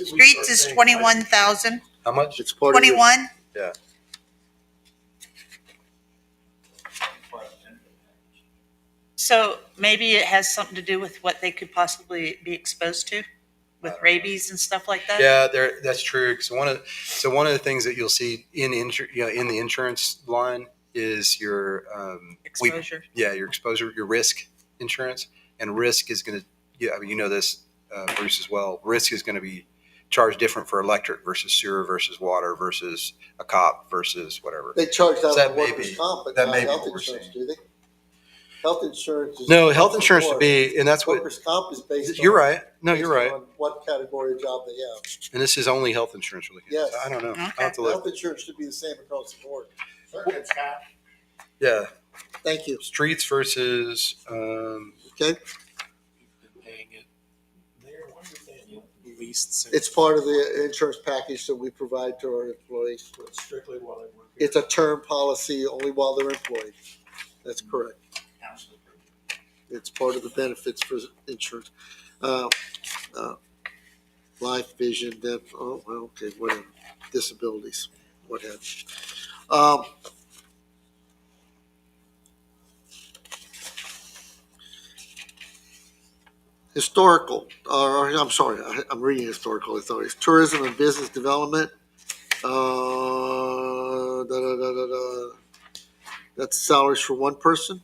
Streets is 21,000. How much? It's part of your- 21. Yeah. So maybe it has something to do with what they could possibly be exposed to with rabies and stuff like that? Yeah, that's true. So one of the things that you'll see in in the insurance line is your Exposure. your exposure, your risk insurance, and risk is going to I mean, you know this, Bruce, as well. Risk is going to be charged different for electric versus sewer versus water versus a cop versus whatever. They charge that That on may workers' be- comp, but that not may be health what we're insurance, seeing. do they? Health insurance is. No, health insurance across would the board. be, and that's what Workers' comp is based on. you're right. No, based you're right. on what category of job they have. And this is only health insurance we're looking at. Yes. So I don't know. Okay. I'll have to look. Health insurance should be the same across the board. Yeah, Thank you. streets versus Okay, We've been paying it least since. it's part of the insurance package that we provide to our employees. It's strictly while they work here. It's a term policy only while they're employed. That's correct. It's part of the benefits for insurance. Life, vision, death, oh, well, okay, whatever, disabilities, what have you. Historical, or I'm sorry, I'm reading historical authorities, tourism and business development. That's salaries for one person.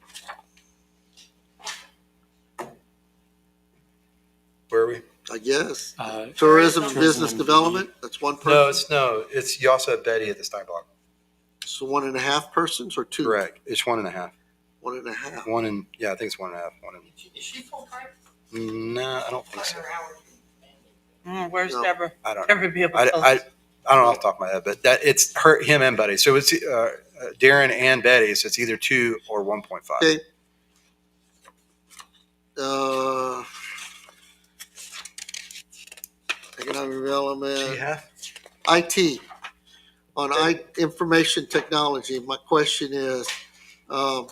where are we? I guess. Uh, Tourism and Tourism business and development, that's one person. It's you also have Betty at the Stein Block. So 1.5 persons or two? Correct. It's 1.5. 1.5. I think it's 1.5. Is she full-time? No, I don't think so. Where's No. Deborah? I don't know. Deborah be able I to tell don't us. know off the top of my head, but it's him and Betty. So it's Darren and Betty. So it's either 2 or 1.5. Okay. Economic development, IT, on information technology. My question is, the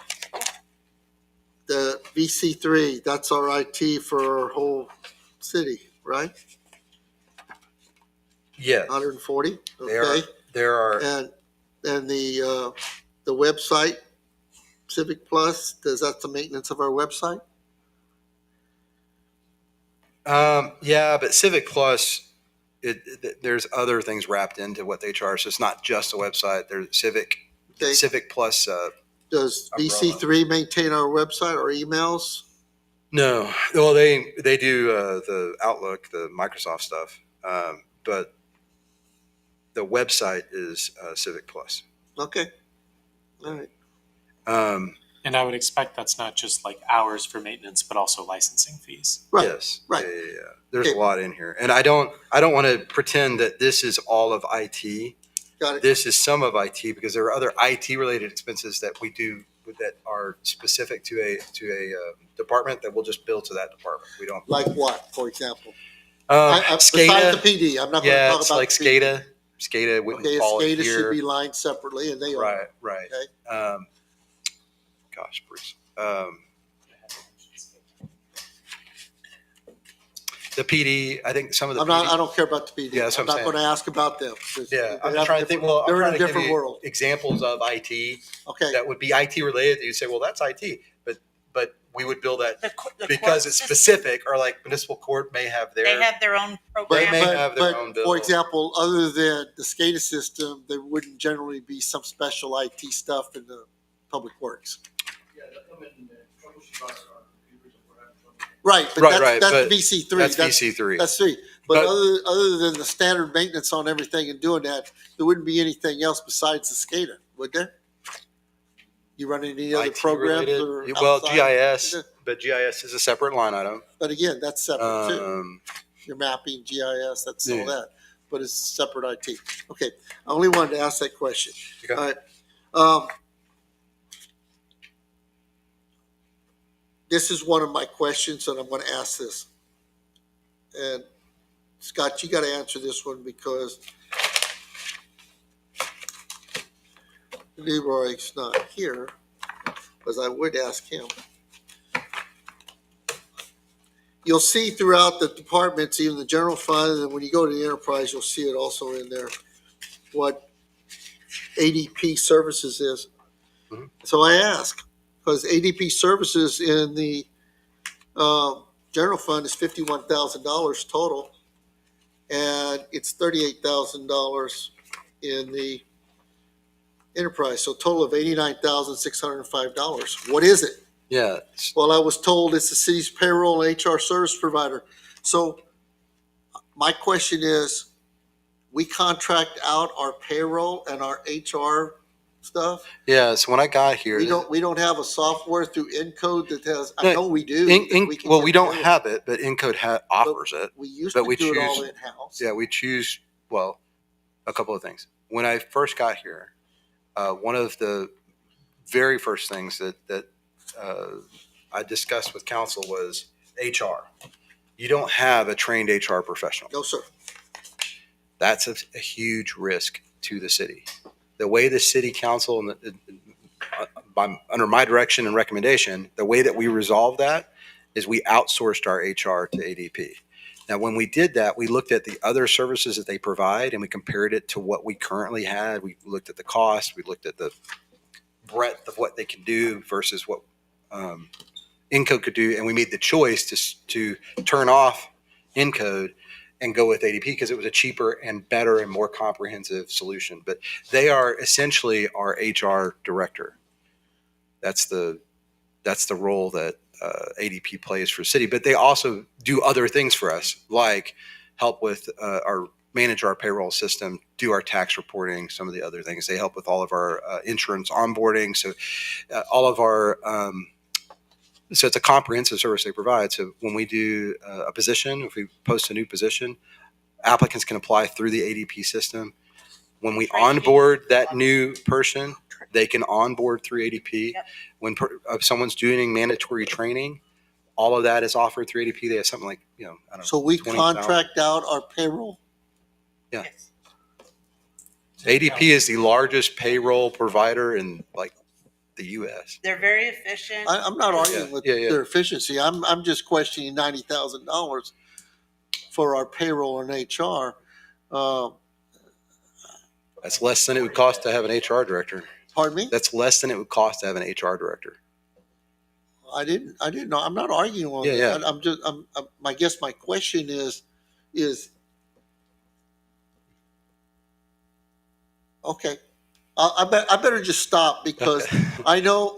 VC3, that's our IT for our whole city, right? Yes. 140, There okay? are. And the website, Civic Plus, that's the maintenance of our website? Yeah, but Civic Plus, there's other things wrapped into what they charge. So it's not just a website. There's Okay. Civic Plus. Does VC3 maintain our website or emails? No, well, they do the Outlook, the Microsoft stuff, but the website is Civic Plus. Okay, all right. And I would expect that's not just like hours for maintenance, but also licensing fees. Right, Yes, right. Yeah. There's Okay. a lot in here, and I don't want to pretend that this is all of IT. Got it. This is some of IT because there are other IT related expenses that we do that are specific to a department that we'll just bill to that department. We don't Like what, for example? SCADA. Besides the PD, I'm not going to Yeah, talk it's about like the PD. SCADA. SCADA wouldn't Okay, fall in SCADA should be here. lined separately, and they are. Right. Okay. Gosh, Bruce. The PD, I think some of the I PD. don't care about the PD. Yeah, that's I'm what I'm not going to ask about them. 'cause Yeah, they I'm have just trying to think. Well, I'm They're in trying a to give different you world. examples of IT Okay, that would be IT related. That you say, well, that's IT, but we would bill that The because court it's system, specific, or like municipal court may have their. They have their own but, They program. may have their own bill. for example, other than the SCADA system, there wouldn't generally be some special IT stuff in the public works. Right, but Right, that's but VC3. That's VC3. That's three. But But- other than the standard maintenance on everything and doing that, there wouldn't be anything else besides the SCADA, would there? You run any other IT programs related. or Well, outside? GIS, but GIS is a separate line item. But again, that's separate too. Um, Your mapping, GIS, that's all Yeah. that. But it's separate IT. Okay, I only wanted to ask that question. Okay. All right. This is one of my questions, and I'm going to ask this. And Scott, you got to answer this one because Leroy's not here, because I would ask him. You'll see throughout the departments, even the general fund, and when you go to the enterprise, you'll see it also in there, what ADP services is. Mhm. So I ask, because ADP services in the general fund is $51,000 total, and it's $38,000 in the enterprise. So total of $89,605. What is it? Yeah. Well, I was told it's the city's payroll and HR service provider. So my question is, we contract out our payroll and our HR stuff. Yeah. So when I got here, We don't have a software through Encode that has. I know we do. we get don't payroll. have it, but Encode offers it. We used but to we do it all choose- in house. Yeah, we choose, well, a couple of things. When I first got here, one of the very first things that I discussed with council was HR. You don't have a trained HR professional. No, sir. That's a huge risk to the city. The way the city council, under my direction and recommendation, the way that we resolve that is we outsourced our HR to ADP. Now, when we did that, we looked at the other services that they provide and we compared it to what we currently had. We looked at the cost, we looked at the breadth of what they can do versus what Encode could do, and we made the choice to turn off Encode and go with ADP because it was a cheaper and better and more comprehensive solution. But they are essentially our HR director. That's the role that ADP plays for city. But they also do other things for us, like help with manage our payroll system, do our tax reporting, some of the other things. They help with all of our insurance onboarding. So all of our so it's a comprehensive service they provide. So when we do a position, if we post a new position, applicants can apply through the ADP system. When we onboard that new person, they can onboard through ADP. Yep. When someone's doing mandatory training, all of that is offered through ADP. They have something like, I don't know. So we 20,000. contract out our payroll. Yeah. Yes. ADP is the largest payroll provider in like the U.S. They're very efficient. I'm not arguing with Yeah. their efficiency. I'm just questioning $90,000 for our payroll and HR. That's less than it would cost to have an HR director. Pardon me? That's less than it would cost to have an HR director. I didn't know. I'm not arguing on Yeah, that. I guess my question is okay. I better just stop because Okay. I know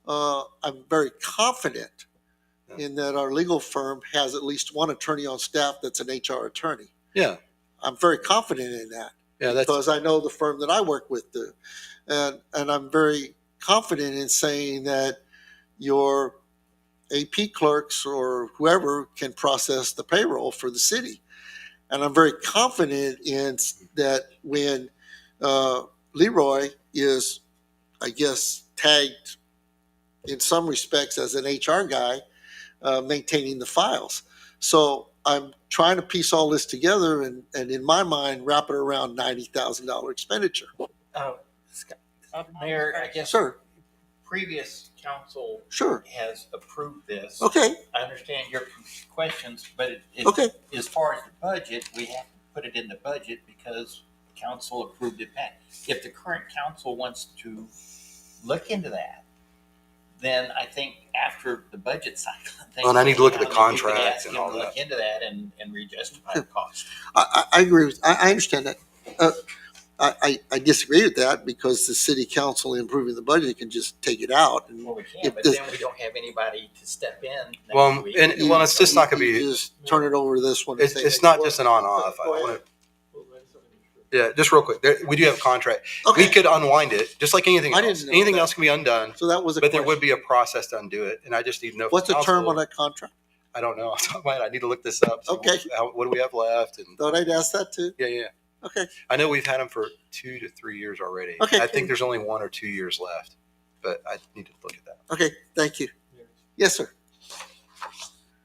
I'm very confident in that our legal firm has at least one attorney on staff that's an HR attorney. Yeah. I'm very confident in that. Yeah, that's Because I know the firm that I work with do. And I'm very confident in saying that your AP clerks or whoever can process the payroll for the city. And I'm very confident in that when Leroy is, I guess, tagged in some respects as an HR guy, maintaining the files. So I'm trying to piece all this together and in my mind, wrap it around $90,000 expenditure. Mayor, I guess Sir, previous council sure. has approved this. Okay, I understand your questions, but okay. as far as the budget, we have to put it in the budget because council approved it back. If the current council wants to look into that, then I think after the budget cycle, Well, and I need to look at the then we could contracts ask and them all to look that. into that and re-justify the cost. I agree with, I understand that. I disagree with that because the city council in improving the budget can just take it out. And Well, we can, If but this- then we don't have anybody to step in next Well, week. and well, it's just not going to you be. just turn it over to this one. and say, It's hey, not what- just an on-off. Go ahead. Yeah, just real quick. We do have a contract. Okay, We could unwind it, just like anything I else. didn't know Anything that. else can be undone, so that was a but there would question. be a process to undo it. And I just need to know. What's the from term council. on that contract? I don't know. I need to look this up. See Okay. What do we have left? And Thought I'd ask that too. yeah. Okay, I know we've had them for 2 to 3 years already. Okay, I cool. think there's only 1 or 2 years left, but I need to look at that. okay, thank you. Yes, sir.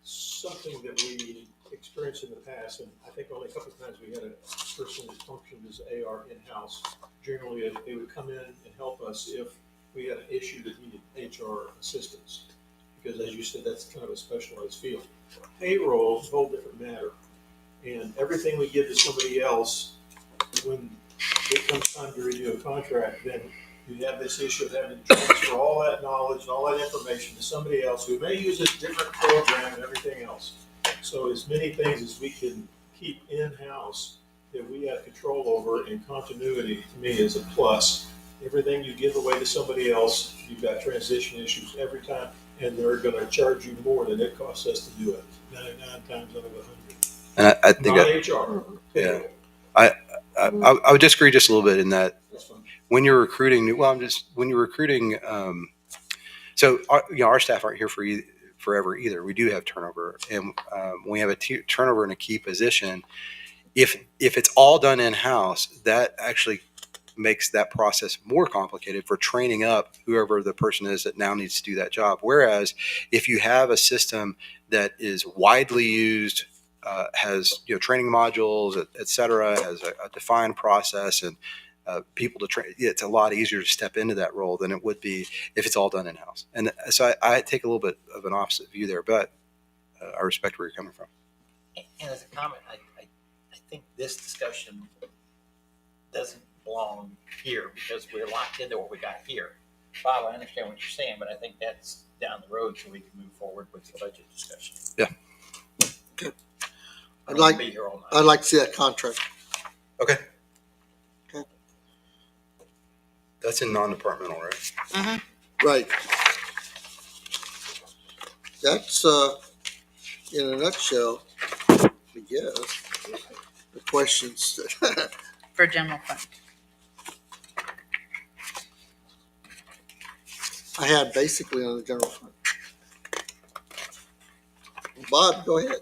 Something that we experienced in the past, and I think only a couple of times we had a person that functioned as AR in-house. Generally, they would come in and help us if we had an issue that needed HR assistance. Because as you said, that's kind of a specialized field. Payroll is a whole different matter. And everything we give to somebody else, when it comes time to renew a contract, then you have this issue of having to transfer all that knowledge and all that information to somebody else who may use a different program and everything else. So as many things as we can keep in-house that we have control over and continuity, to me, is a plus. Everything you give away to somebody else, you've got transition issues every time, and they're gonna charge you more than it costs us to do it, 99 times out of 100. And I think Not I, HR. yeah. I would disagree just a little bit in that That's fine. when you're recruiting, when you're recruiting, so our staff aren't here forever either. We do have turnover, and when we have a turnover in a key position, if it's all done in house, that actually makes that process more complicated for training up whoever the person is that now needs to do that job. Whereas if you have a system that is widely used, has training modules, et cetera, has a defined process and people to train, it's a lot easier to step into that role than it would be if it's all done in house. And so I take a little bit of an opposite view there, but I respect where you're coming from. And as a comment, I think this discussion doesn't belong here because we're locked into what we got here. Bob, I understand what you're saying, but I think that's down the road so we can move forward with the budget discussion. Yeah. Okay. I don't wanna be here all night. I'd like to see that contract. Okay. Okay. That's in non-departmental, right? Mm-hmm. Right. That's, in a nutshell, I guess, the questions. For general fund. I had basically on the general fund. Bob, go ahead.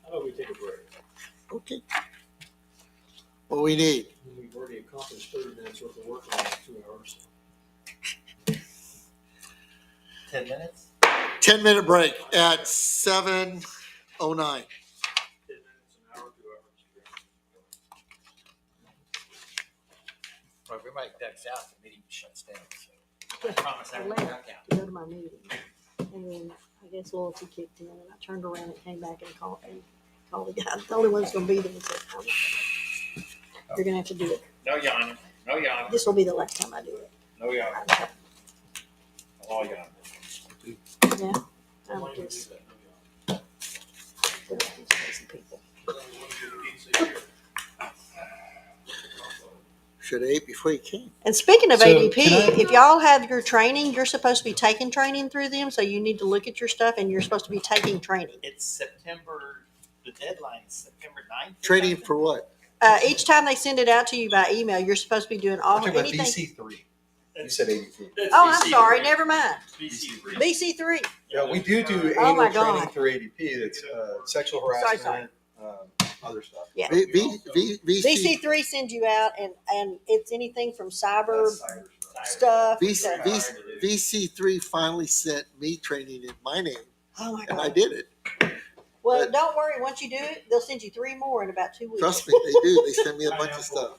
How about we take a break? Okay. What we need? We've already accomplished 30 minutes worth of work in the last 2 hours. 10 minutes? 10-minute break at 7:09. 10 minutes, an hour, 2 hours. Well, if everybody ducks out, the meeting shuts down. So I promise I won't duck out. To go to my meeting. And then I guess loyalty kicked in and I turned around and came back and called the guy. The only one that's gonna be there and said, you're gonna have to do it. No yawning. No yawning. This will be the last time I do it. No yawning. Okay. All yawning. Yeah. I'm Why do we just, do that? they're these crazy people. Should have ate before you came. And speaking of So, ADP, can I- if y'all have your training, you're supposed to be taking training through them. So you need to look at your stuff and you're supposed to be taking training. It's September, the deadline is September 9th. or Training something? for what? Each time they send it out to you by email, you're supposed to be doing all anything. BC3. You said ADP. Oh, I'm sorry. Never mind. BC3. BC3. Yeah, we do Oh my annual God. training through ADP. That's sexual Sorry. harassment, other stuff. Yeah. VC, BC3 sends you out, and it's anything from cyber stuff. VC, to- VC3 finally sent me training in my name, Oh my and I God. did it. Well, don't worry. Once you do it, they'll send you 3 more in about 2 weeks. Trust me, they do. They send me a bunch of stuff.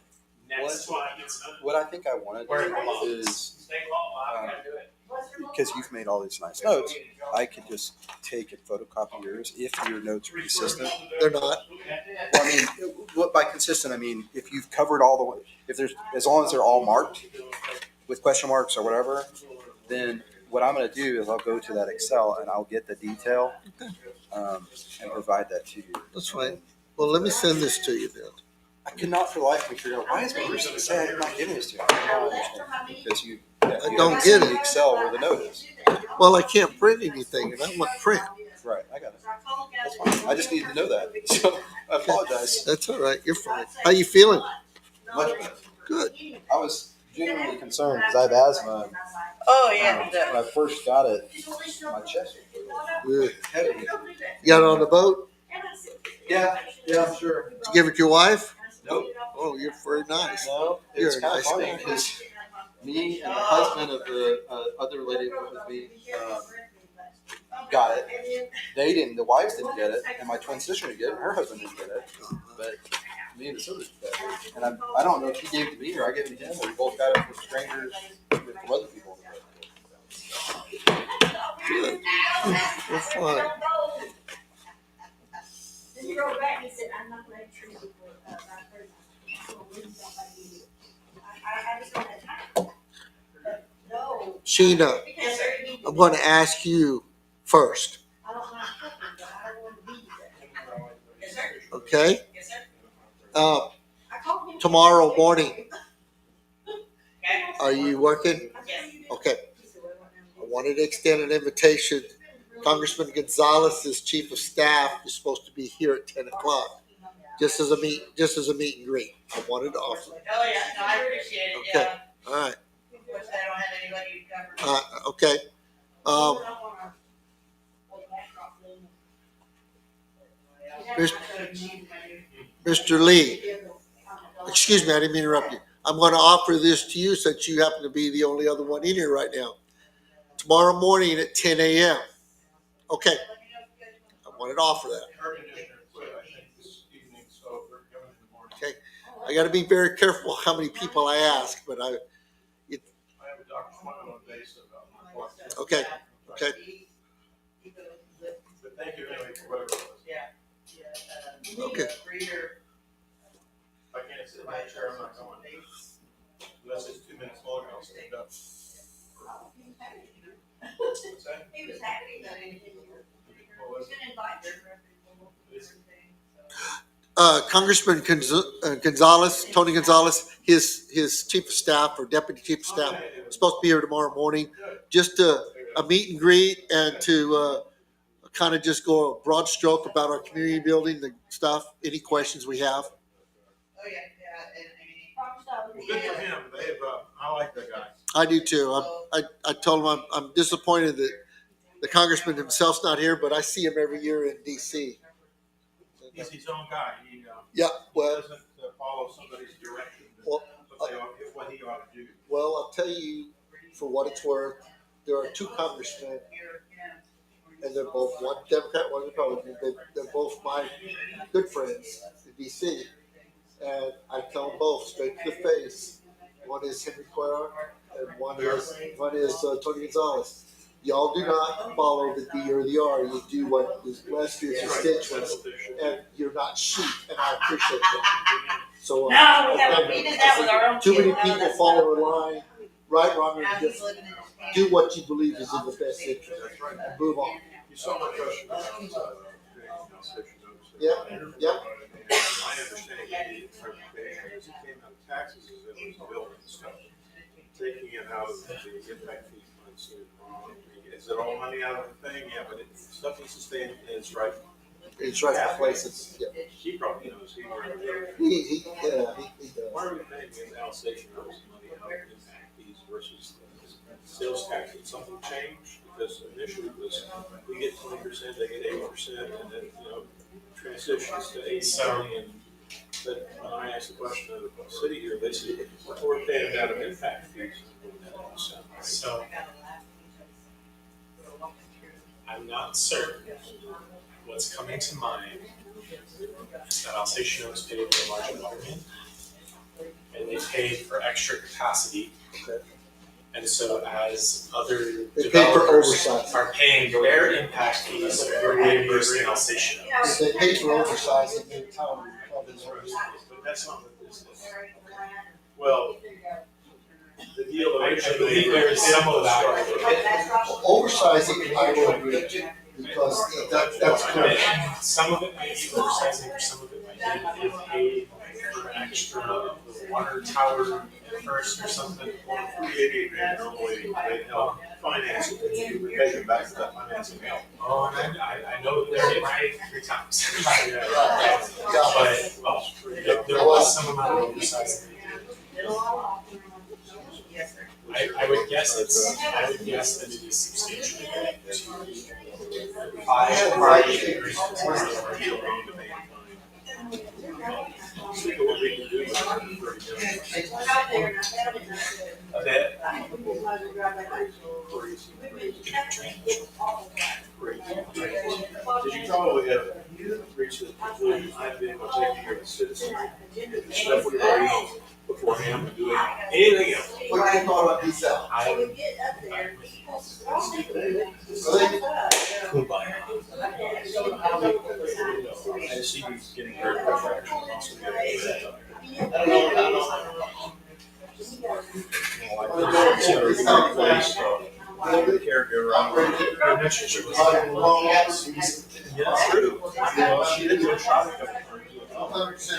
What I think I want Where it to belongs. do is, State law, I gotta do it. because you've made all these nice notes, I could just take and photocopy yours if your notes are consistent. They're not. Well, I mean, what by consistent, I mean, if you've covered all the way, as long as they're all marked with question marks or whatever, then what I'm going to do is I'll go to that Excel and I'll get the detail and provide that to you. That's fine. Well, let me send this to you then. I could not for the life of me figure out why is Bruce saying not giving this to you? I don't understand. Because you don't haven't get seen it. the Excel where the note is. Well, I can't print anything, and I want print. Right, I got it. That's fine. I just need to know that. So I apologize. That's all right. You're fine. How you feeling? Much better. Good. I was genuinely concerned because I have asthma. Oh, yeah. When I first got it, my chest was Good. heavy. You got it on the boat? Yeah, I'm sure. Did you give it to your wife? Nope. Oh, you're very nice. No, You're it's a kind of nice funny guy. because me and the husband of the other lady that was with me got it. They didn't. The wives didn't get it, and my twin sister didn't get it. And her husband didn't get it, but me and the sister did. And I don't know if he gave it to me or I gave it to him, or we both got it from strangers from other people. Good. We're fine. Then he wrote back and he said, I'm not going to treat you for about 30 minutes. I just don't have time. Sheena, Yes, sir. I'm going to ask you first, I don't mind cooking, but I don't want to be there. Yes, sir. okay? Yes, sir. Uh, I called him. tomorrow morning, Okay. are you working? Yes. Okay. I wanted to extend an invitation. Congressman Gonzalez's chief of staff is supposed to be here at 10 o'clock, just as a meet and greet. I wanted to offer. Oh, yeah, no, I appreciate it, Okay. yeah. All right. Wish I don't have anybody to cover. Okay. Mr. Lee, excuse me, I didn't mean to interrupt you. I'm going to offer this to you since you happen to be the only other one in here right now. Tomorrow morning at 10 a.m. Okay. I wanted to offer that. Okay. I got to be very careful how many people I ask, but I have a doctor's appointment on base about my clock. okay. Okay. But thank you anyway for whatever it was. Okay. If I can't sit in my chair, I'm not going. Unless it's 2 minutes long, I'll stand up. What's that? He was happy that he was gonna invite you. Congressman Gonzalez, Tony Gonzalez, his chief of staff or deputy chief of staff is supposed to be here tomorrow morning. Just a meet and greet and to kind of just go a broad stroke about our community building, the stuff, any questions we have. Oh, yeah, and Well, good for him. I like that guy. I do too. I told him I'm disappointed that the congressman himself's not here, but I see him every year in D.C. He's his own guy. He Yeah, well, doesn't follow somebody's direction. Well, What he ought to do. well, I'll tell you for what it's worth. There are two congressmen, and they're both one Democrat, one Republican. They're both my good friends in D.C. And I tell them both straight to the face. One is Henry Cuellar, and one is Tony Gonzalez. Y'all do not follow the D or the R. You do what is best for your constituents, and you're not sheep, and I appreciate that. So we did that with our own. too many people follow a line, right, wrong, or indifferent. Do what you believe is in the best interest, and move on. You saw my question about Yeah, yeah. My understanding of the interpretation is it came out of taxes as it was building stuff. Taking it out of the impact fees might seem wrong. Is it all money out of the thing? Yeah, but stuff needs to stay in its right. It's right in places. Yeah. He probably knows. He He does. Why are we paying in allocation of money out of impact fees versus sales tax? Did something change? Because initially it was we get 20%, they get 80%, and then transitions to 80%. And but when I asked the question of the city here, they said we're paying out of impact fees. So I'm not certain. What's coming to mind is that Alsatian Oaks paid for margin marketing, and they paid for extra capacity. And so as other They pay for developers oversight. are paying their impact fees, we're reimbursing Alsatian Oaks. They pay for oversizing the town. But that's not what this is. Well, the deal I originally. believe there is some of that. Oversizing, I will agree, because that's clear. Some of it might be oversizing, or some of it might be they paid for extra water tower at first or something. 388 grand normally they help finance it, you pay them back for that financing help. Oh, and I know that they're right 3 times. But there was some amount of oversizing. I would guess that it is substantially related to party agreements. See what we can do with A bit. Did you probably have reached the conclusion I've been taking care of the citizens, the stuff we've already done beforehand, and doing anything else? What you thought of these out? I see you getting very professional. Place, Caregiver. Her relationship was yes, true. She did go shopping a couple times.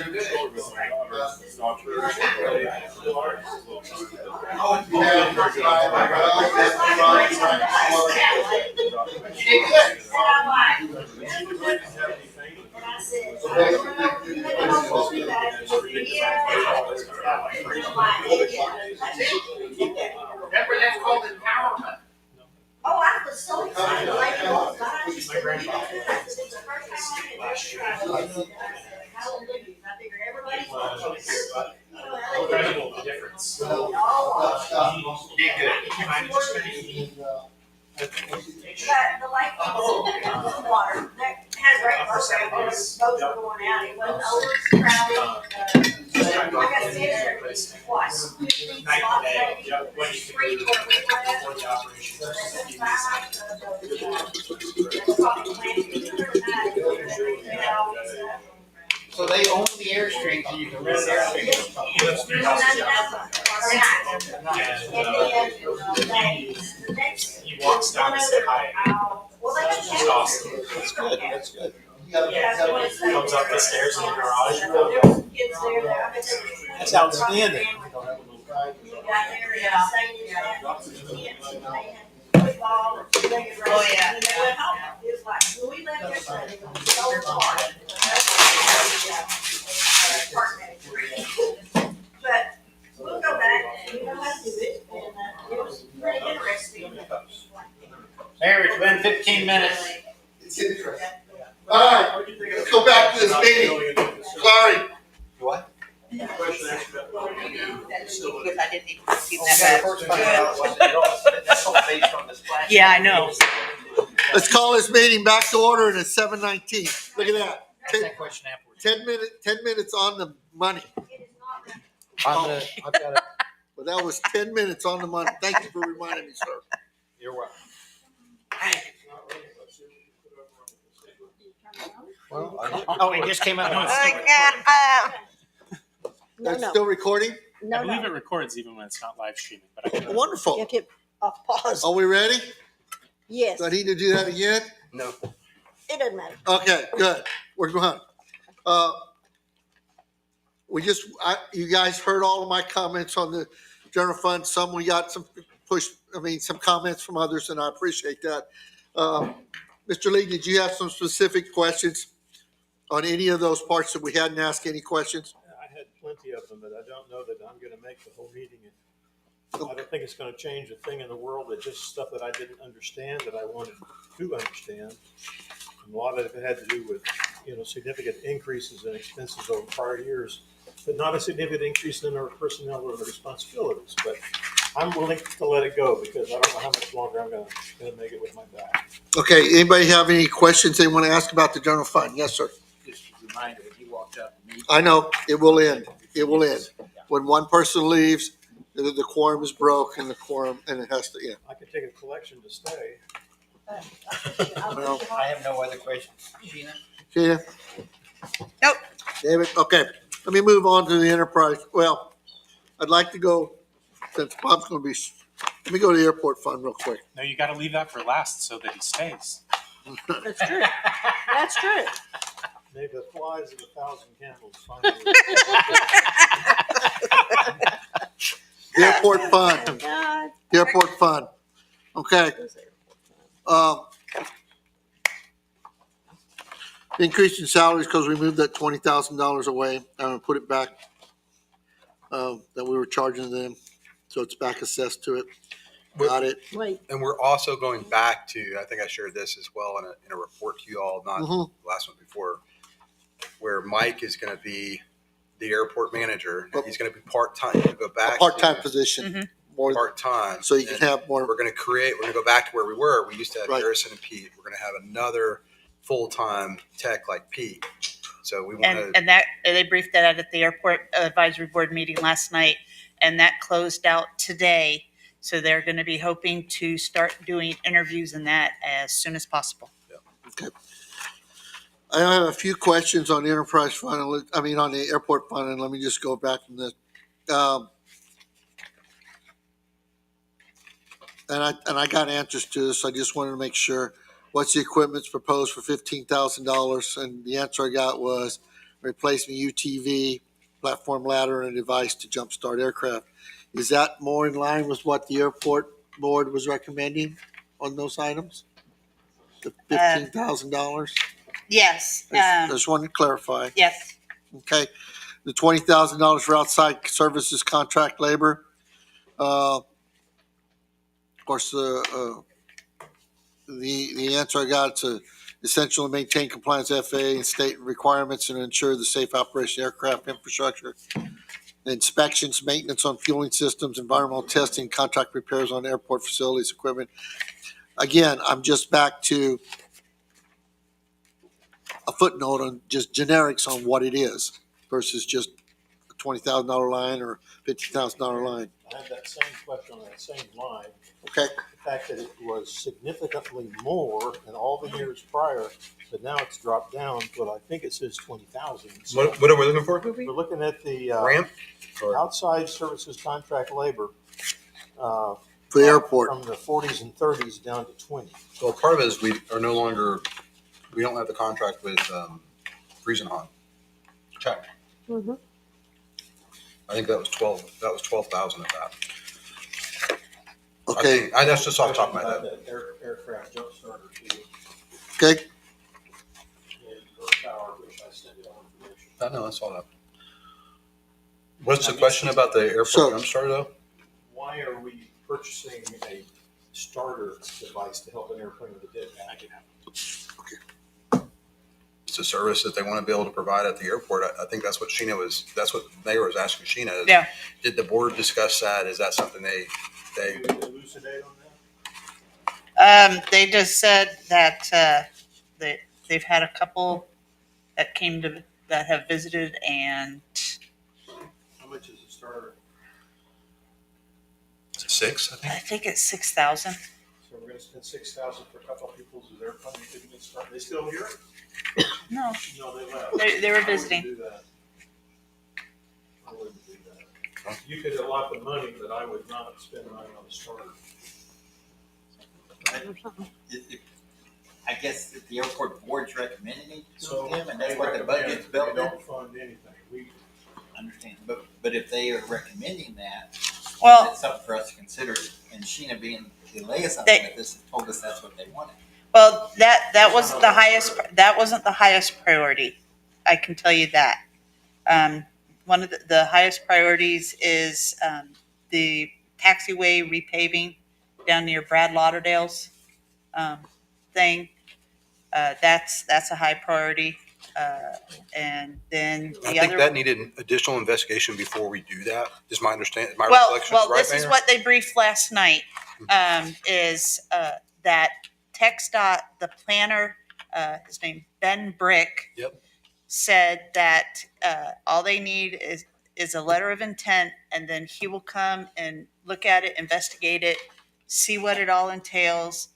Remember, that's called empowerment. Oh, I was so excited. Like, oh, God. She's my granddaughter. It's the first time I had ever hallelujah. I figure everybody's Incredible the difference. Did good. But the light the water, that has right boats are going out. It wasn't overcrowded. I got there twice. 15 spots, street where we went. So they own the Airstream, so you can rent the Airstream. He walks down and says hi. That's awesome. That's good, that's good. Comes up the stairs in the garage. That's outstanding. Oh, yeah. It's like, when we left yesterday, it was so hard. But we'll go back and we know how to do it, and it was pretty interesting. Mayor, it's been 15 minutes. It's interesting. All right, let's go back to this meeting. Clary. What? Question asked about. Because I didn't even see Oh, that. first find out was that it all- that's all based on the splash. Yeah, I know. Let's call this meeting back to order and it's 7:19. Look at that. Ask that question afterwards. 10 minutes on the money. I've got it. But that was 10 minutes on the money. Thank you for reminding me, sir. You're welcome. Well, I did. Oh, it just came out. No, That's no, still recording? I no, believe no. it records even when it's not live streaming, but I can. You Wonderful. have to hit off pause. Are we ready? Yes, Do I need to do that again? No. it doesn't matter. Okay, good. We're going. You guys heard all of my comments on the general fund. Some we got some some comments from others, and I appreciate that. Mr. Lee, did you have some specific questions on any of those parts that we hadn't asked any questions? I had plenty of them, but I don't know that I'm gonna make the whole meeting. I don't think it's gonna change a thing in the world. It's just stuff that I didn't understand that I wanted to understand. And a lot of it had to do with, significant increases in expenses over prior years, but not a significant increase in our personnel or the responsibilities. But I'm willing to let it go because I don't know how much longer I'm gonna make it with my back. Okay, anybody have any questions they want to ask about the general fund? Yes, sir. Just a reminder, when you walked out to meet. I know, it will end. It will end. When one person leaves, the quorum is broke and it has to end. I could take a collection to stay. Well, I have no other questions. Sheena? Yeah. Nope. David, okay, let me move on to the enterprise. Well, I'd like to go, since Bob's gonna be, let me go to the airport fund real quick. No, you got to leave that for last so that he stays. That's true. That's true. May the flies of 1,000 candles find you. The airport fund, God. the airport fund. Okay, increase in salaries because we moved that $20,000 away. I'm gonna put it back, that we were charging them. So it's back assessed to it. Got it. Wait, And we're also going back to, I think I shared this as well in a report to you all, not Mhm. the last one before, where Mike is going to be the airport manager. And he's going to be part-time. He'll go A back part-time to position, more, part-time. so you can And have more. we're going to go back to where we were. We used to have Right. Harrison and Pete. We're going to have another full-time tech like Pete. So we want to, And they briefed that out at the airport advisory board meeting last night, and that closed out today. So they're going to be hoping to start doing interviews in that as soon as possible. I have a few questions on the enterprise fund, on the airport fund, and let me just go back from this. and I got answers to this. I just wanted to make sure. What's the equipment's proposed for $15,000? And the answer I got was replacement UTV, platform ladder, and a device to jumpstart aircraft. Is that more in line with what the airport board was recommending on those items? The $15,000? Yes, I just wanted to clarify. yes. Okay. The $20,000 for outside services contract labor. Of course, the answer I got to essentially maintain compliance with FAA and state requirements and ensure the safe operation of aircraft infrastructure. Inspections, maintenance on fueling systems, environmental testing, contract repairs on airport facilities, equipment. Again, I'm just back to a footnote on just generics on what it is versus just a $20,000 line or $50,000 line. I had that same question on that same line. Okay. The fact that it was significantly more in all the years prior, but now it's dropped down, but I think it says 20,000. So What are we looking for? we're looking at the Ramp? Or- outside services contract labor. For the airport. From the 40s and 30s down to 20. Well, part of it is we are no longer, we don't have the contract with Friesenhahn. Check. Mhm. I think that was 12,000 of that. Okay. That's just off the top of my head. That aircraft jump starter too, Okay. and horsepower, which I sent you all information. I know, I saw that. What's the question about the airport So- jump starter though? Why are we purchasing a starter device to help an airplane with a dead battery? It's a service that they want to be able to provide at the airport. I think that's what that's what the mayor was asking Sheena. Is, Yeah. Did the board discuss that? Is that something they Can you elucidate on that? They just said that they've had a couple that that have visited, and How much is a starter? is it 6? I think. I think it's 6,000. So we're gonna spend 6,000 for a couple of people's airplane that couldn't get started. They still here? No, No, they left. they were I wouldn't visiting. do that. I wouldn't do that. You could allot the money, but I would not spend money on a starter. Or something. I guess if the airport board's recommending it to So them, and they that's what the recommend budget's built We in, don't fund anything. We, understand. But if they are recommending that, Well, it's something for us to consider. And Sheena being the liaison They- with this, told us that's what they wanted. well, that was the highest. That wasn't the highest priority. I can tell you that. One of the highest priorities is the taxiway repaving down near Brad Lauderdale's thing. That's a high priority. And then I the think other. that needed additional investigation before we do that. Is my understanding, my Well, reflection, well, right, this is Mayor? what they briefed last night, is that TxDOT, the planner, his name Ben Brick. Yep. Said that all they need is a letter of intent, and then he will come and look at it, investigate it, see what it all entails,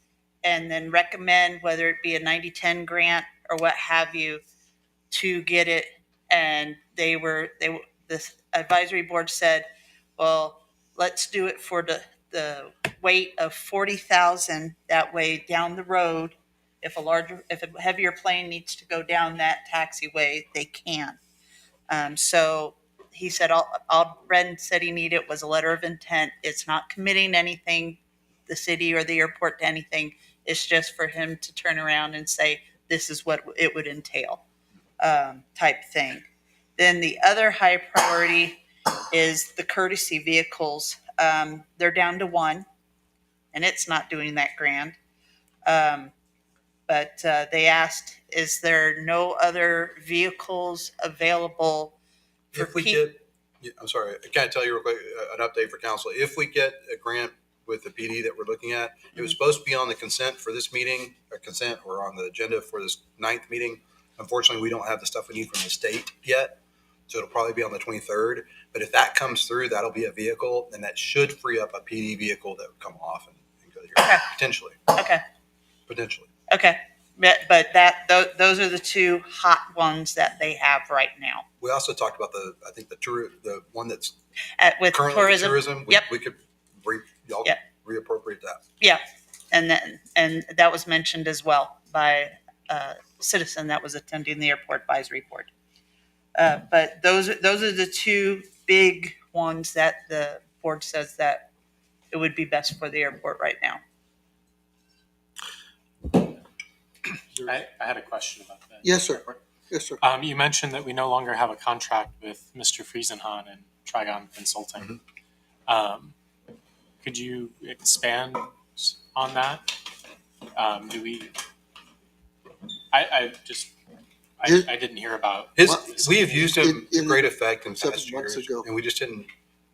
and then recommend whether it be a 90-10 grant or what have you to get it. And this advisory board said, well, let's do it for the weight of 40,000. That way down the road, if a heavier plane needs to go down that taxiway, they can. So he said, all Bren said he needed was a letter of intent. It's not committing anything, the city or the airport, to anything. It's just for him to turn around and say, this is what it would entail, type thing. Then the other high priority is the courtesy vehicles. They're down to one, and it's not doing that grand. But they asked, is there no other vehicles available for If we people? get, yeah, I'm sorry, can I tell you real quick, an update for council? If we get a grant with the PD that we're looking at, it was supposed to be on the consent for this meeting, or on the agenda for this 9th meeting. Unfortunately, we don't have the stuff we need from the state yet, so it'll probably be on the 23rd. But if that comes through, that'll be a vehicle, and that should free up a PD vehicle that would come off and go to your, Okay. potentially. Okay. Okay. But those are the two hot ones that they have right now. We also talked about the one that's With currently tourism. tourism. Yep. We could y'all Yep. reappropriate that. And that was mentioned as well by a citizen that was attending the airport advisory board. But those are the two big ones that the board says that it would be best for the airport right now. I had a question about that. Yes, sir. Yes, sir. You mentioned that we no longer have a contract with Mr. Friesenhahn and Trigon Consulting. Could you expand on that? Do we? I didn't hear about We have used him to great effect in past 7 years, months ago. and we just didn't.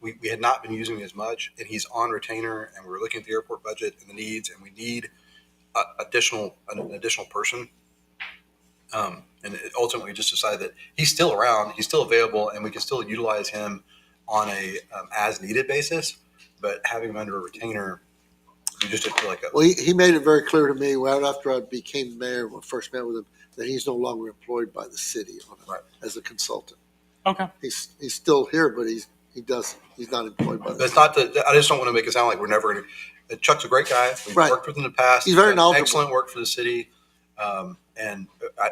We had not been using him as much, and he's on retainer, and we're looking at the airport budget and the needs, and we need an additional person. And it ultimately just decided that he's still around, he's still available, and we can still utilize him on a as needed basis. But having him under a retainer, we just didn't feel like Well, he made it very clear to me right after I became mayor, when I first met with him, that he's no longer employed by the city as a consultant. Okay. He's still here, but he's not employed by the That's city. not. I just don't want to make it sound like we're never going to. Chuck's a great guy. We've Right. worked with him in the past. He's very done knowledgeable. excellent work for the city, and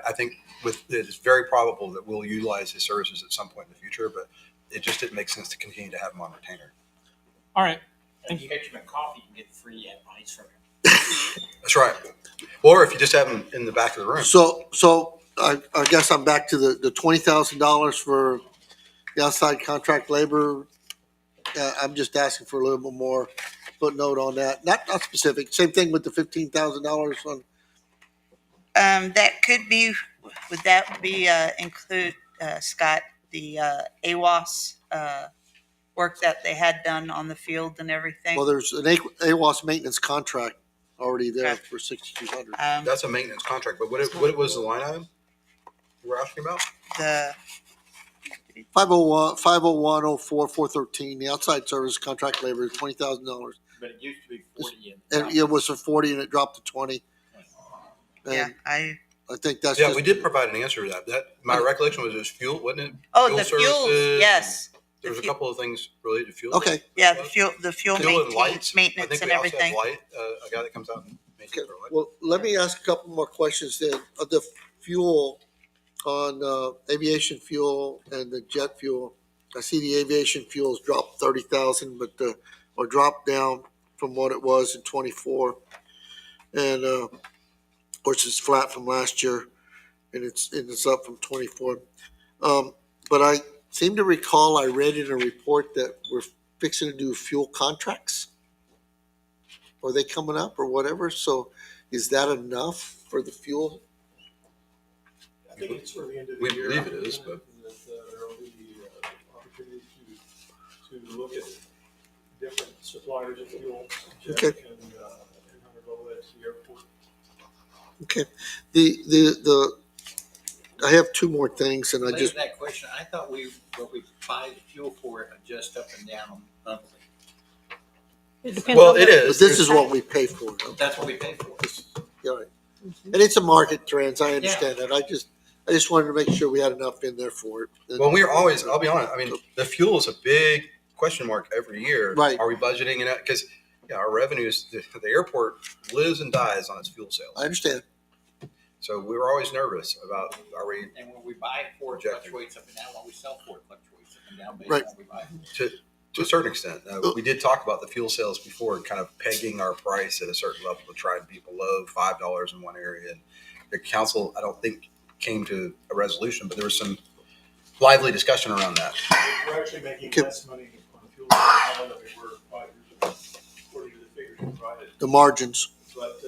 I think it's very probable that we'll utilize his services at some point in the future. But it just didn't make sense to continue to have him on retainer. All right. And you get him a coffee, you get free ice from him. That's right. Or if you just have him in the back of the room. So I guess I'm back to the $20,000 for the outside contract labor. I'm just asking for a little bit more footnote on that. Not specific. Same thing with the $15,000 on. That could be. Would that be include Scott the AWAS work that they had done on the field and everything? Well, there's an AWAS maintenance contract already there Okay. for $6,200. That's a maintenance contract. But what was the line item you were asking about? The 501-04-413, the outside service contract labor is $20,000. But it used to be 40. And it was for 40 and it dropped to 20. And I think that's Yeah, just, we did provide an answer to that. My recollection was it was fuel, wasn't it? the fuels, services, yes. There was a couple of things related to fuel. okay. Yeah, the fuel and lights. maintenance I think and we also everything. have light, a guy that comes out and maintains our light. Well, let me ask a couple more questions then. The fuel on aviation fuel and the jet fuel. I see the aviation fuel's dropped 30,000, but or dropped down from what it was in 24, and of course it's flat from last year, and it's up from 24. But I seem to recall I read in a report that we're fixing to do fuel contracts. Are they coming up or whatever? So is that enough for the fuel? I think it's for the end of the We year. believe it is, but- That there will be opportunity to look at different suppliers of fuel. Okay. And undergo that to the airport. Okay. The I have two more things, and I Related just to that question, I thought what we buy the fuel for it adjust up and down monthly. It depends Well, on it what- is. but this is what we pay for. That's what we pay for. Yeah, right. And it's a market trends. I understand that. I just wanted to make sure we had enough in there for it. Well, we're always, I'll be honest, I mean, the fuel is a big question mark every year. Right. Are we budgeting it? Because our revenues, the airport lives and dies on its fuel sales. I understand. So we were always nervous about, are we, And when we buy it for it Projected. fluctuates up and down, what we sell for it fluctuates up and down based Right. on what we buy. to a certain extent, we did talk about the fuel sales before and kind of pegging our price at a certain level to try and be below $5 in one area. And the council, I don't think, came to a resolution, but there was some lively discussion around that. We're actually making Okay. less money on fuel now than we were 5 years ago, according to the figures provided. The margins. But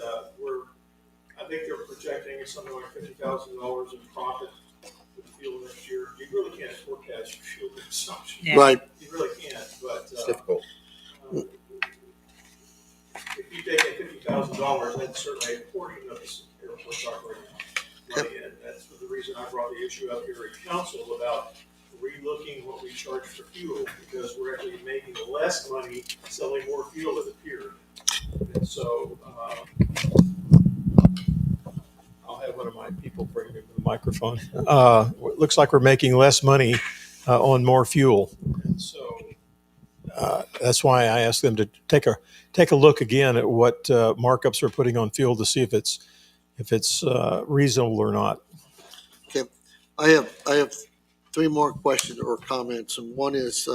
I think they're projecting something like $50,000 in profit for the fuel next year. You really can't forecast your fuel consumption. Yeah. Right. You really can't, but It's difficult. if you take in $50,000, that's certainly a portion of this airport's operating money. And that's the reason I brought the issue up here at council about relooking what we charge for fuel, because we're actually making less money selling more fuel, it appeared. And so, I'll have one of my people bring me the microphone. It looks like we're making less money on more fuel. And so, That's why I asked them to take a look again at what markups we're putting on fuel to see if it's reasonable or not. Okay, I have three more questions or comments, and one is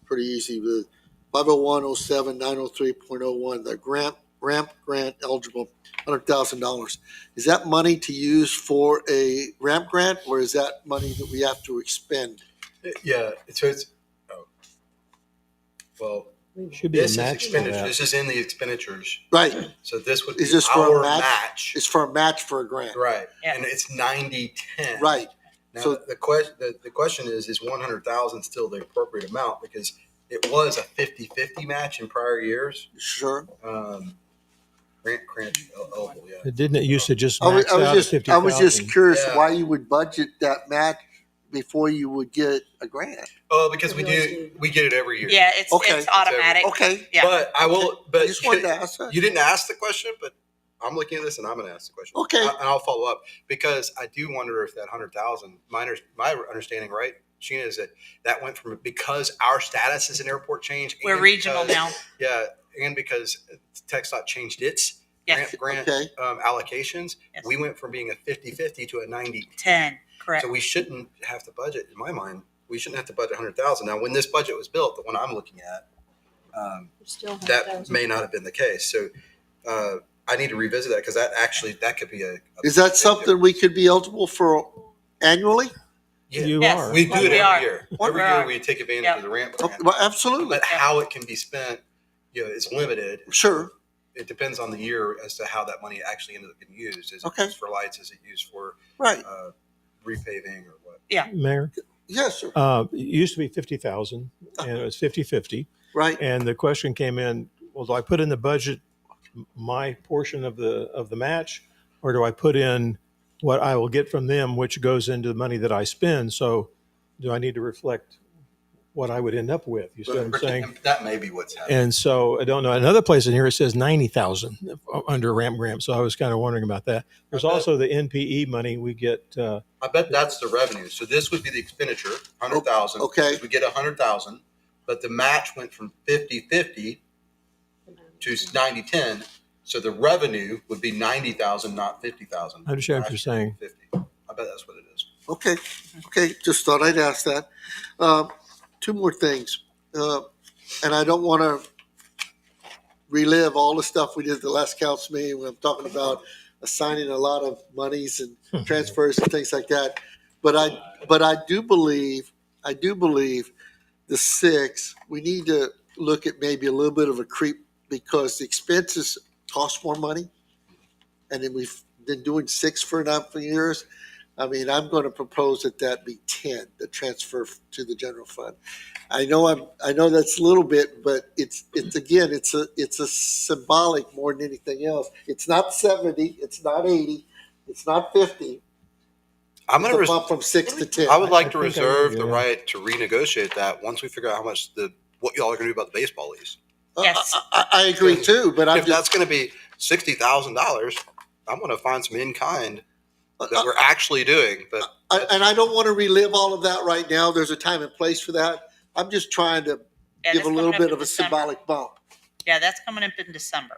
pretty easy. The 50107-903.01, the ramp grant eligible, $100,000. Is that money to use for a ramp grant, or is that money that we have to expend? Yeah, so it's, oh, well, Should be a this is match to expenditure. that. This is in the expenditures. Right, So this would be Is this for a our match? match. it's for a match for a grant. Right. Yeah. And it's 90-10. Right, Now, So- the question is 100,000 still the appropriate amount? Because it was a 50-50 match in prior years. sure. Grant eligible, yeah. Didn't it used to just I was, max I was out at just, I was 50,000? just curious Yeah. why you would budget that match before you would get a grant. Oh, because we get it every year. Yeah, it's Okay. it's automatic. Okay, Yeah. But I will. But I just wanted to ask that. you didn't ask the question, but I'm looking at this and I'm going to ask the question. Okay. And I'll follow up because I do wonder if that 100,000. My understanding, right, Sheena, is that went from because our status as an airport changed. We're and regional because- now. Yeah, and because TxDOT changed its Yes. grant Okay. allocations, Yes. we went from being a 50-50 to a 90. 10. Correct. So we shouldn't have to budget, in my mind, we shouldn't have to budget 100,000. Now, when this budget was built, the one I'm looking at, Still have that those. may not have been the case. So I need to revisit that because that could be a Is that something we could be eligible for annually? Yeah. You Yes. are. We do it We every are. year. What Every we year are. we take advantage Yep. of the ramp Oh, grant. well, absolutely, But how it can be spent, is limited. sure. It depends on the year as to how that money actually ended up getting used. Is it Okay. used for lights? Is it used for Right, repaving or what? Mayor, yes, sir, it used to be 50,000 and it was 50-50. right. And the question came in, well, do I put in the budget my portion of the match, or do I put in what I will get from them, which goes into the money that I spend? So do I need to reflect what I would end up with? You see what I'm saying? That may be what's happening. And so I don't know. Another place in here it says 90,000 under ramp grant. So I was kind of wondering about that. There's I bet- also the NPE money we get. I bet that's the revenue. So this would be the expenditure, 100,000. Okay, We get 100,000, but the match went from 50-50 to 90-10. So the revenue would be 90,000, not 50,000. I understand what you're saying. 50. I bet that's what it is. okay, just thought I'd ask that. Two more things, and I don't want to relive all the stuff we did at the last council meeting when I'm talking about assigning a lot of monies and transfers and things like that. But I do believe the six, we need to look at maybe a little bit of a creep because the expenses cost more money. And then we've been doing six for enough years. I mean, I'm going to propose that be 10, the transfer to the general fund. I know that's a little bit, but it's again, it's a symbolic more than anything else. It's not 70, it's not 80, it's not 50. I'm going It's a to. bump from 6 to 10. I would like to I think I reserve agree, the yeah. right to renegotiate that once we figure out how much what y'all are going to do about the baseball lease. Yes. I agree too, but I'm If just that's going to be $60,000, I'm going to find some in kind that we're actually doing. But and I don't want to relive all of that right now. There's a time and place for that. I'm just trying to Yeah, give that's a little coming up bit in of a December. symbolic bump. Yeah, that's coming up in December.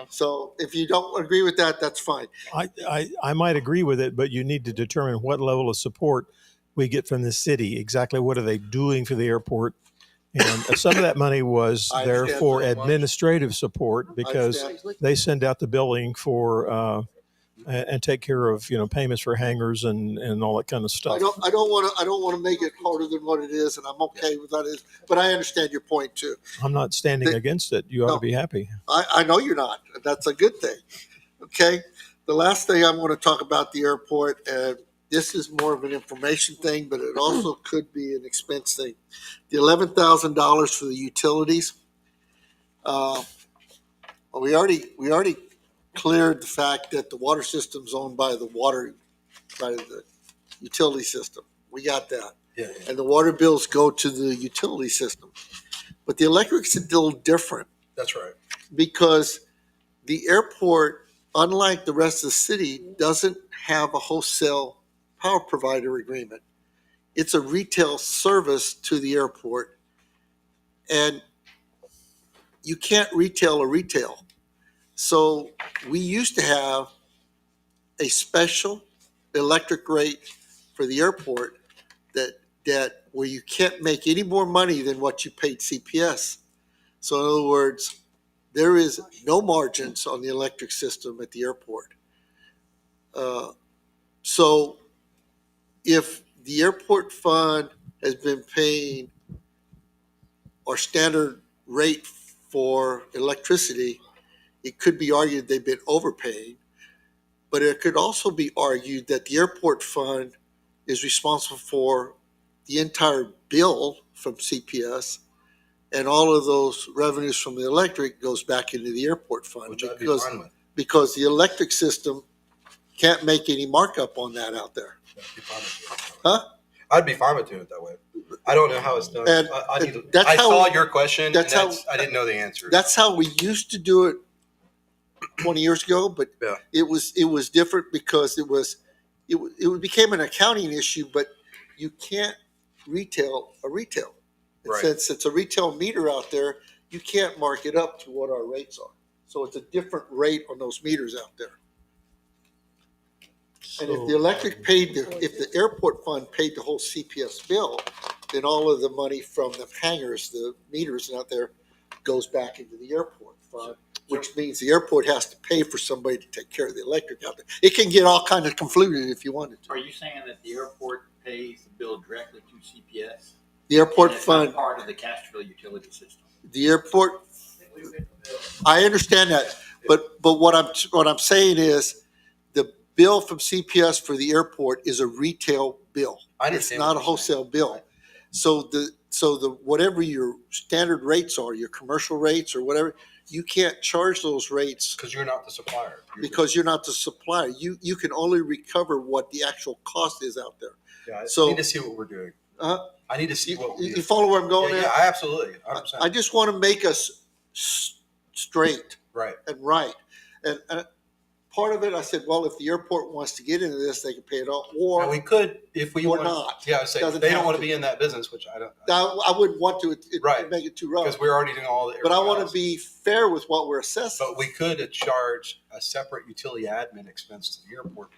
So if you don't agree with that, that's fine. I might agree with it, but you need to determine what level of support we get from the city. Exactly what are they doing for the airport? And some of that money was I there understand for very much. administrative support because understand. they send out the billing for and take care of payments for hangars and all that kind of I stuff. don't want to make it harder than what it is, and I'm okay with that. But I understand your point too. I'm not standing They- against it. You ought No. to be happy. I know you're not. That's a good thing. Okay. The last thing I'm going to talk about the airport, and this is more of an information thing, but it also could be an expense thing. The $11,000 for the utilities. We already cleared the fact that the water system's owned by the utility system. We got that. yeah, And the water bills go to the utility system. But the electric's a little different that's right. because the airport, unlike the rest of the city, doesn't have a wholesale power provider agreement. It's a retail service to the airport. And you can't retail a retail. So we used to have a special electric rate for the airport that where you can't make any more money than what you paid CPS. So in other words, there is no margins on the electric system at the airport. So if the airport fund has been paying our standard rate for electricity, it could be argued they've been overpaying, but it could also be argued that the airport fund is responsible for the entire bill from CPS, and all of those revenues from the electric goes back into the airport fund Which I'd be because, fine with. because the electric system can't make any markup on that out there. I'd be fine with it. Huh? I'd be fine with doing it that way. I don't know how it's done. And that's I how- saw your question. that's and how- I didn't know the answer. That's how we used to do it 20 years ago, but Yeah. it was different because it became an accounting issue, but you can't retail a retail. And Right. since it's a retail meter out there, you can't mark it up to what our rates are. So it's a different rate on those meters out there. And if the electric paid, if the airport fund paid the whole CPS bill, then all of the money from the hangars, the meters out there, goes back into the airport fund, which means the airport has to pay for somebody to take care of the electric out there. It can get all kind of convoluted if you wanted to. Are you saying that the airport pays the bill directly to CPS? The airport And it's not fund, part of the Castroville utility system? the airport, I understand that, but what I'm saying is the bill from CPS for the airport is a retail bill. I It's understand not a what you're saying. wholesale bill. So the whatever your standard rates are, your commercial rates or whatever, you can't charge those rates Because you're not the supplier. because you're not the supplier. You can only recover what the actual cost is out there. Yeah, so- I need to see what we're doing. I need to see what we You do. follow where I'm going yeah, at? yeah, absolutely. 100%. I just want to make us straight right. and right. And part of it, I said, well, if the airport wants to get into this, they can pay it all, or Now we could, if we or want, not. yeah, I say Doesn't they have don't want to. to be in that business, which I don't, I wouldn't want to Right. make it too rough. because we're already doing all the. But I everything want else. to be fair with what we're assessing. But we could charge a separate utility admin expense to the airport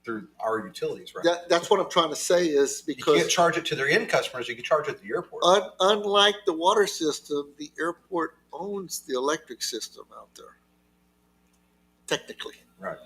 through our utilities, right? That's what I'm trying to say is You can't because charge it to their end customers. You can charge it to the airport. unlike the water system, the airport owns the electric system out there. Technically. Right.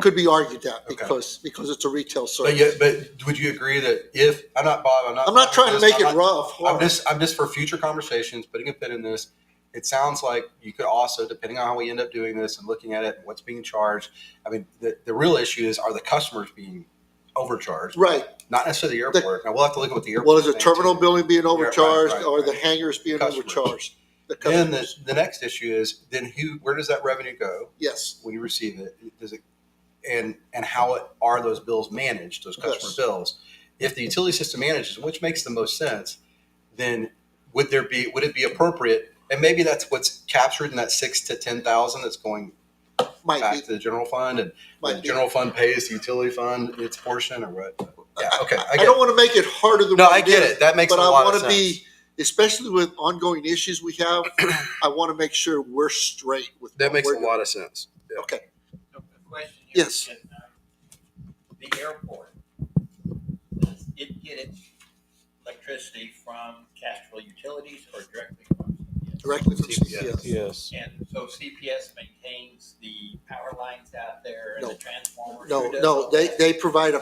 Could be argued that Okay. because it's a retail But service. yeah, but would you agree that if I'm not Bob, I'm not trying to make it I'm rough. I'm just for future conversations, putting a pin in this. It sounds like you could also, depending on how we end up doing this and looking at it, and what's being charged. I mean, the real issue is, are the customers being overcharged? Right. Not necessarily the airport. Now we'll have to look at what the airport. Well, is is the saying, terminal too. building being overcharged right, or the right. hangars being Customers. overcharged? The Then customers. the next issue is then where does that revenue go Yes. when you receive it? Does it and how are those bills managed? Those customer Yes. bills. If the utility system manages, which makes the most sense, then would it be appropriate? And maybe that's what's captured in that 6,000 to 10,000 that's going Might back be. to the general fund, and the Might be. general fund pays the utility fund its portion, or what? Yeah, okay. I don't want to make it harder than No, what I get is, it. That makes but a I lot want of to sense. be, especially with ongoing issues we have, I want to make sure we're straight with That what makes we're a doing. lot of sense. Yeah. Okay. So the question here Yes. is, the airport, does it get its electricity from Castroville Utilities or directly from CPS? Directly from CPS. CPS. Yes. And so CPS maintains the power lines out there and No. the transformers? No, Who does no, all they, that? they provide a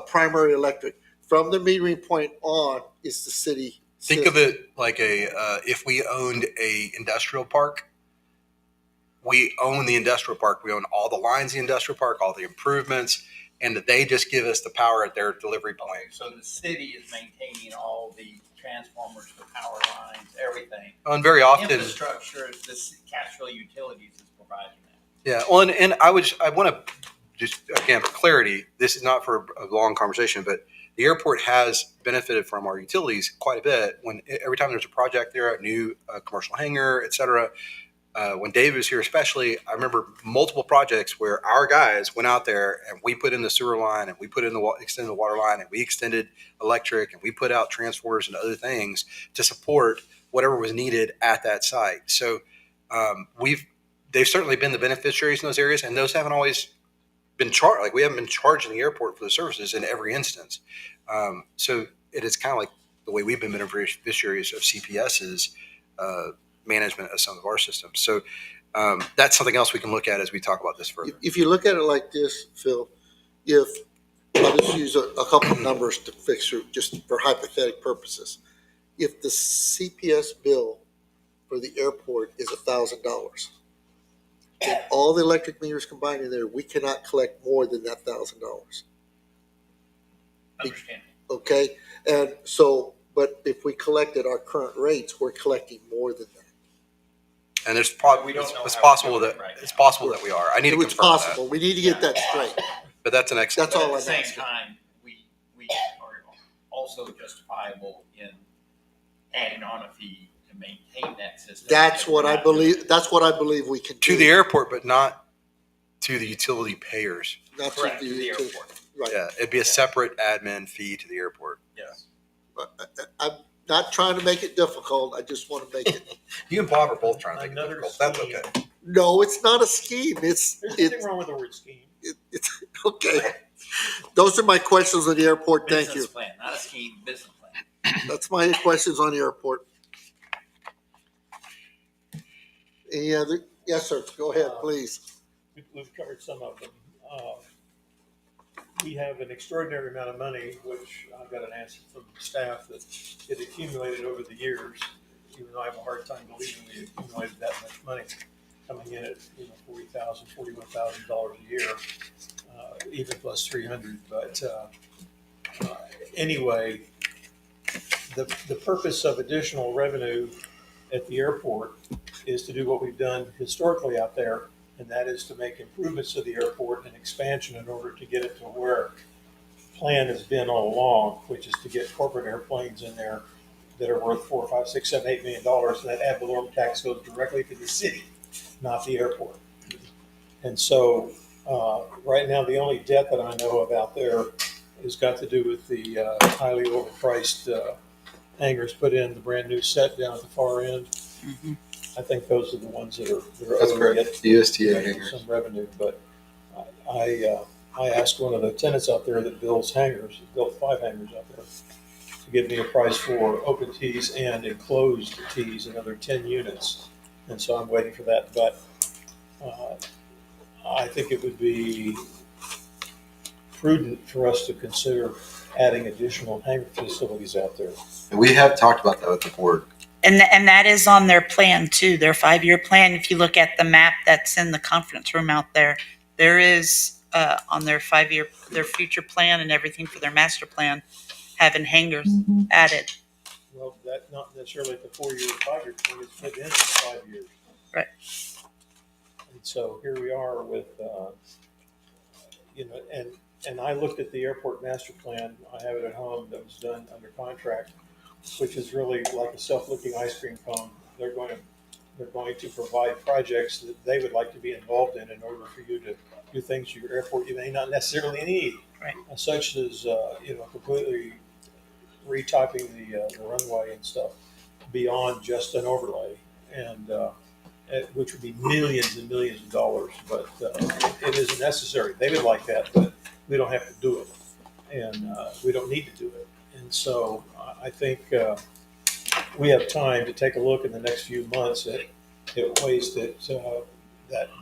primary electric. From the metering point on is the city. Think of it like if we owned a industrial park. We own the industrial park. We own all the lines in the industrial park, all the improvements, and they just give us the power at their delivery point. Okay, so the city is maintaining all the transformers, the power lines, everything. And very often, Infrastructure, the Castroville Utilities is providing that. yeah. Well, and I want to just, again, for clarity, this is not for a long conversation, but the airport has benefited from our utilities quite a bit. Every time there's a project there, a new commercial hangar, et cetera, when Dave was here, especially, I remember multiple projects where our guys went out there and we put in the sewer line and we put in extended the water line and we extended electric and we put out transformers and other things to support whatever was needed at that site. So they've certainly been the beneficiaries in those areas, and those haven't always been charged. Like we haven't been charging the airport for the services in every instance. So it is kind of like the way we've been beneficiaries of CPS's management of some of our systems. So that's something else we can look at as we talk about this further. If you look at it like this, Phil, if I'll just use a couple of numbers to fix it, just for hypothetical purposes. If the CPS bill for the airport is $1,000, and all the electric meters combined in there, we cannot collect more than that $1,000. Understand. Okay, and so, but if we collected our current rates, we're collecting more than that. And there's probably We don't know it's how possible we're doing that it right it's now. possible that we are. I need to It's confirm possible. We need to get that straight. that. But that's an excellent. That's all But at the I'm same asking. time, we are also justifiable in adding on a fee to maintain that system. That's what I believe. That's what I believe we can do. To the airport, but not to the utility payers. Not to Correct, to the airport. Right. Yeah, it'd be a separate admin fee to the airport. Yes. I'm not trying to make it difficult. I just want to make it. You and Bob are both trying to make it Another difficult. That's scheme. okay. No, it's not a scheme. There's nothing wrong with the word scheme. It's okay. Those are my questions on the airport. Thank you. Business plan, not a scheme, business plan. That's my questions on the airport. Any other? Yes, sir. Go ahead, please. We've covered some of them. We have an extraordinary amount of money, which I've got an answer from staff that it accumulated over the years. Even though I have a hard time believing we accumulated that much money, coming in at $40,000, $41,000 a year, even plus 300. But anyway, the purpose of additional revenue at the airport is to do what we've done historically out there, and that is to make improvements to the airport and expansion in order to get it to where the plan has been all along, which is to get corporate airplanes in there that are worth $4, $5, $6, $7, $8 million, and that ad valorem tax goes directly to the city, not the airport. And so right now, the only debt that I know of out there has got to do with the highly overpriced hangars put in, the brand new set down at the far end. Mm-hmm. I think those are the ones that are That's owed correct. yet The USTA making hangars. some revenue. But I asked one of the tenants out there that builds hangars, built 5 hangars out there, to give me a price for open tees and enclosed tees, another 10 units. And so I'm waiting for that. But I think it would be prudent for us to consider adding additional hangar facilities out there. And we have talked about that with the board. And that is on their plan too, their 5-year plan. If you look at the map that's in the conference room out there, there is on their 5-year, their future plan and everything for their master plan, having hangars added. Well, that not necessarily at the 4-year or 5-year plan, it's put in for 5 years. Right. And so here we are with, and I looked at the airport master plan. I have it at home that was done under contract, which is really like a self-lifting ice cream cone. They're going to provide projects that they would like to be involved in order for you to do things to your airport you may not necessarily need. Right. Such as completely retyping the runway and stuff beyond just an overlay, and which would be millions and millions of dollars. But it isn't necessary. They would like that, but we don't have to do it, and we don't need to do it. And so I think we have time to take a look in the next few months at ways that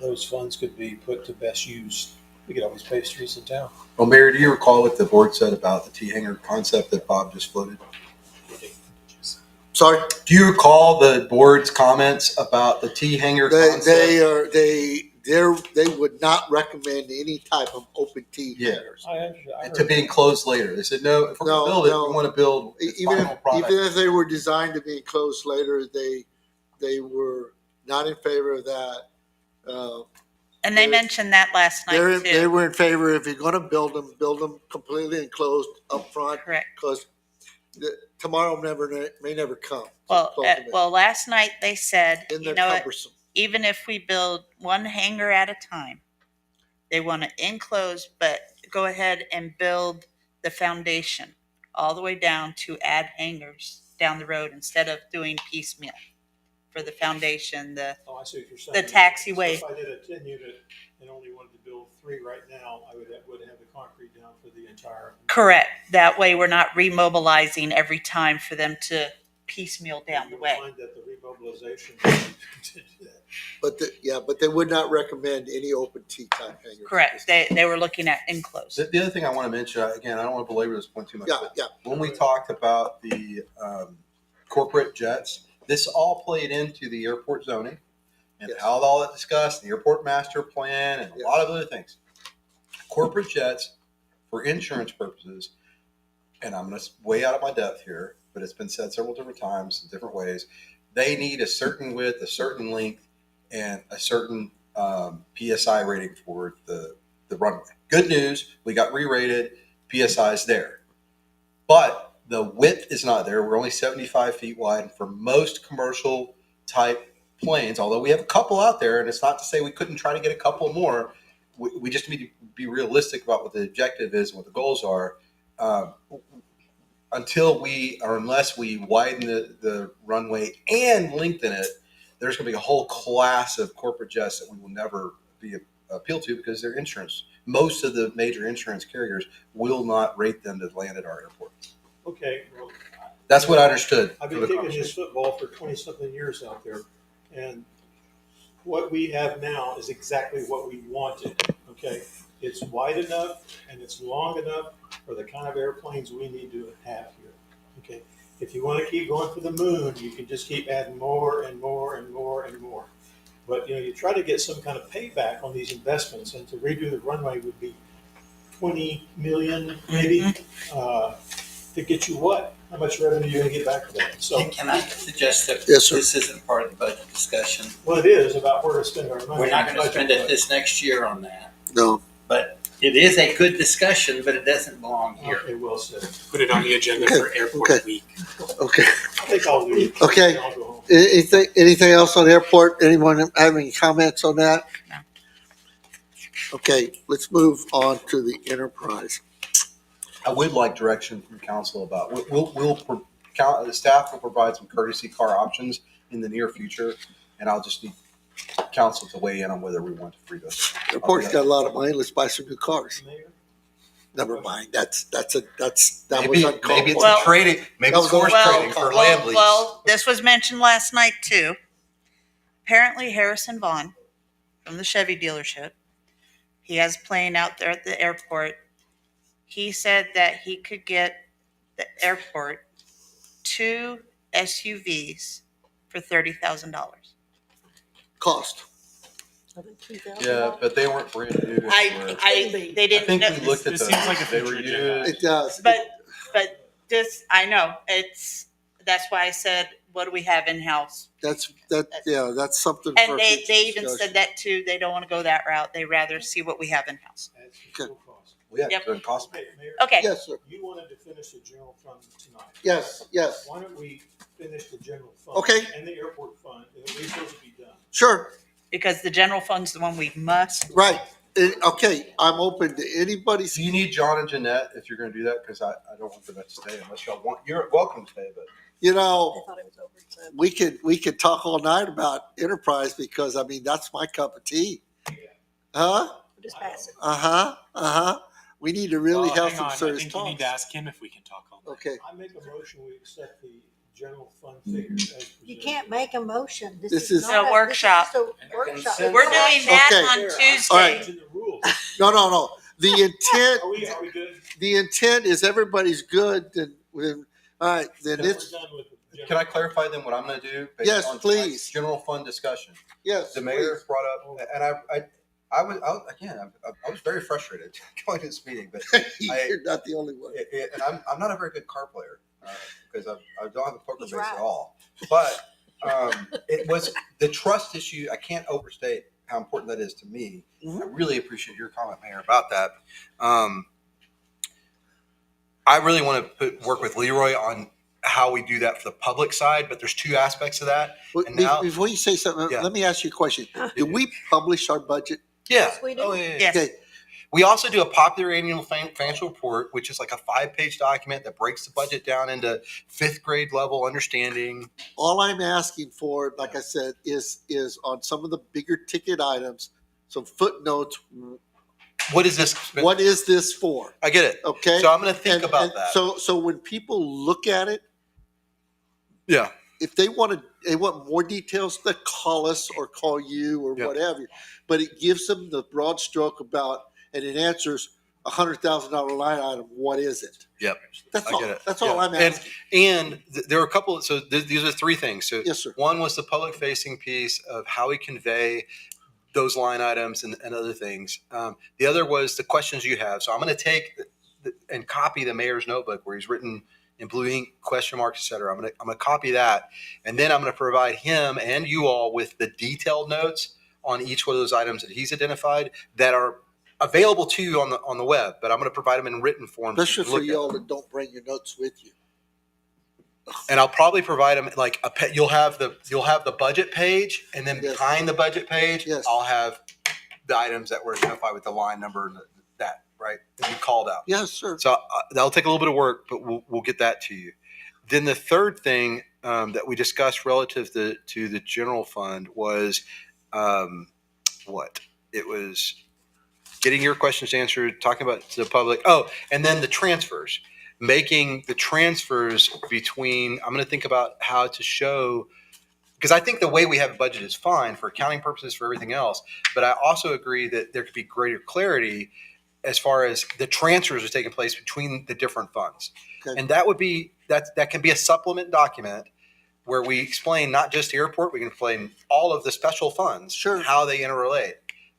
those funds could be put to best use. We get all these pastries in town. Well, Mayor, do you recall what the board said about the T-hanger concept that Bob just floated? Sorry. Do you recall the board's comments about the T-hanger concept? They would not recommend any type of open T Yeah. hangars. I understand. I To heard be enclosed later. They said, no, if we're going to No, build it, no. we want to build its Even final product. if they were designed to be enclosed later, they were not in favor of that. And they mentioned that last night They too. were in favor, if you're going to build them completely enclosed up front, Correct. because tomorrow may never come. Well, last night they said, And you they're know what, cumbersome. even if we build one hangar at a time, they want to enclose, but go ahead and build the foundation all the way down to add hangars down the road instead of doing piecemeal for the foundation, Oh, I see what you're saying. the taxiway. So if I did a 10 unit and only wanted to build 3 right now, I would have the concrete down for the entire. Correct. That way we're not remobilizing every time for them to piecemeal down the You'll way. find that the remobilization. But they would not recommend any open T type hangers. Correct. They were looking at enclosed. The other thing I want to mention, again, I don't want to belabor this point too much, Yeah, but yeah. when we talked about the corporate jets, this all played into the airport zoning and Yes. how all that discussed, the airport master plan and a lot of other things. Corporate jets for insurance purposes, and I'm going to way out of my depth here, but it's been said several different times in different ways. They need a certain width, a certain length, and a certain PSI rating for the runway. Good news, we got re-rated, PSI's there. But the width is not there. We're only 75 feet wide. And for most commercial type planes, although we have a couple out there, and it's not to say we couldn't try to get a couple more, we just need to be realistic about what the objective is and what the goals are. Unless we widen the runway and lengthen it, there's going to be a whole class of corporate jets that we will never be appealed to because they're insurance. Most of the major insurance carriers will not rate them to land at our airport. Okay, well, That's what I understood. I've from been the kicking conversation. this football for 20-something years out there, and what we have now is exactly what we wanted, okay? It's wide enough and it's long enough for the kind of airplanes we need to have here, okay? If you want to keep going for the moon, you can just keep adding more and more and more and more. But, you try to get some kind of payback on these investments, and to redo the runway would be 20 million maybe, to get you what? How much revenue you going to get back for that? So, Can I suggest that Yes, sir. this isn't part of the budget discussion? well, it is about where to spend our money. We're not going to Budget, spend it but- this next year on that. No. But it is a good discussion, but it doesn't belong here. Okay, well said. Put it on the agenda Okay, for airport okay. week. Okay. I think I'll leave. Okay. I'll go home. Anything else on airport? Anyone have any comments on that? No. Okay, let's move on to the enterprise. I would like direction from council about, the staff will provide some courtesy car options in the near future, and I'll just need council to weigh in on whether we want to free those. Airport's got a lot of money. Let's buy some new cars. Mayor? Never mind. That was Maybe uncalled it's for. a trading, maybe That it's was horse well- trading for land lease. Well, this was mentioned last night too. Apparently Harrison Vaughn from the Chevy dealership, he has a plane out there at the airport. He said that he could get the airport 2 SUVs for $30,000. Cost. Yeah, but they weren't brand new. They They didn't think know, we looked at This those. seems like a They were future agenda. used. It does. but this, I know, that's why I said, what do we have in-house? That's something. And for they future even discussion. said that too. They don't want to go that route. They rather see what we have in-house. That's the Okay. full cost. Well, yeah, Yep. so it cost me. Okay, Mayor, Okay. Yes, sir. you wanted to finish the general fund tonight. Yes. Why don't we finish the general fund? Okay. And the airport fund, and at least those will be done. Sure. Because the general fund's the one we must. Right. Okay. I'm open to anybody's. Do you need John and Jeanette if you're going to do that? Because I don't want them to stay unless y'all want. You're welcome to stay, but I thought it was over. So. we could talk all night about enterprise because that's my cup of tea. Huh? Just pass it. We need to really Well, have hang some on. I serious think you need talks. to ask him if we can talk all night. Okay. I make a motion, we accept the general fund figures as presented. You can't make a motion. This is- not A workshop. This is a workshop. We're We're doing that Okay. on All Tuesday. right. It's in the rules. No. The intent. Are we good? The intent is everybody's good. Then all right. Then Then we're it's done with the general- can I clarify then what I'm going to do? based Yes, on please. tonight's general fund discussion. yes. The mayor please. brought up, and I was very frustrated going to this meeting, but You're not the only one. and I'm not a very good card player because I don't have a poker He's face right. at all. But it was the trust issue. I can't overstate how important that is to me. Mhm. I really appreciate your comment, Mayor, about that. I really want to work with Leroy on how we do that for the public side, but there's two aspects of that. Well, And now- before you say something, Yeah. let me ask you a question. Do we publish our budget? Yeah. Yes, we do. Oh, yeah. Yes. Okay, We also do a popular annual financial report, which is like a 5-page document that breaks the budget down into 5th grade level understanding. all I'm asking for, like I said, is on some of the bigger ticket items, some footnotes. What is this? What is this for? I get it. Okay? So I'm going to think And- about and that. So when people look at it, Yeah. if they want more details, they call us or call you or Yeah. whatever. But it gives them the broad stroke about, and it answers $100,000 line item. What is it? Yep. That's I all. get it. That's all Yeah. I'm asking. And there are a couple. So these are 3 things. So Yes, sir. one was the public facing piece of how we convey those line items and other things. The other was the questions you have. So I'm going to take and copy the mayor's notebook where he's written in blue ink, question marks, et cetera. I'm going to copy that. And then I'm going to provide him and you all with the detailed notes on each one of those items that he's identified that are available to you on the web, but I'm going to provide them in written form. so you Especially can for look at y'all them. that don't bring your notes with you. And I'll probably provide them like you'll have the budget page, and then Yes. behind the budget page, Yes. I'll have the items that were identified with the line number and that right that we called out. Yes, sir. So that'll take a little bit of work, but we'll get that to you. Then the third thing that we discussed relative to the general fund was what it was getting your questions answered, talking about to the public. Oh, and then the transfers. Making the transfers between, I'm going to think about how to show, because I think the way we have a budget is fine for accounting purposes, for everything else. But I also agree that there could be greater clarity as far as the transfers are taking place between the different funds. Okay. And that would be, that can be a supplement document where we explain not just the airport, we can explain all of the special funds, Sure. how they interrelate.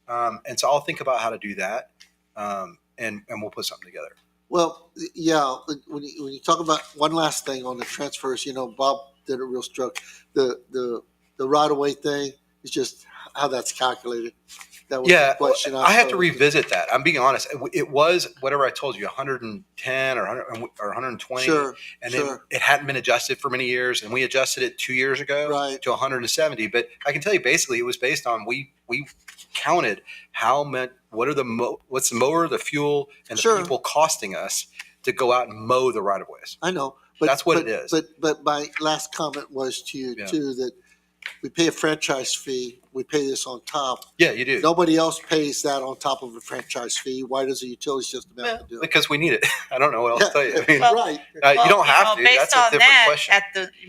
And so I'll think about how to do that. And we'll put something together. Well, yeah. When you talk about one last thing on the transfers, Bob did a real stroke. The right of way thing is just how that's calculated. That was Yeah, the question. I have to posed. revisit that. I'm being honest. It was whatever I told you, 110 or 100 or 120. Sure. And then sure. it hadn't been adjusted for many years, and we adjusted it 2 years ago Right. to 170. But I can tell you, basically, it was based on we counted what's the mower, the fuel, and the Sure. people costing us to go out and mow the right of ways. I know. But That's what but, it is. But my last comment was to you Yeah. too, that we pay a franchise fee. We pay this on top. Yeah, you do. Nobody else pays that on top of a franchise fee. Why does the utility system have to do it? Because we need it. I don't know what else to tell you. I mean, Well, right. you don't have to. Based That's a on different that, question.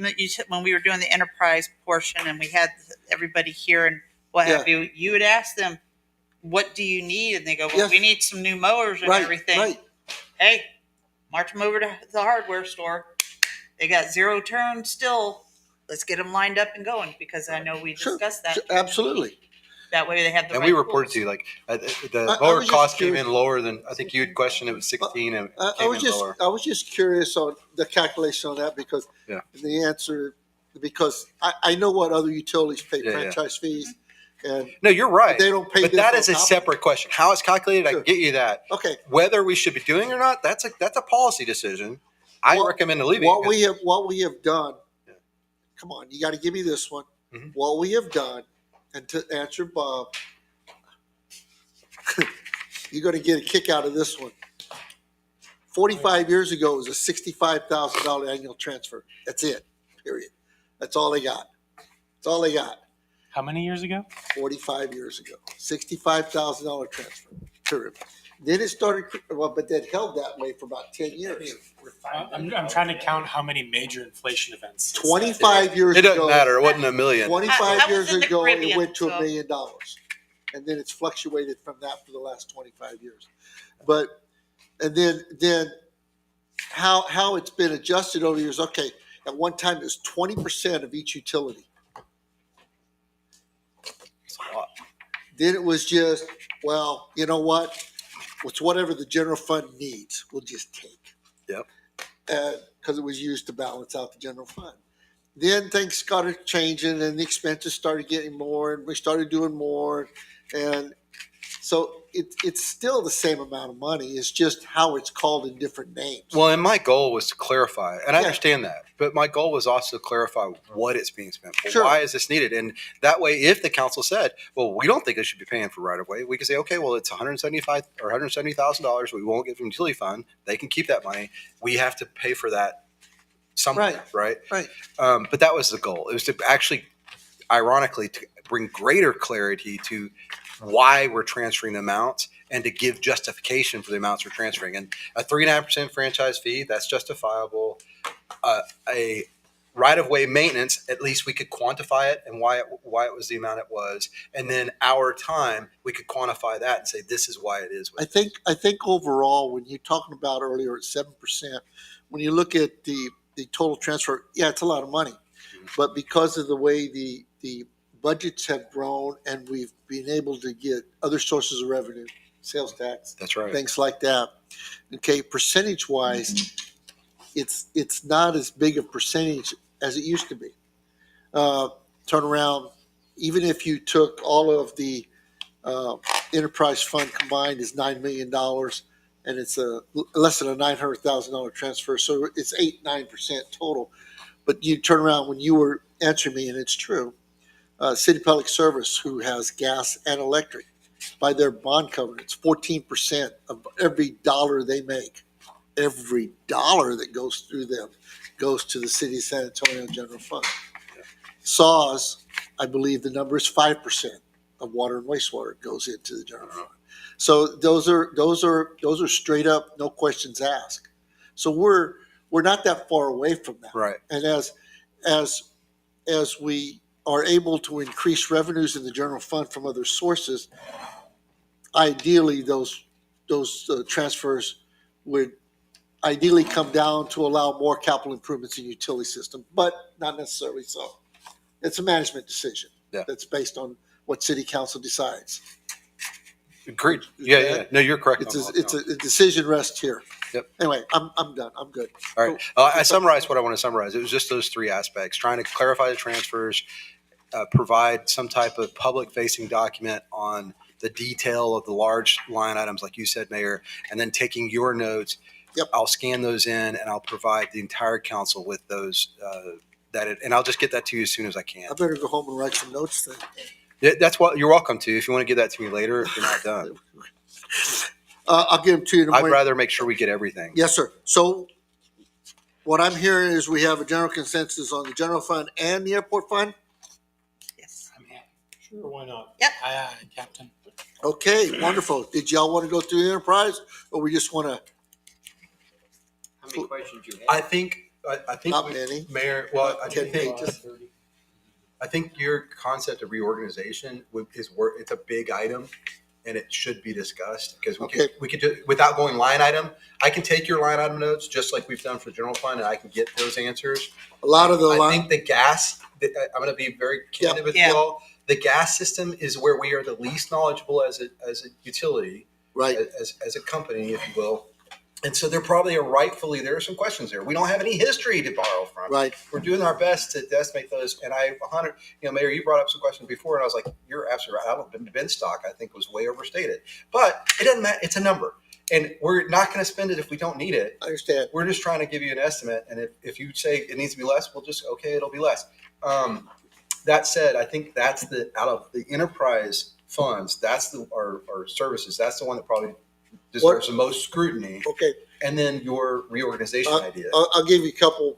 at you said when we were doing the enterprise portion and we had everybody here and what have you, you would ask them, "What do you need?" And they go, "Well, Yes. we need some new mowers and Right. everything." Right. Hey, march them over to the hardware store. They got 0 turns still. Let's get them lined up and going because I know we Sure. discussed that. Sure, absolutely. That way they have the and right we reported tools. to you like the I lower was just cost came curious. in lower than I think you had questioned. It was 16 and it I came was in just lower. I was just curious on the calculation on that because Yeah. the answer because I know what other utilities pay Yeah, yeah. franchise fees and No, you're right. they don't pay But this that on is a top of it. separate question. How it's calculated, I Sure. can get you that. Okay. Whether we should be doing it or not, that's a policy decision. I What- recommend leaving. What it. we have done. Yeah. Come on, you got to give me this one. Mhm. What we have done, and to answer Bob, you're going to get a kick out of this one. 45 years ago, it was a $65,000 annual transfer. That's it. Period. That's all they got. That's all they got. How many years ago? 45 years ago, $65,000 transfer. Period. Then it started, but that held that way for about 10 years. I'm trying to count how many major inflation events. 25 years It doesn't ago. matter. It wasn't a million. 25 I was years in the ago, Caribbean, it went to so- $1 million. And then it's fluctuated from that for the last 25 years. But, and then how it's been adjusted over the years. Okay, at one time it was 20% of each utility. Then it was just, well, you know what? It's whatever the general fund needs, we'll just take. Yep. Because it was used to balance out the general fund. Then things started changing and the expenses started getting more and we started doing more. And So it's still the same amount of money. It's just how it's called in different names. Well, and my goal was to clarify, and I Yeah. understand that, but my goal was also to clarify what it's being spent for. Sure. Why is this needed? And that way, if the council said, well, we don't think it should be paying for right of way, we could say, okay, well, it's $175 or $170,000. We won't give them utility fund. They can keep that money. We have to pay for that somewhere, right? Right. But that was the goal. It was to actually, ironically, to bring greater clarity to why we're transferring the amounts and to give justification for the amounts we're transferring. And a 3.5% franchise fee, that's justifiable. A right-of-way maintenance, at least we could quantify it and why it was the amount it was. And then our time, we could quantify that and say, this is why it is. I think overall, when you're talking about earlier at 7%, when you look at the total transfer, yeah, it's a lot of money. But because of the way the budgets have grown and we've been able to get other sources of revenue, sales tax, That's right. things like that. Okay, percentage wise, it's not as big a percentage as it used to be. Turn around, even if you took all of the enterprise fund combined is $9 million, and it's a less than a $900,000 transfer, so it's 8-9% total. But you turn around when you were answering me, and it's true. City Public Service, who has gas and electric, by their bond covenants, 14% of every dollar they make, every dollar that goes through them goes to the city of San Antonio general fund. SAWS, I believe the number is 5% of water and wastewater goes into the general fund. So those are straight up, no questions asked. So we're not that far away from that. Right. And as we are able to increase revenues in the general fund from other sources, ideally those transfers would ideally come down to allow more capital improvements in the utility system, but not necessarily so. It's a management decision. Yeah. That's based on what city council decides. Agreed. Yeah. No, you're correct. It's a decision rests here. Yep. Anyway, I'm done. I'm good. All right. I summarized what I want to summarize. It was just those three aspects: trying to clarify the transfers, provide some type of public-facing document on the detail of the large line items, like you said, Mayor, and then taking your notes. Yep. I'll scan those in, and I'll provide the entire council with those. And I'll just get that to you as soon as I can. I better go home and write some notes then. Yeah, that's what you're welcome to. If you want to give that to me later, if you're not done, I'll give them to you in the I'd morning. rather make sure we get everything. Yes, sir. So what I'm hearing is we have a general consensus on the general fund and the airport fund. Yes. Sure, why not? Aye, aye, Captain. Okay, wonderful. Did y'all want to go through the enterprise, or we just want to? How many questions you have? I think Not many. Mayor. Well, I 10 think pages. I think your concept of reorganization it's a big item, and it should be discussed because we could just, without going line item. I can take your line item notes just like we've done for the general fund, and I can get those answers. A lot of the I line. think the gas. I'm going to be very candid with Yeah. you all. The gas system is where we are the least knowledgeable as a utility, Right. as a company, if you will. And so there are some questions there. We don't have any history to borrow from. Right. We're doing our best to estimate those. And Mayor, you brought up some questions before, and I was like, you're absolutely right. I don't know, bin stock, I think, was way overstated. But it doesn't matter. It's a number. And we're not going to spend it if we don't need it. I understand. We're just trying to give you an estimate. And if you say it needs to be less, we'll just, okay, it'll be less. That said, I think that's out of the enterprise funds, that's our services. That's the one that probably deserves the most scrutiny. Okay. And then your reorganization idea. I'll give you a couple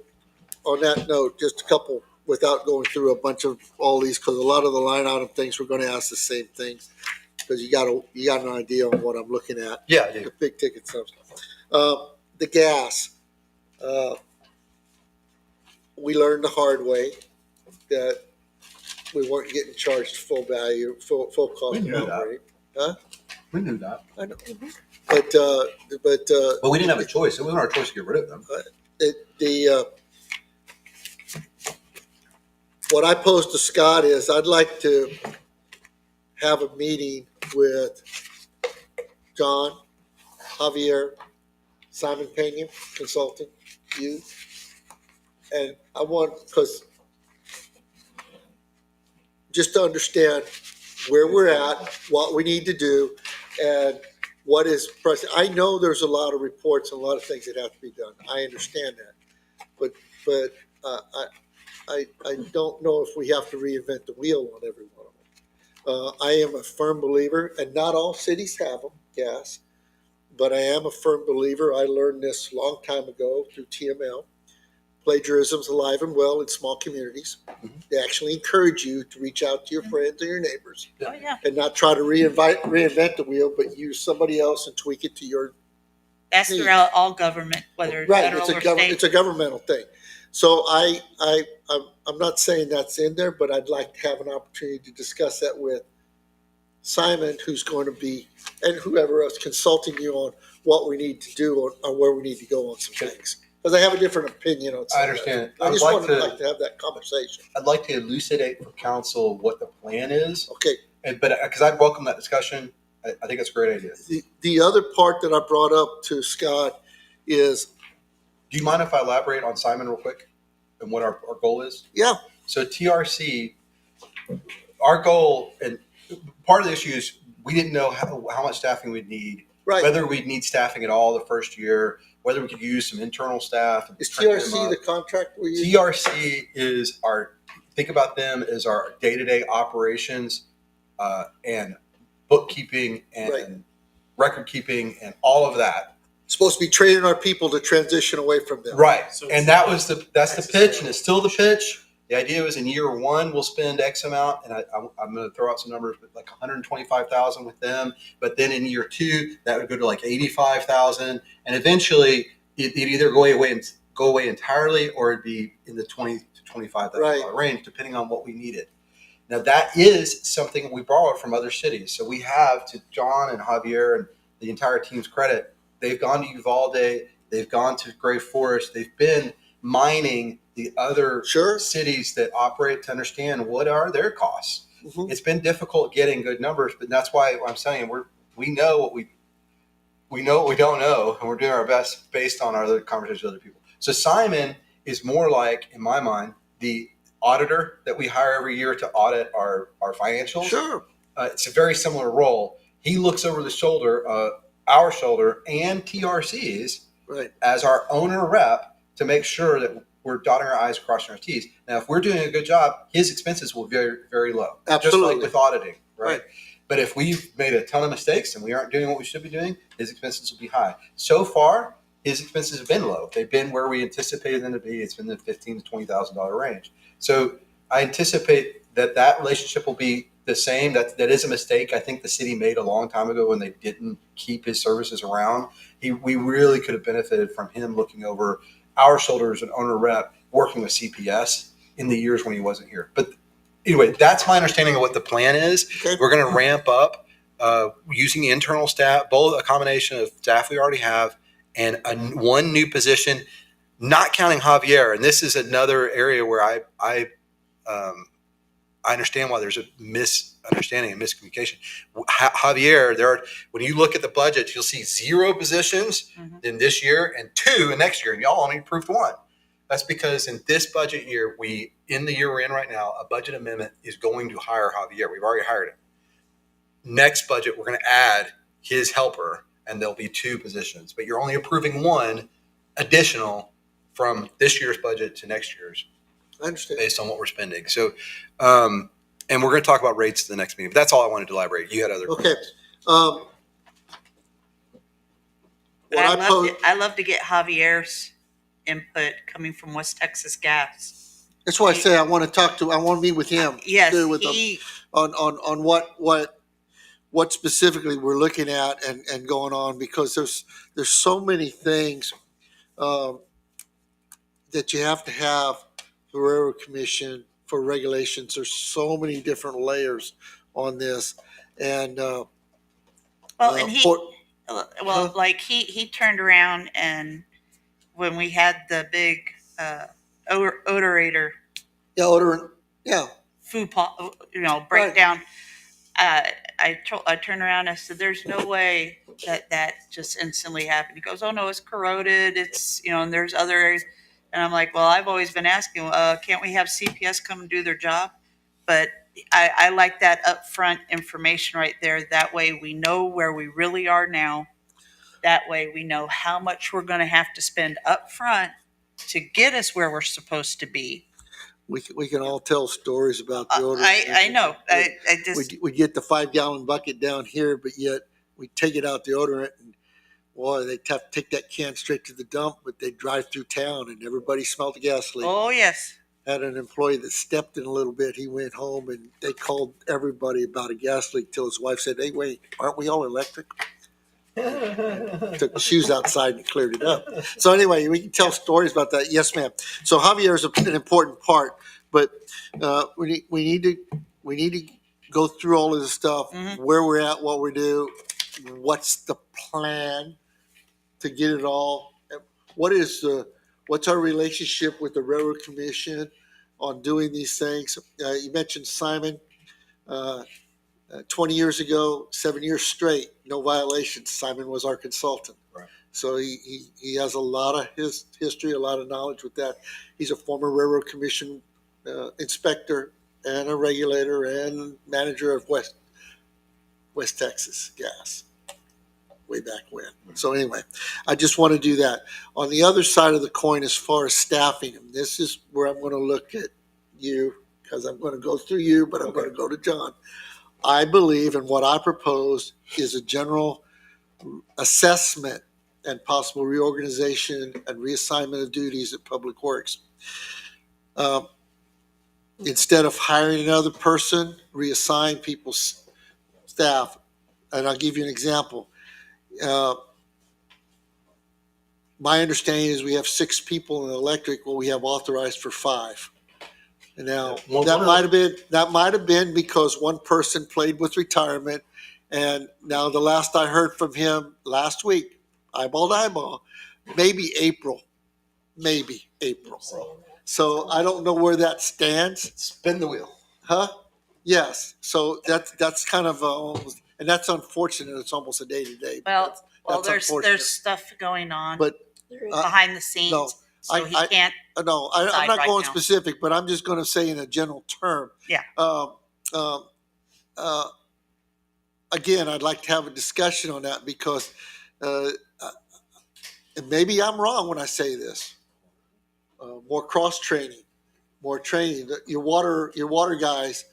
on that note, just a couple without going through a bunch of all these, because a lot of the line item things, we're going to ask the same things because you got an idea on what I'm looking at. Yeah, I do. The big ticket stuff. The gas. We learned the hard way that we weren't getting charged full value, full cost We of knew that. operating. Huh? We knew that. I know. Mhm. But But we didn't have a choice. It wasn't our choice to get rid of them. What I posed to Scott is I'd like to have a meeting with John, Javier, Simon Pena, consultant, you. And I want, because just to understand where we're at, what we need to do, and what is present. I know there's a lot of reports and a lot of things that have to be done. I understand that. But I don't know if we have to reinvent the wheel on every one of them. I am a firm believer, and not all cities have them, gas, but I am a firm believer. I learned this a long time ago through TML. Plagiarism's alive and well in small communities. They actually encourage you to reach out to your friends and your neighbors Oh, yeah. and not try to reinvent the wheel, but use somebody else and tweak it to your That's needs. throughout all government, whether it's Right. federal or It's state. a governmental thing. So I'm not saying that's in there, but I'd like to have an opportunity to discuss that with Simon, who's going to be, and whoever else consulting you on what we need to do on where we need to go on some things. Because I have a different opinion on some I of that. understand. I just wanted to have that conversation. I'd like to elucidate for council what the plan is, Okay. but because I'd welcome that discussion, I think it's a great idea. The other part that I brought up to Scott is, Do you mind if I elaborate on Simon real quick and what our goal is? yeah, So TRC, our goal, and part of the issue is we didn't know how much staffing we'd need, right. whether we'd need staffing at all the first year, whether we could use some internal staff. Is train them TRC up. the contract we use? TRC is think about them as our day-to-day operations and bookkeeping and Right. record keeping and all of that. Supposed to be training our people to transition away from them. Right. So And that's the pitch, and it's still the pitch. The idea was in year one, we'll spend X amount, and I'm going to throw out some numbers, but like 125,000 with them. But then in year two, that would go to like 85,000, and eventually it'd either go away entirely, or it'd be in the 20 to $25,000 range, depending on what we needed. Now that is something we borrowed from other cities. So we have, to John and Javier and the entire team's credit, they've gone to Uvalde, they've gone to Gray Forest, they've been mining the other Sure. cities that operate to understand what are their costs. Mhm. It's been difficult getting good numbers, but that's why I'm saying we know what we know what we don't know, and we're doing our best based on our other conversations with other people. So Simon is more like, in my mind, the auditor that we hire every year to audit our financials. Sure. It's a very similar role. He looks over the shoulder, our shoulder, and TRC's Right. as our owner rep to make sure that we're dotting our I's, crossing our T's. Now, if we're doing a good job, his expenses will be very, very low. Absolutely. Just like with auditing, right? Right. But if we've made a ton of mistakes and we aren't doing what we should be doing, his expenses will be high. So far, his expenses have been low. They've been where we anticipated them to be. It's been the $15,000 to $20,000 range. So I anticipate that relationship will be the same. That is a mistake I think the city made a long time ago when they didn't keep his services around. We really could have benefited from him looking over our shoulders and owner rep, working with CPS in the years when he wasn't here. But anyway, that's my understanding of what the plan is. Okay. We're going to ramp up using internal staff, both a combination of staff we already have and one new position, not counting Javier. And this is another area where I understand why there's a misunderstanding and miscommunication. Javier, when you look at the budget, you'll see 0 positions in this year and 2 in next year, and y'all only approved 1. That's because in this budget year, in the year we're in right now, a budget amendment is going to hire Javier. We've already hired him. Next budget, we're going to add his helper, and there'll be 2 positions, but you're only approving 1 additional from this year's budget to next year's, I understand. based on what we're spending. So, and we're going to talk about rates at the next meeting. But that's all I wanted to elaborate. You had other Okay. comments. But I love to get Javier's input coming from West Texas Gas. That's why I say I want to meet with him. Yes, too, with him on what specifically we're looking at and going on, because there's so many things that you have to have the Railroad Commission for regulations. There's so many different layers on this, and well, and he turned around, and when we had the big odorator food breakdown, I turned around and I said, "There's no way that just instantly happened." He goes, "Oh no, it's corroded. It's and there's other areas." And I'm like, "Well, I've always been asking, can't we have CPS come and do their job?" But I like that upfront information right there. That way we know where we really are now. That way we know how much we're going to have to spend upfront to get us where we're supposed to be. We can all tell stories about the odor. I know. I just, We get the 5-gallon bucket down here, but yet we take it out deodorant, and boy, they have to take that can straight to the dump, but they drive through town and everybody smelled the gas leak. oh, yes. Had an employee that stepped in a little bit. He went home and they called everybody about a gas leak till his wife said, "Hey, wait, aren't we all electric?" Took the shoes outside and cleared it up. So anyway, we can tell stories about that. Yes, ma'am. So Javier is an important part, but we need to go through all of this stuff, where we're at, what we do, what's the plan to get it all. What's our relationship with the Railroad Commission on doing these things? You mentioned Simon. 20 years ago, 7 years straight, no violations. Simon was our consultant. Right. So he has a lot of his history, a lot of knowledge with that. He's a former Railroad Commission inspector and a regulator and manager of West Texas Gas way back when. So anyway, I just want to do that. On the other side of the coin, as far as staffing, and this is where I'm going to look at you, because I'm going to go through you, but I'm going to go to John. I believe, and what I propose is a general assessment and possible reorganization and reassignment of duties at Public Works. Instead of hiring another person, reassign people's staff. And I'll give you an example. My understanding is we have 6 people in electric. Well, we have authorized for 5. And now that might have been because one person played with retirement. And now the last I heard from him last week, eyeball to eyeball, maybe April. So I don't know where that stands. Spin the wheel. Huh? Yes. So that's kind of almost, and that's unfortunate. It's almost a day to day. Well, That's unfortunate. there's stuff going on But behind the scenes. no, So he I- can't. no, I'm decide not right going now. specific, but I'm just going to say in a general term. Yeah. Again, I'd like to have a discussion on that because, and maybe I'm wrong when I say this. More cross training, more training. Your water guys,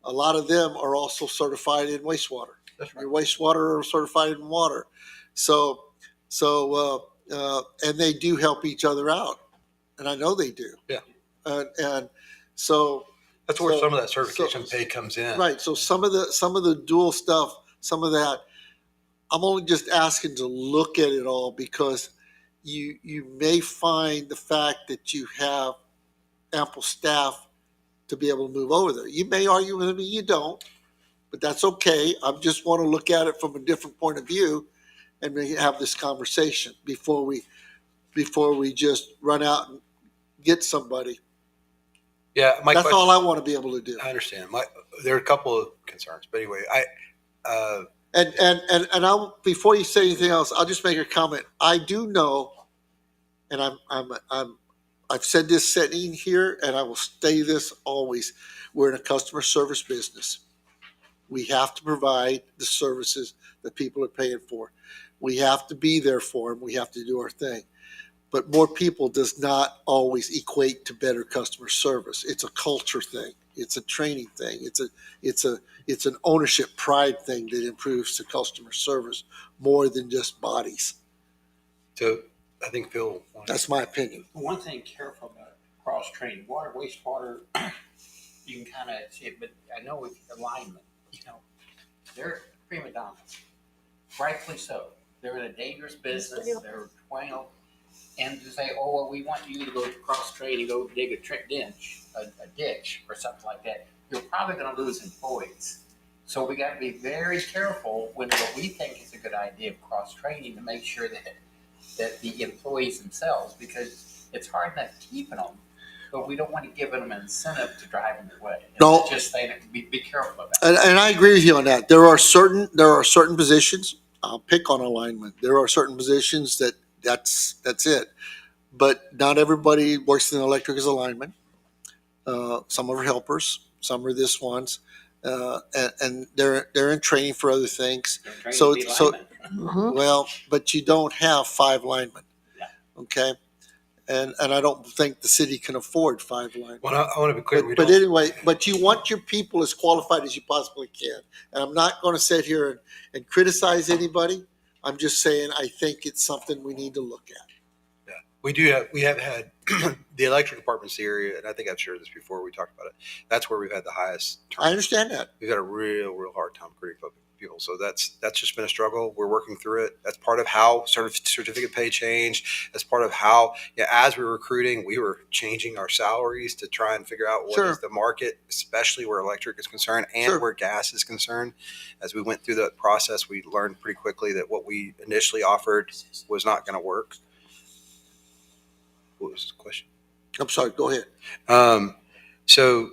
a lot of them are also certified in wastewater. That's right. Your wastewater are certified in water, so and they do help each other out, and I know they do. Yeah. And so That's where So- some of that certification so- pay comes in. right. So some of the dual stuff, some of that, I'm only just asking to look at it all because you may find the fact that you have ample staff to be able to move over there. You may argue with me, you don't, but that's okay. I just want to look at it from a different point of view and we have this conversation before we just run out and get somebody. Yeah, my That's question, all I want to be able to do. I understand. There are a couple of concerns, but anyway, And I'll, before you say anything else, I'll just make a comment. I do know, and I've said this sitting here, and I will say this always. We're in a customer service business. We have to provide the services that people are paying for. We have to be there for them. We have to do our thing. But more people does not always equate to better customer service. It's a culture thing. It's a training thing. It's an ownership pride thing that improves the customer service more than just bodies. so I think Phil. That's my opinion. One thing, careful about cross training, water, wastewater, you can kind of see it, but I know with alignment, they're prima donnas, rightfully so. They're in a dangerous business. They're 20, and to say, oh, well, we want you to go cross train and go dig a ditch or something like that, you're probably going to lose employees. So we got to be very careful when what we think is a good idea of cross training to make sure that the employees themselves, because it's hard enough keeping them, but we don't want to give them an incentive to drive them away. No. Just saying, be careful about that. And I agree with you on that. There are certain positions. I'll pick on alignment. There are certain positions that's it. But not everybody works in electric as alignment. Some are helpers. some are this ones, and they're in training for other things. They're trained So- to be so- linemen. Mhm. Well, but you don't have 5 linemen. Yeah. Okay? And I don't think the city can afford 5 linemen. Well, I want to be clear. We But don't. anyway, but you want your people as qualified as you possibly can. And I'm not going to sit here and criticize anybody. I'm just saying I think it's something we need to look at. We have had the electric department's the area, and I think I've shared this before. We talked about it. That's where we've had the highest I turnover. understand that. We've had a real hard time recruiting people. So that's just been a struggle. We're working through it. That's part of how certificate pay changed. That's part of how, as we were recruiting, we were changing our salaries to try and figure out what Sure. is the market, especially where electric is concerned and Sure. where gas is concerned. As we went through that process, we learned pretty quickly that what we initially offered was not going to work. What was the question? I'm sorry, go ahead. So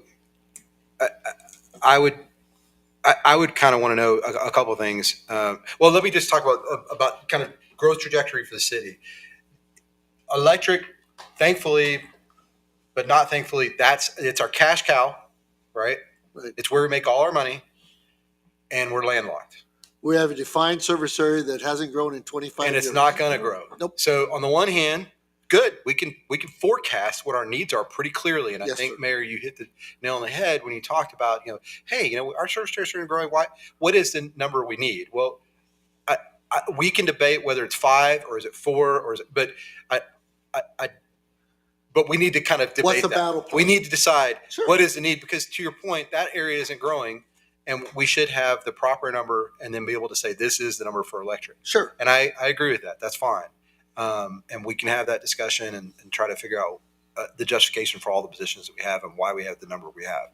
I would kind of want to know a couple of things. Well, let me just talk about kind of growth trajectory for the city. Electric, thankfully, but not thankfully, it's our cash cow, right? Right. It's where we make all our money, and we're landlocked, We have a defined service area that hasn't grown in 25 and years. it's not going to grow. Nope. So on the one hand, good, we can forecast what our needs are pretty clearly, and I Yes, think sir. Mayor, you hit the nail on the head when you talked about hey, our service territory is growing. What is the number we need? Well, we can debate whether it's 5 or is it 4 or is it, but but we need to kind of debate What's the that. battle plan? We need to decide Sure. what is the need, because to your point, that area isn't growing, and we should have the proper number and then be able to say this is the number for electric. Sure. And I agree with that. That's fine. And we can have that discussion and try to figure out the justification for all the positions that we have and why we have the number we have.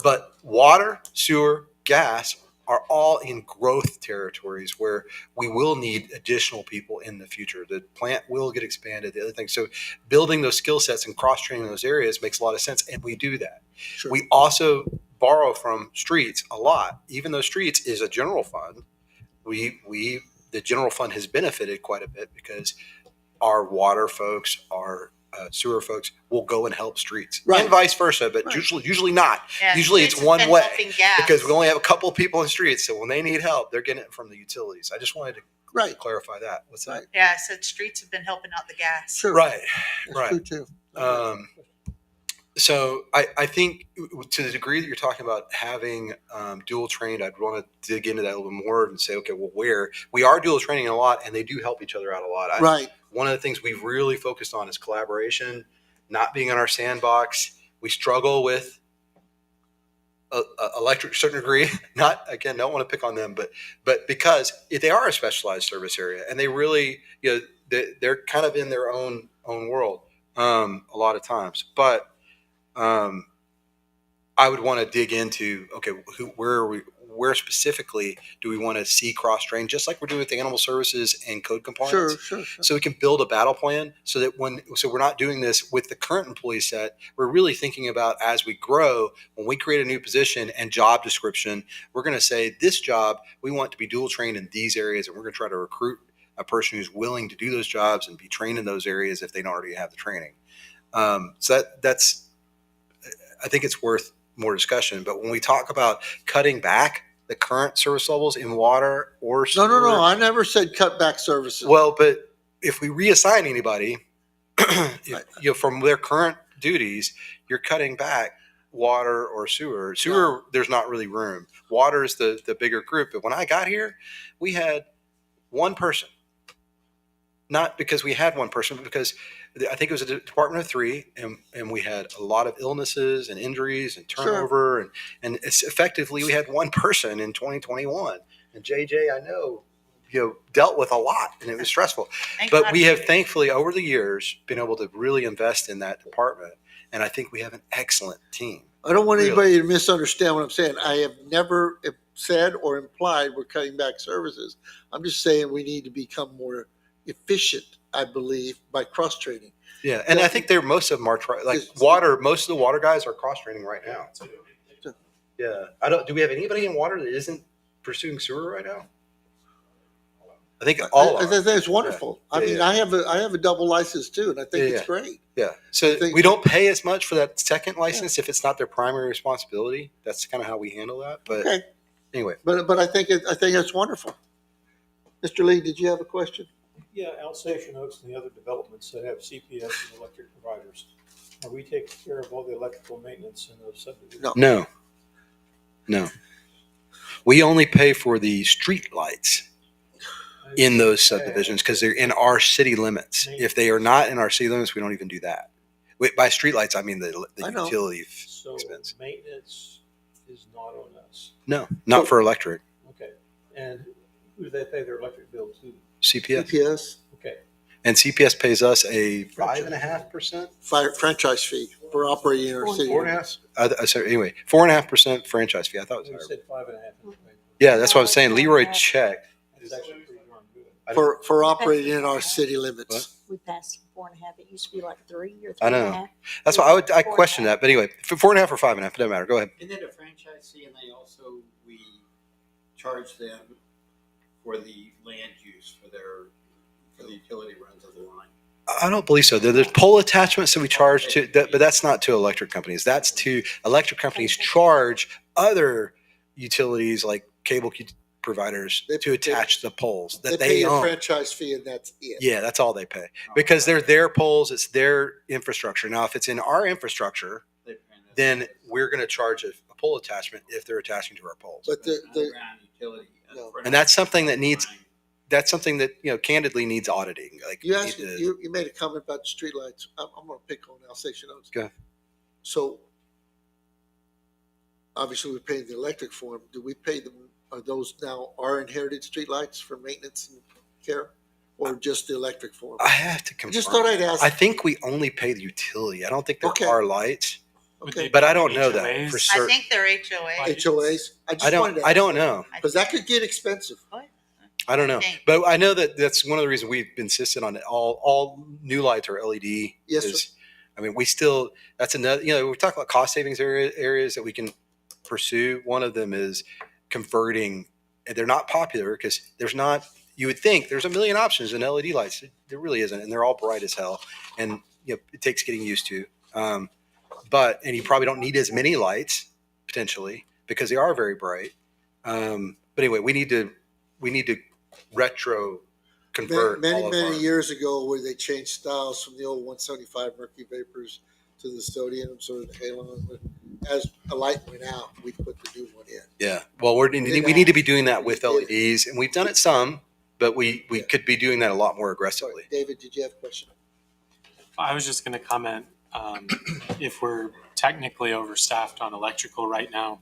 But water, sewer, gas are all in growth territories where we will need additional people in the future. The plant will get expanded, the other things. So building those skill sets and cross-training those areas makes a lot of sense, and we do that. Sure. We also borrow from streets a lot. Even though streets is a general fund, the general fund has benefited quite a bit because our water folks, our sewer folks will go and help streets, Right. and vice versa. But Right. usually not. Yeah, Usually it's streets has one been way, helping gas. because we only have a couple of people in the streets. So when they need help, they're getting it from the utilities. I just wanted to Right. clarify that. What's that? Right. Yeah, I said streets have been helping out the gas. Sure. Right. That's Right. true too. So I think to the degree that you're talking about having dual trained, I'd want to dig into that a little bit more and say, okay, well, where we are dual training a lot, and they do help each other out a lot. Right. One of the things we've really focused on is collaboration, not being in our sandbox. We struggle with electric to a certain degree. Not, again, don't want to pick on them, but because they are a specialized service area, and they really, they're kind of in their own world a lot of times. But I would want to dig into, okay, where specifically do we want to see cross train, just like we're doing with the animal services and code compliance? Sure. So we can build a battle plan so that so we're not doing this with the current employee set. We're really thinking about, as we grow, when we create a new position and job description, we're going to say this job, we want to be dual trained in these areas, and we're going to try to recruit a person who's willing to do those jobs and be trained in those areas if they don't already have the training. So that's, I think it's worth more discussion. But when we talk about cutting back the current service levels in water or No. sewer, I never said cut back services. well, but if we reassign anybody, from their current duties, you're cutting back water or sewer. Sewer, there's not really room. Water is the bigger group. But when I got here, we had one person. Not because we had one person, but because I think it was a department of 3, and we had a lot of illnesses and injuries and turnover, and it's effectively we had one person in 2021. And JJ, I know, dealt with a lot, and it was stressful. Thank But God we for have you. thankfully over the years been able to really invest in that department, and I think we have an excellent team. I don't want Really? anybody to misunderstand what I'm saying. I have never said or implied we're cutting back services. I'm just saying we need to become more efficient, I believe, by cross training. Yeah, and I think most of them are water. Most of the water guys are cross training right now. Yeah, do we have anybody in water that isn't pursuing sewer right now? I think all I are. think it's wonderful. I Yeah, mean, yeah. I have a double license too, and I think Yeah, it's great. Yeah. So think- we don't pay as much for that second license if it's not their primary responsibility. That's kind of how we handle that. But Okay, anyway, but I think it's wonderful. Mr. Lee, did you have a question? Yeah, Alsatian Oaks and the other developments that have CPS and electric providers, are we taking care of all the electrical maintenance in those subdivisions? No. no. We only pay for the street lights in those subdivisions because they're in our city limits. If they are not in our city limits, we don't even do that. By streetlights, I mean the I know. utility So expense. maintenance is not on us. No, not for electric. Okay. And who do they pay their electric bill to? CPS. CPS Okay. And CPS pays us a 5.5%. franchise fee for operating in our city. 4.5. Sorry, anyway, 4.5% franchise fee. I thought it You was higher. said 5.5. Yeah, that's what I was saying. Leroy checked. It's actually pretty darn good. For operating in our city limits. We passed 4.5. It used to be like 3 or I know. 3.5. That's why I question that. But anyway, for 4.5 or 5.5, it doesn't matter. Go ahead. Isn't it a franchise fee, and we charge them for the land use for the utility runs of the line? I don't believe so. There's pole attachments that we charge to, but that's not to electric companies. That's to electric companies charge other utilities like cable providers to attach the poles that pay they a own. franchise fee and that's it. Yeah, that's all they pay because they're their poles. It's their infrastructure. Now, if it's in our infrastructure, then we're going to charge a pole attachment if they're attaching to our poles. But the Underground utility. No. And that's something that that's something that, candidly needs auditing. Like you we asked need to- you made a comment about the streetlights. I'm going to pick on Alsatian Oaks. Go ahead. So obviously we pay the electric for them. Do we pay them? Are those now our inherited streetlights for maintenance and care, or just the electric for them? I have to I confirm. just thought I'd ask. I think we only pay the utility. I don't think there Okay. are lights, Would Okay. they but be I don't know that HOAs? for I certain. think they're HOA. HOAs. I don't know. Because that could get expensive. I don't know. think. But I know that that's one of the reasons we've insisted on it. All new lights are LED. Yes, sir. is- I mean, that's another, we talk about cost savings areas that we can pursue. One of them is converting, and they're not popular because you would think there's a million options in LED lights. There really isn't. And they're all bright as hell. And, it takes getting used to. And you probably don't need as many lights potentially because they are very bright. But anyway, we need to retro convert all of Many our- years ago, where they changed styles from the old 175 mercury vapors to the sodiums or the halon. As a light went out, we put the new one in. Yeah. Well, we need to be doing that with LEDs, and we've done it some, but we could be doing that a lot more aggressively. David, did you have a question? I was just going to comment, if we're technically overstaffed on electrical right now,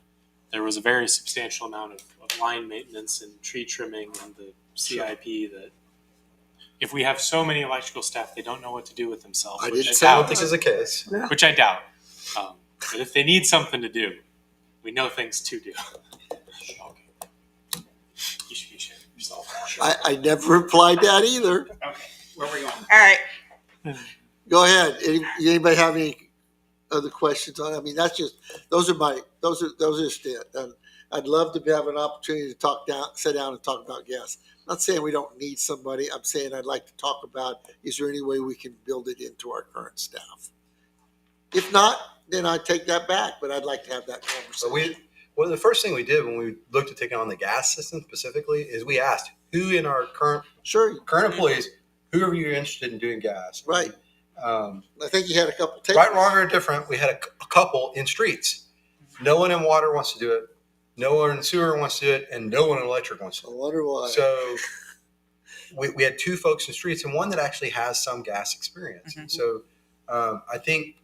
there was a very substantial amount of line maintenance and tree trimming and the CIP that if we have so many electrical staff, they don't know what to do with themselves. I which didn't say- I don't doubt. think is the case. Which I doubt. But if they need something to do, we know things to do. Okay. You should be ashamed of yourself. I never replied that either. Okay, where we going? All right. Go ahead. Anybody have any other questions on it? I mean, those are just it. And I'd love to have an opportunity to sit down and talk about gas. I'm not saying we don't need somebody. I'm saying I'd like to talk about, is there any way we can build it into our current staff? If not, then I take that back, but I'd like to have that conversation. Well, the first thing we did when we looked at taking on the gas system specifically is we asked who in our current employees, who are you interested in doing gas? Right. I think you had a couple takers. Right, wrong, or indifferent. We had a couple in streets. No one in water wants to do it. No one in sewer wants to do it, and no one in electric wants to I do it. wonder why. So we had two folks in streets and one that actually has some gas experience. Mhm. So I think,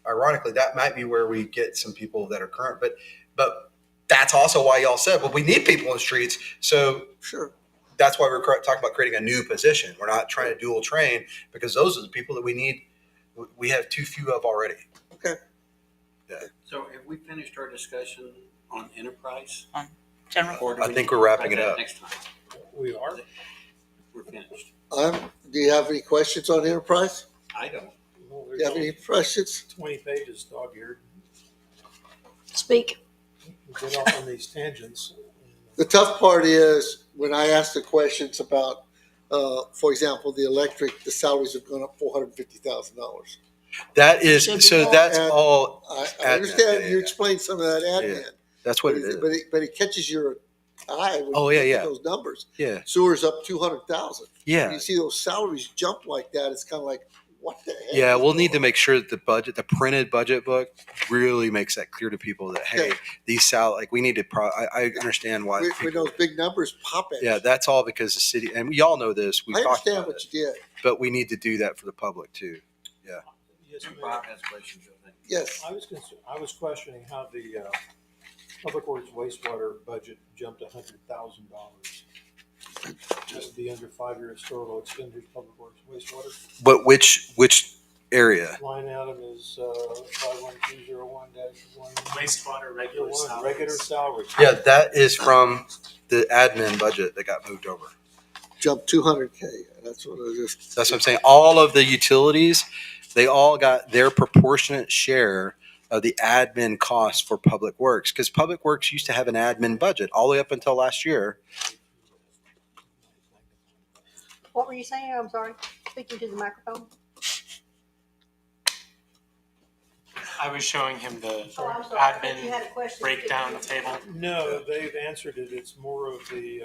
ironically, that might be where we get some people that are current. But that's also why y'all said, well, we need people in the streets. So Sure. that's why we're talking about creating a new position. We're not trying to dual train because those are the people that we need. We have too few of already. So have we finished our discussion on enterprise? General. Or do I we think need we're to wrapping talk it about up. Next time. We are. We're finished. Do you have any questions on enterprise? I don't. Well, Do you have any questions? 20 pages dog-eared. Speak. We've been off on these tangents. The tough part is when I ask the questions about For example, the electric, the salaries have gone up $450,000. That is, Should be so more. that's And all. I Admin, understand yeah, you yeah. explained some of that admin. That's what it is. But it catches your eye when Oh, you yeah, look yeah. at those numbers. Yeah. Sewer's up 200,000. Yeah. When you see those salaries jump like that, it's kind of like, what the heck? Yeah, is we'll need to going make sure that the printed budget book really makes that clear to people that, hey, Okay. these we need to, I understand why. on? When people- those big numbers pop at yeah, you. that's all because the city, and we all know this, we've I talked understand about what it, you did. but we need to do that for the public too. Yes, And Mayor. Bob has questions, I think. Yes. I was questioning how the public works wastewater budget jumped $100,000. That would be under 5-year historical expenditures, public works wastewater. But which area? Line item is 51201-1. Wastewater regular salaries. Regular salaries. Yeah, that is from the admin budget that got moved over. Jumped 200K. That's what it is. That's what I'm saying. All of the utilities, they all got their proportionate share of the admin costs for public works, because public works used to have an admin budget all the way up until last year. What were you saying? I'm sorry. Speaking to the microphone. I was showing him the Oh, I'm sorry. I thought you admin had a question. breakdown table. No, they've answered it. It's more of the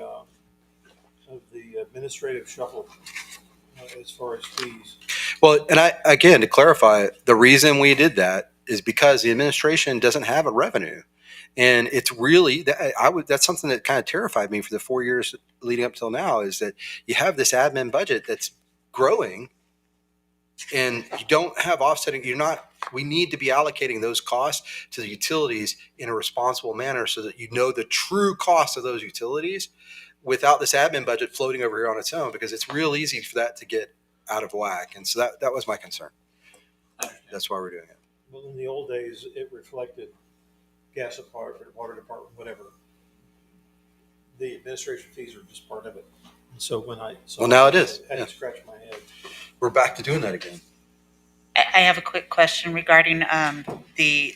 administrative shuffle as far as fees. Well, and again, to clarify, the reason we did that is because the administration doesn't have a revenue. And it's really, that's something that kind of terrified me for the 4 years leading up till now, is that you have this admin budget that's growing and you don't have offsetting. We need to be allocating those costs to the utilities in a responsible manner so that you know the true cost of those utilities without this admin budget floating over here on its own, because it's real easy for that to get out of whack. And so that was my concern. That's why we're doing it. Well, in the old days, it reflected gas department, water department, whatever. The administration fees are just part of it. And so Well, now it is. I had Yeah. to scratch my head. We're back to doing that again. I have a quick question regarding the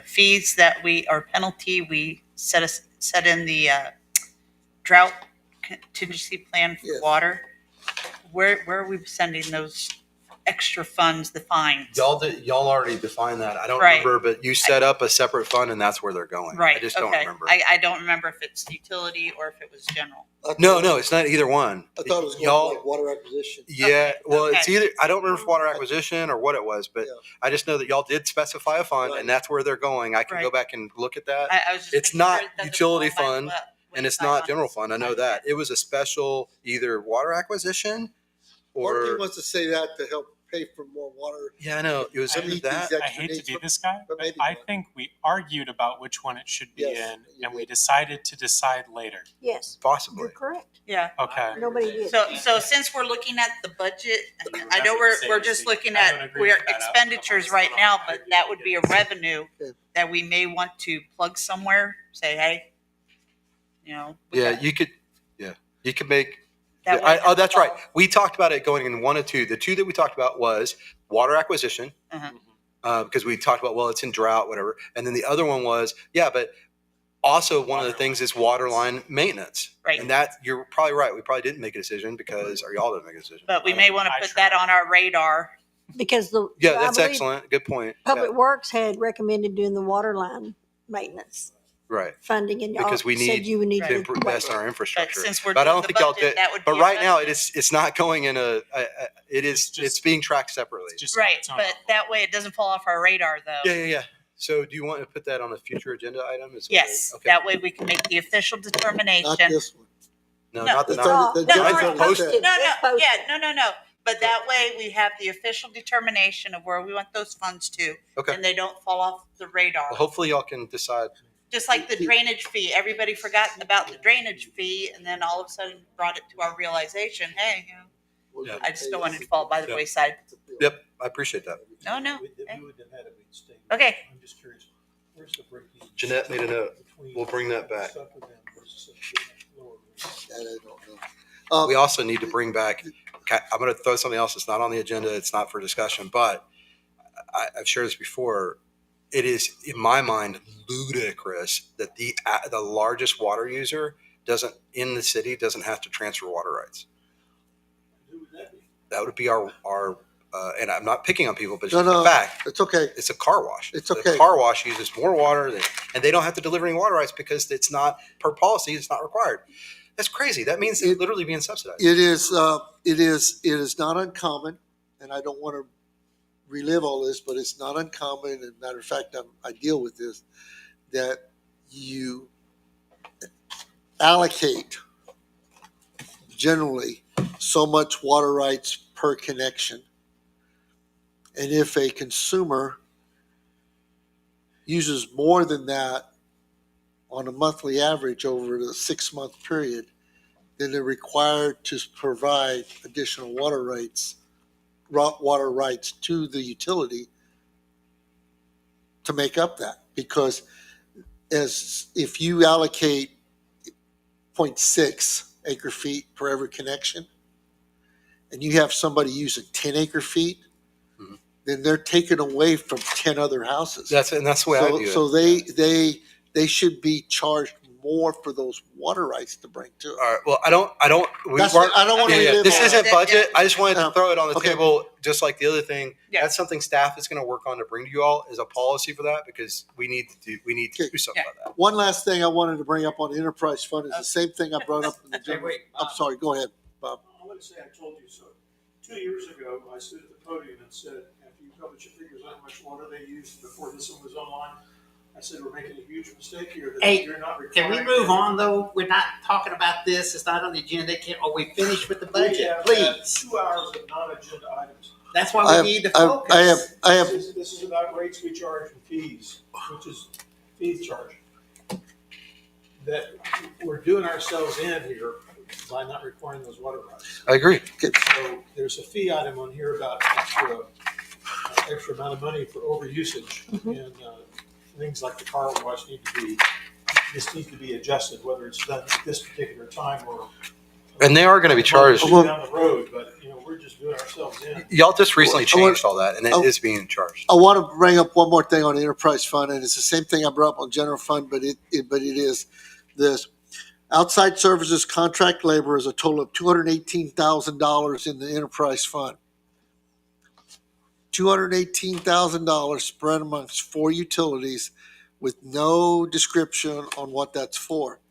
fees that or penalty we set in the drought contingency plan for Yes. water. Where are we sending those extra funds, the fines? Y'all already defined that. I don't Right. remember, but you set up a separate fund and that's where they're going. Right, I just don't okay. remember. I don't remember if it's utility or if it was general. No, it's not either one. I thought it was going Y'all. to like water acquisition. Yeah, Okay, well, it's okay. either, I don't remember if water acquisition or what it was, but Yeah. I just know that y'all did specify a fund Right. and that's where they're going. I can go Right. back and look at that. I was just It's making not sure it doesn't utility fall by fund, the And it's wayside not on general this. fund. I know that. It was a special either water acquisition Marty or, wants to say that to help pay for more water. yeah, I know. It was to either meet that. these I extra hate to needs, be but- this guy, but but maybe I not. think we argued about which one it should be Yes, in, you and we did. decided to decide later. Yes, Possibly. you're correct. Yeah. Okay. Nobody did. So since we're looking at the budget, I know Remember we're to just say- looking I don't at, agree we're with that. expenditures right now, but that would be a revenue Okay. that we may want to plug somewhere, say, hey, we Yeah, got- you could make. that way it Oh, that's doesn't right. We talked about it going in one of two. The two that we talked about was water acquisition, Uh-huh. because we talked about, well, it's in drought, whatever. And then the other one was, yeah, but also one of the things is water line maintenance. Right. And that, you're probably right. We probably didn't make a decision or y'all didn't make a decision. But we may want to I put tried. that on our radar. Because Yeah, I that's believe excellent. Good point. Public Yeah, Works had recommended doing the water line maintenance right. funding, and y'all Because we said need you would need Right. To to. invest in our But infrastructure. since we're But I doing don't the think y'all budget, did. that would But be a right now, revenue. it's not going in It's just- it's being tracked separately. It's just Right, its own but that way it doesn't fall off our radar though. Yeah. So do you want to put that on a future agenda item? Yes, Okay. that way we can make the official determination. Not this one. No, No. not the It's number. already- the No, judge it's already posted. said- No, It's posted. no. But that way we have the official determination of where we want those funds to. Okay. And they don't fall off the radar. Well, hopefully y'all can decide. Just like the drainage fee, everybody forgot about the drainage fee and then all of a sudden brought it to our realization, hey, We'll I just don't want it to fall by the Yeah. wayside. Yep, I appreciate that. No. We wouldn't have had it, we'd stayed. Okay. I'm just curious, where's the break even? Jeanette made a note. Between We'll bring that back. stuff with them versus lower rates? That I don't know. We also need to bring back, I'm going to throw something else that's not on the agenda. It's not for discussion, but I've shared this before. It is, in my mind, ludicrous that the largest water user in the city doesn't have to transfer water rights. That would be our and I'm not picking on people, but it's No, just a no, fact. it's okay. It's a car wash. It's The okay. car wash uses more water and they don't have to deliver any water rights because it's not per policy. It's not required. That's crazy. That means they're literally being subsidized. It is not uncommon, and I don't want to relive all this, but it's not uncommon. And matter of fact, I deal with this, that you allocate generally so much water rights per connection. And if a consumer uses more than that on a monthly average over the 6-month period, then they're required to provide additional water rights to the utility to make up that. Because as if you allocate 0.6 acre feet per every connection, and you have somebody using 10 acre feet, Mhm. then they're taken away from 10 other houses. That's the way I view it. So they should be charged more for those water rights to bring to it. All right. Well, I don't. I don't want to relive This all isn't that. budget. I just wanted to Yeah. throw it on the Okay. table, just like the other thing. Yeah. That's something staff is going to work on to bring to you all as a policy for that, because we need to do something about that. One last thing I wanted to bring up on the enterprise fund is the same thing I brought up in the Hey, general. wait, I'm sorry, go ahead, Bob. I'm going to say I told you so. 2 years ago, I stood at the podium and said, after you publish your figures on how much water they used before this one was online, I said, we're making a huge mistake here. That Hey, you're not Can we requiring- move on though? We're not talking about this. It's not on the agenda. Are we finished with the We budget? have had Please. 2 hours of non-agenda items. That's why I we need to have, focus. I have, This is about rates we charge and fees, which is fees charge. That we're doing ourselves in here by not requiring those water rights. I agree. So there's a fee item on here about extra amount of money for overusage, and things like the car wash this needs to be adjusted, whether it's done at this particular time or. And they are going to be charged. Down the road, but we're just doing ourselves in. Y'all just recently I want- changed all that, and it is being charged. I want to bring up one more thing on the enterprise fund, and it's the same thing I brought up on general fund, but it is this. Outside services contract labor is a total of $218,000 in the enterprise fund. $218,000 spread amongst 4 utilities with no description on what that's for.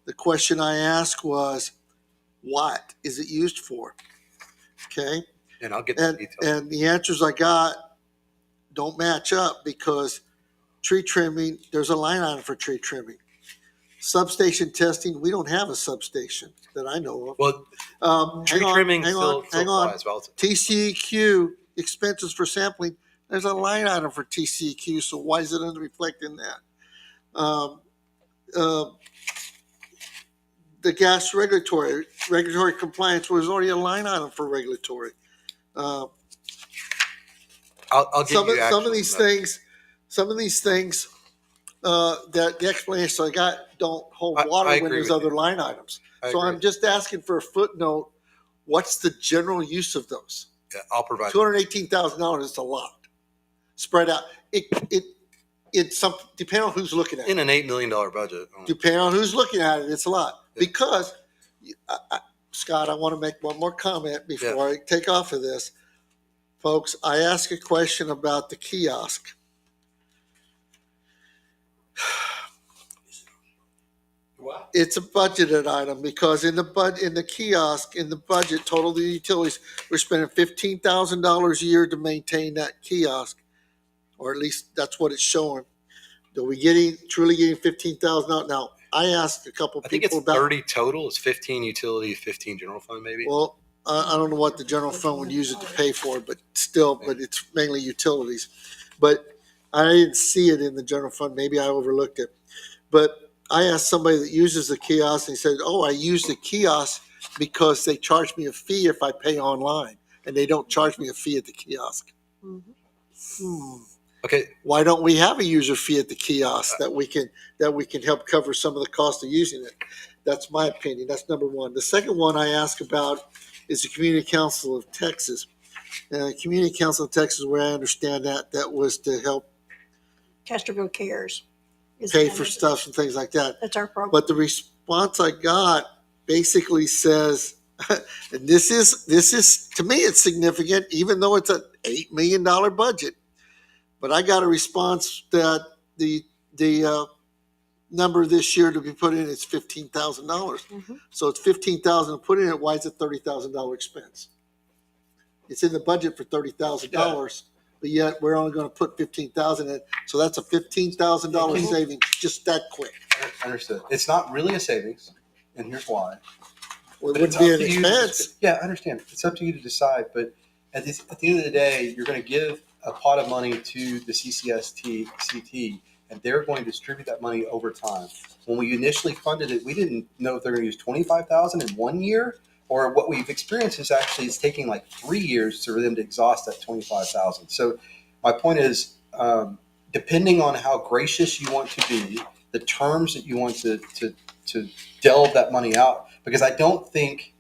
The question I asked was, what is it used for? Okay, And I'll get the details. and the answers I got don't match up, because tree trimming, there's a line item for tree trimming. Substation testing, we don't have a substation that I know of. Well, tree trimming hang still on. applies relative. TCEQ, expenses for sampling, there's a line item for TCEQ, so why is it unreflected in that? The gas regulatory compliance was already a line item for regulatory. I'll give Some you of these things, that the explanations I got don't hold I water when agree there's with other you. line items. I So agree. I'm just asking for a footnote. What's the general use of those? Yeah, I'll provide. $218,000 is a lot spread out. It's some, depending on who's looking at it. In an $8 million budget. Depending on who's looking at it, it's a lot. Yeah. Because, Scott, I want to make one more comment before I take off of this. Folks, I asked a question about the kiosk. What? It's a budgeted item, because in the budget, total of the utilities, we're spending $15,000 a year to maintain that kiosk, or at least that's what it's showing. Are we truly getting $15,000 out? Now, I asked a couple I think it's people about. 30 total. It's 15 utility, 15 general fund, maybe. Well, I don't know what the general fund would use it to pay for, but still, but it's mainly utilities. But I didn't see it in the general fund. Maybe I overlooked it. But I asked somebody that uses the kiosk, and he said, "Oh, I use the kiosk because they charge me a fee if I pay online, and they don't charge me a fee at the kiosk." Okay. Why don't we have a user fee at the kiosk that we can help cover some of the cost of using it? That's my opinion. That's number one. The second one I ask about is the Community Council of Texas. Community Council of Texas, where I understand that was to help Castroville Cares. is pay the for name of it. stuff and things like that. That's our program. But the response I got basically says And this is, to me, it's significant, even though it's an $8 million budget. But I got a response that the number this year to be put in is $15,000. Mhm. So it's $15,000 to put in it. Why is it $30,000 expense? It's in the budget for $30,000, but yet we're only going to put 15,000 in. So that's a $15,000 savings just that quick. Understood. It's not really a savings, and here's why. Well, it But it's wouldn't be up an to you to expense. yeah, I understand. It's up to you to decide. But at the end of the day, you're going to give a pot of money to the CCST, and they're going to distribute that money over time. When we initially funded it, we didn't know if they're going to use 25,000 in 1 year, or what we've experienced is actually it's taking like 3 years for them to exhaust that 25,000. So my point is, depending on how gracious you want to be, the terms that you want to delve that money out, because I don't think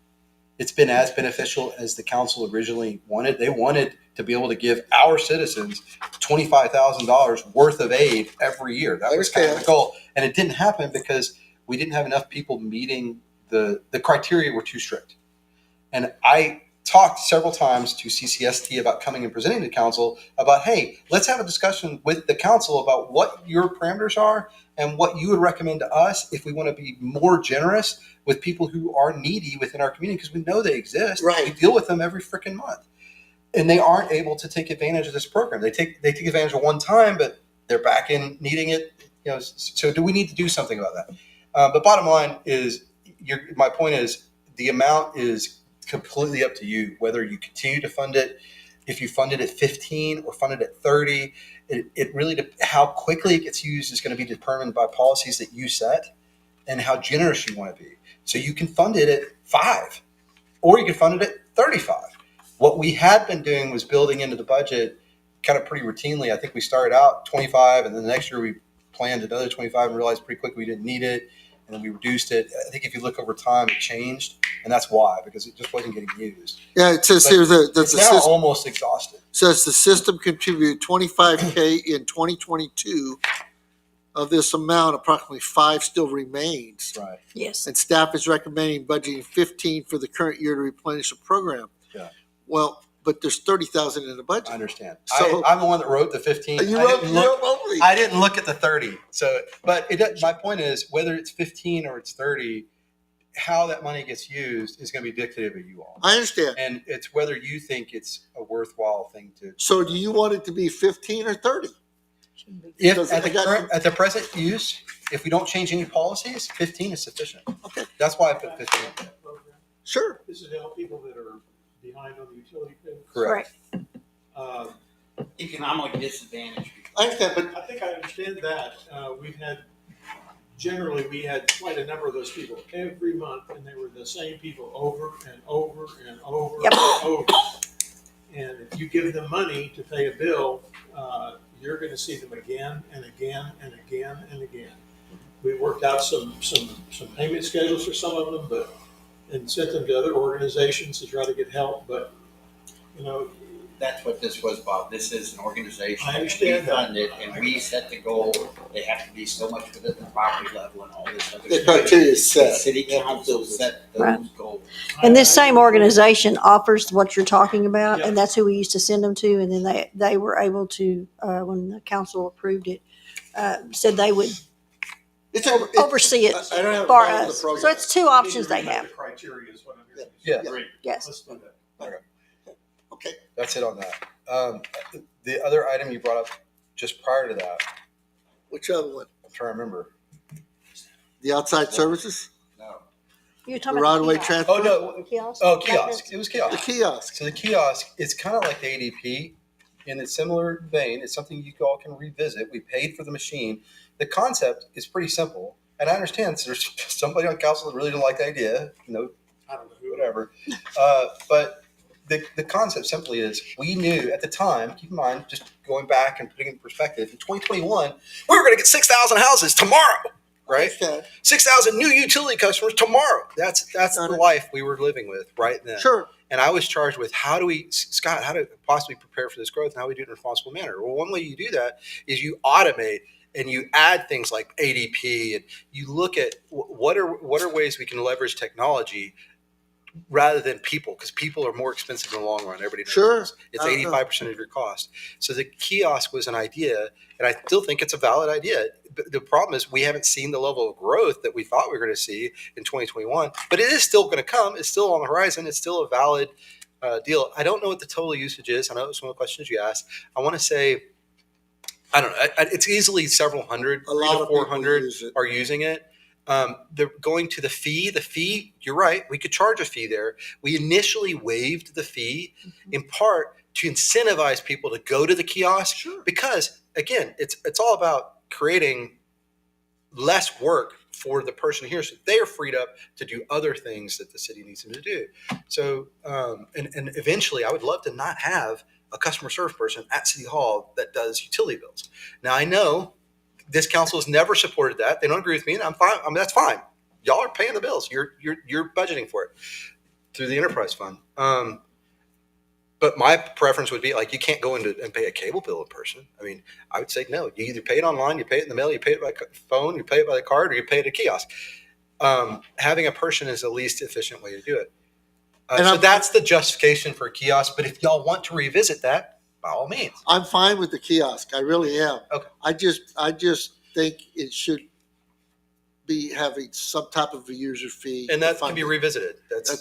it's been as beneficial as the council originally wanted. They wanted to be able to give our citizens $25,000 worth of aid every year. That was kind of the goal. And it didn't happen because we didn't have enough people meeting the criteria were too strict. And I talked several times to CCST about coming and presenting to council about, hey, let's have a discussion with the council about what your parameters are and what you would recommend to us if we want to be more generous with people who are needy within our community, because we know they exist. Right. We deal with them every freaking month. And they aren't able to take advantage of this program. They take advantage of one time, but they're back in needing it. So do we need to do something about that? But bottom line is, my point is, the amount is completely up to you, whether you continue to fund it, if you fund it at 15 or fund it at 30. It really, how quickly it gets used is going to be determined by policies that you set and how generous you want to be. So you can fund it at 5, or you can fund it at 35. What we had been doing was building into the budget kind of pretty routinely. I think we started out 25, and then the next year we planned another 25 and realized pretty quickly we didn't need it. And then we reduced it. I think if you look over time, it changed, and that's why, because it just wasn't getting used. Yeah, it says But here that it's the now system almost exhausted. says the system contributed $25K in 2022. Of this amount, approximately 5 still remains. Right. Yes. And staff is recommending budgeting 15 for the current year to replenish the program. Yeah. Well, but there's 30,000 in the I budget. understand. So- I'm the one that wrote the 15. You I wrote didn't look- over these. I didn't look at the 30. So, but my point is, whether it's 15 or it's 30, how that money gets used is going to be dictated by you all. I understand. And it's whether you think it's a worthwhile thing to. So do you want it to be 15 or 30? If Because at I got- the present use, if we don't change any policies, 15 is sufficient. Okay. That's why I put 15. Sure. This is to help people that are behind on the utility payments. Correct. Um, Economically disadvantaged. I understand, but I think I understand that. We had quite a number of those people every month, and they were the same people over and over and over Yep. and over. And if you give them money to pay a bill, you're going to see them again and again and again and again. We worked out some payment schedules for some of them, and sent them to other organizations to try to get help. But That's what this was, Bob. This is an organization. I understand We fund it, and we set the goal. They have to be so much within the property level and all this other the stuff. criteria is The set. city council set those Right. goals. And this same organization offers what you're talking about, and that's who we used to send them to. And then they were able to, when the council approved it, said they would It's oversee it I don't have a for problem with us. the program. So it's 2 options they have. Criteria is what I'm hearing. Yeah. Great. Yes. Let's do that. Okay. That's it on that. The other item you brought up just prior to that, Which other one? I'm trying to remember. The outside services? No. You're The talking right about of way kiosk. transport? Oh, no. Kiosk? Oh, kiosk. It was The kiosk. kiosk. So the kiosk is kind of like the ADP in a similar vein. It's something you all can revisit. We paid for the machine. The concept is pretty simple. And I understand there's somebody on council that really didn't like the idea, I don't know who. whatever. But the concept simply is, we knew at the time, keep in mind, just going back and putting it in perspective, in 2021, we were going to get 6,000 houses tomorrow, right? Okay. 6,000 new utility customers tomorrow. That's the life we were living with right then. Sure. And I was charged with how to possibly prepare for this growth and how we do it in a responsible manner. Well, one way you do that is you automate and you add things like ADP, and you look at what are ways we can leverage technology rather than people, because people are more expensive in the long run. Everybody knows Sure. this. It's I don't know. 85% of your cost. So the kiosk was an idea, and I still think it's a valid idea. But the problem is we haven't seen the level of growth that we thought we were going to see in 2021, but it is still going to come. It's still on the horizon. It's still a valid deal. I don't know what the total usage is. I know it's one of the questions you asked. I want to say, I don't know. It's easily several hundred, A 300 lot to of people 400 use it. are using it. They're going to the fee. The fee, you're right. We could charge a fee there. We initially waived the fee in part to incentivize people to go to the kiosk Sure. because, again, it's all about creating less work for the person here, so they are freed up to do other things that the city needs them to do. So, and eventually, I would love to not have a customer service person at City Hall that does utility bills. Now, I know this council has never supported that. They don't agree with me, and I'm fine. I mean, that's fine. Y'all are paying the bills. You're budgeting for it through the enterprise fund. But my preference would be like you can't go into and pay a cable bill in person. I mean, I would say no. You either pay it online, you pay it in the mail, you pay it by phone, you pay it by the card, or you pay it at a kiosk. Having a person is the least efficient way to do it. So that's the justification for a kiosk. But if y'all want to revisit that, by all means. I'm fine with the kiosk. I really am. Okay. I just think it should be having some type of a user fee. And that to can fund be it. revisited.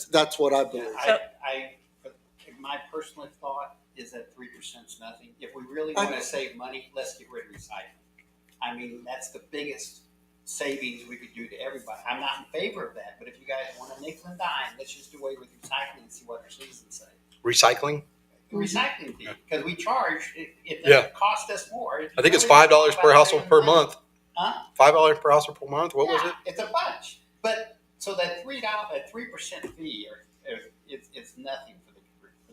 That's what I believe. My personal thought is that 3% is nothing. If we really I want know. to save money, let's get rid of recycling. I mean, that's the biggest savings we could do to everybody. I'm not in favor of that, but if you guys want a nickel and dime, let's just do away with recycling and see what our citizens say. Recycling? Recycling fee, because we charge, it Yeah. doesn't cost us more. I think it's $5 per household per month. Huh? $5 per household per month. What was Yeah, it? It's a bunch, but so that $3% fee, it's nothing for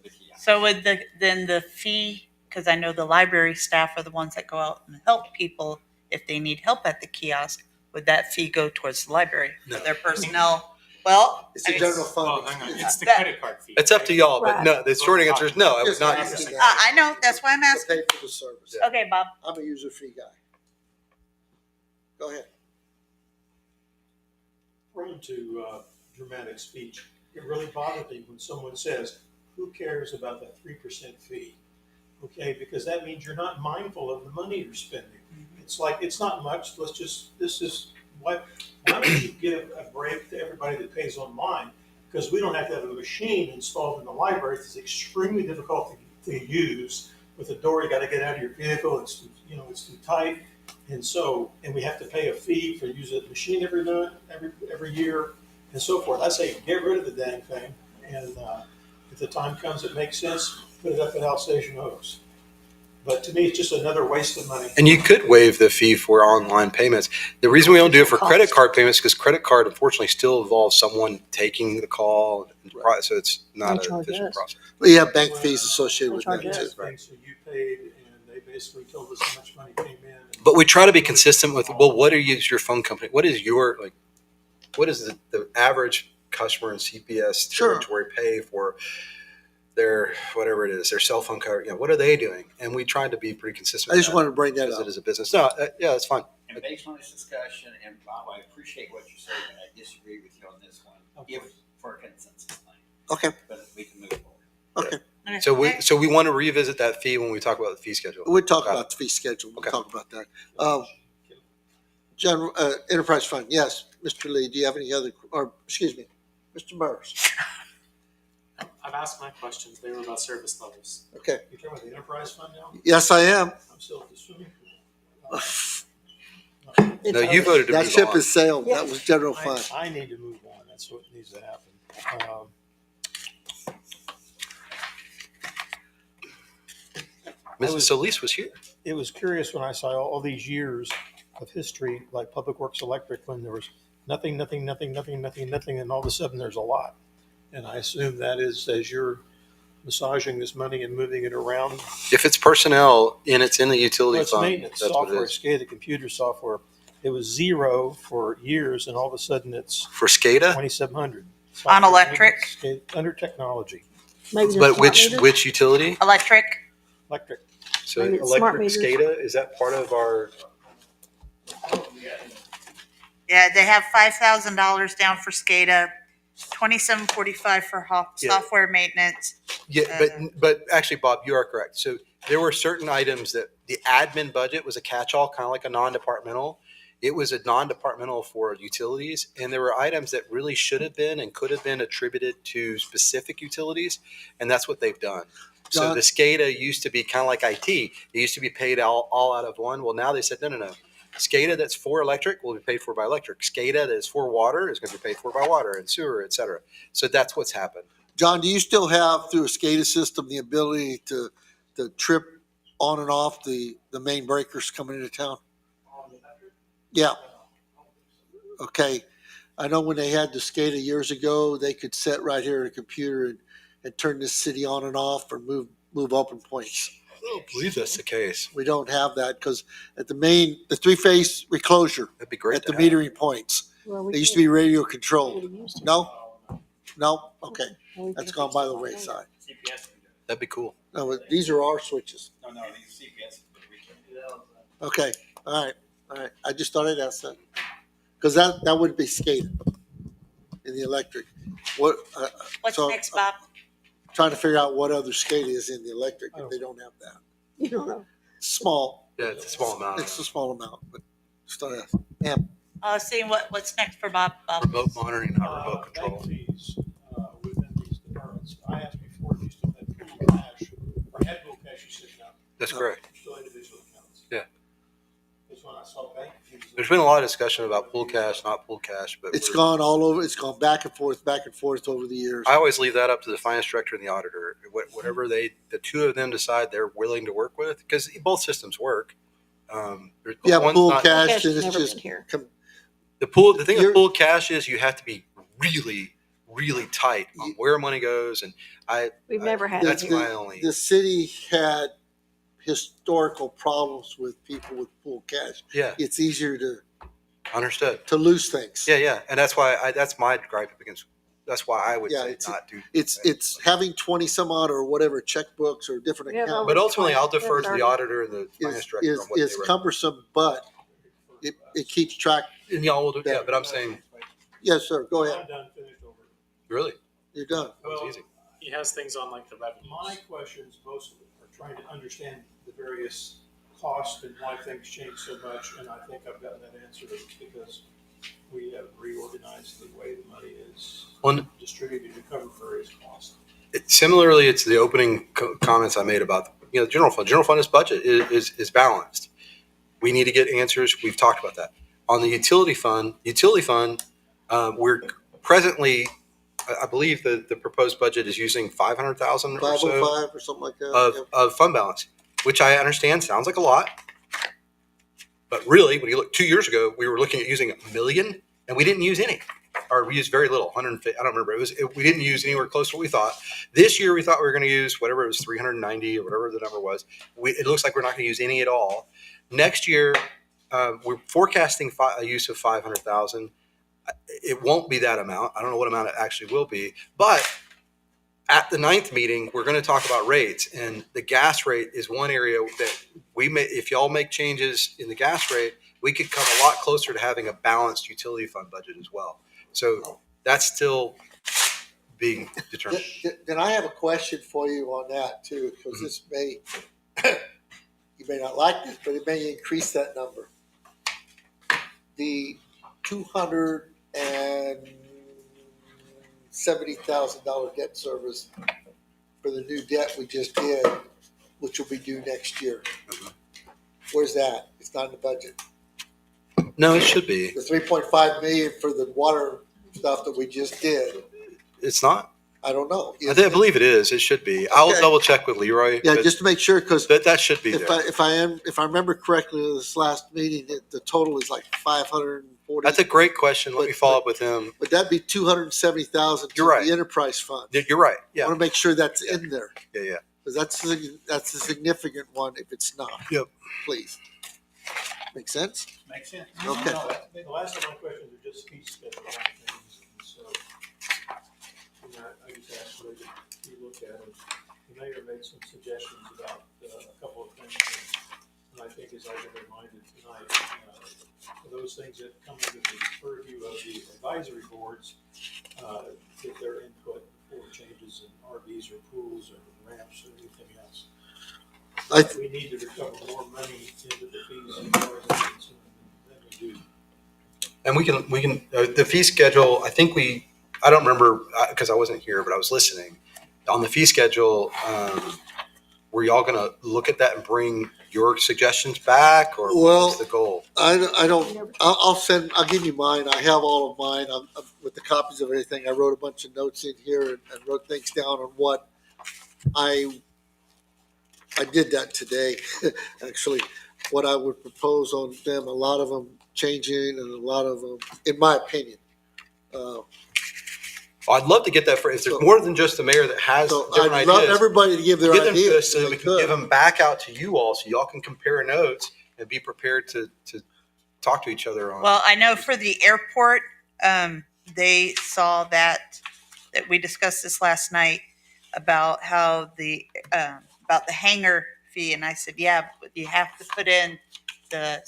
the kiosk. So would the fee, because I know the library staff are the ones that go out and help people if they need help at the kiosk, would that fee go towards the library for No. their personnel? Well, It's a I mean, general fund. Well, hang on. It's the That- credit card fee. It's up to y'all, but Right. no, the short answer is no. I would Just not asking use it. that. I know, that's why I'm To asking. pay for the service. Yeah. Okay, Bob. I'm a user fee guy. Go ahead. Prone to dramatic speech. It really bothered me when someone says, "Who cares about that 3% fee?" Okay, because that means you're not mindful of the money you're spending. It's like it's not much. Why don't you give a break to everybody that pays online? Because we don't have to have a machine installed in the library. It's extremely difficult to use. With a door, you got to get out of your vehicle. It's too tight, and we have to pay a fee for using the machine every year, and so forth. I say get rid of the dang thing, and if the time comes, it makes sense. Put it up at Alsatian Oaks. But to me, it's just another waste of money. And you could waive the fee for online payments. The reason we don't do it for credit card payments is because credit card unfortunately still involves someone taking the call. Right. So it's not They an charge efficient us. process. We have bank fees associated with They that charge too. us. And so you paid, and they basically told us how much money came in. But we try to be consistent with, well, what is your phone company? What is the average customer in CPS Sure. territory pay for their, whatever it is, their cell phone cover? What are they doing? And we tried to be pretty consistent I with just that wanted to bring that because up. it is a business. No, yeah, that's fine. And based on this discussion, and Bob, I appreciate what you say, but I disagree with you on this one, if for a consensus thing, Okay, but we can move forward. okay. So we want to revisit that fee when we talk about the fee schedule. We'll talk Got it. about the fee schedule. We'll Okay. talk about that. General, enterprise fund, yes. Mr. Lee, do you have any other, or, excuse me, Mr. Burris? I've asked my questions. They were about service levels. Okay, You're talking about the enterprise fund now? yes, I am. I'm still at the swimming pool. No, you voted to That move ship on. has sailed. That was general fund. I need to move on. That's what needs to happen. Mrs. Solis was here. It was curious when I saw all these years of history, like Public Works Electric, when there was nothing, and all of a sudden there's a lot. And I assume that is as you're massaging this money and moving it around. If it's personnel and it's in the utility Well, it's fund, maintenance that's what it software, is. SCADA computer software. It was zero for years, and all of a sudden it's For SCADA, 2,700. On electric? Under technology, Maybe they're but smart which meters. utility? Electric? electric. So Maybe it's smart electric meters. SCADA, is that part of our? Yeah, they have $5,000 down for SCADA. 2745 for Yeah. software maintenance. Yeah, but actually, Bob, you are correct. So there were certain items that the admin budget was a catch-all, kind of like a non-departmental. It was a non-departmental for utilities, and there were items that really should have been and could have been attributed to specific utilities, and that's what they've done. So John? the SCADA used to be kind of like IT. It used to be paid all out of one. Well, now they said, no. SCADA that's for electric will be paid for by electric. SCADA that is for water is going to be paid for by water and sewer, et cetera. So that's what's happened. John, do you still have through a SCADA system the ability to trip on and off the main breakers coming into town? Yeah. Okay. I know when they had the SCADA years ago, they could sit right here at a computer and turn this city on and off or move open points. I don't believe that's the case. We don't have that because at the three-phase reclosure That'd be great. at the metering points, Well, we they used to can't- be radio we controlled. used to. No? No? Okay. Well, we That's can't gone fix by it the like wayside. CPS. That'd be cool. No, these are our switches. No, these CPS. We can't do that. Okay, all right. I just thought I'd ask that. Because that would be SCADA in the electric. What, What's so, next, Bob? trying to figure out what other SCADA is in the electric if they don't have that. You don't know. Small, Yeah, it's a small amount. it's a small amount, but just thought I'd Seeing what's next for Bob. Remote monitoring, not remote control. Bank fees, within these departments. I asked before if you still had pool cash, or had pool cash you sitting out, That's correct. still individual accounts. Yeah. Because when I saw bank fees. There's been a lot of discussion about pool cash, not pool cash, but It's gone all over, it's gone back and forth over the years. I always leave that up to the finance director and the auditor. Whatever the two of them decide they're willing to work with, because both systems work. Yeah, one's pool not- cash, Cash then has it's never just, been here. The thing You're- with pool cash is you have to be really, really tight on where money goes, and We've never had that's it here. my only. the city had historical problems with people with pool cash. Yeah, It's easier understood. to lose things. Yeah, and that's why that's my gripe against. That's why I would Yeah, say it's- not do. It's having 20 some odd or whatever checkbooks or different Yeah, accounts But ultimately, I'll defer to 30. the auditor and the finance director on what they is recommend. cumbersome, but it keeps track. And y'all will do, yeah, but I'm saying, Yes, sir, go ahead. I'm done, finished over. really, You're done. that was Well, easy. He has things on like the revenues. My questions mostly are trying to understand the various costs and why things change so much, and I think I've gotten that answer because we have reorganized the way the money is One, distributed to cover various costs. similarly, it's the opening comments I made about the general fund. General fund is budget is balanced. We need to get answers. We've talked about that. On the utility fund, we're presently, I believe the proposed budget is using 500,000 or so 505 or something like that. of fund balance, which I understand sounds like a lot. But really, when you look 2 years ago, we were looking at using $1 million, and we didn't use any, or we used very little, 150. I don't remember. We didn't use anywhere close to what we thought. This year, we thought we were going to use whatever it was, 390 or whatever the number was. It looks like we're not going to use any at all. Next year, we're forecasting a use of 500,000. It won't be that amount. I don't know what amount it actually will be, but at the 9th meeting, we're going to talk about rates, and the gas rate is one area that we may, if y'all make changes in the gas rate, we could come a lot closer to having a balanced utility fund budget as well. So that's still being determined. Then I have a question for you on that too, because this may, you may not like this, but it may increase that number. The $270,000 debt service for the new debt we just did, which will be due next year. Where's that? It's not in the budget. No, it should be. The 3.5 million for the water stuff that we just did, It's not. I don't know. I believe it is. It should be. I'll Okay. double check with Leroy. Yeah, but just to make sure, because that should be if there. if I remember correctly, this last meeting, the total is like 540. That's a great question. Let me follow up with him. But that'd be 270,000 to You're right. the enterprise fund. You're right. I Yeah, want to make sure that's in there, yeah. because that's a significant one if it's not. Yep. Please. Make sense? Makes sense. Okay. The last of my questions are just fee schedule things, and so, I just asked Ray to look at it. The mayor made some suggestions about a couple of things, and I think as I've been reminded tonight, the of those things that come into the purview of the advisory boards, get their input for changes in RVs or pools or ramps or anything else. We need to recover more money into the fees and cars than we do. And we can, the fee schedule, I don't remember, because I wasn't here, but I was listening. On the fee schedule, were y'all gonna look at that and bring your suggestions back, or what's the goal? I don't, I'll give you mine. I have all of mine. I'm with the copies of everything. I wrote a bunch of notes in here and wrote things down on what I did that today, actually, what I would propose on them, a lot of them changing and a lot of them, in my opinion. I'd love to get that if there's more than just the mayor that has So different I'd love ideas. everybody to give their Give them to ideas. us so that we can give them back out to you all, so y'all can compare notes and be prepared to talk to each other on. Well, I know for the airport, they saw that we discussed this last night about how about the hangar fee, and I said, yeah, but you have to put in the.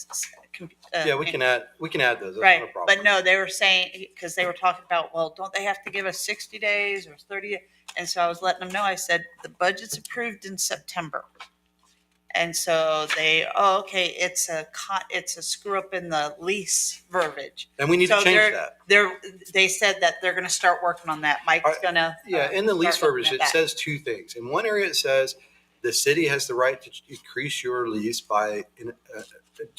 Yeah, we can add those. That's Right, not a problem. but no, they were saying, because they were talking about, well, don't they have to give us 60 days or 30? And so I was letting them know, I said, the budget's approved in September. And so okay, it's a screw up in the lease verbiage. And we need to change that. They said that they're gonna start working on that. Mike's gonna. Yeah, in the lease start looking verbiage, at it that. says two things. In one area, it says the city has the right to increase your lease by to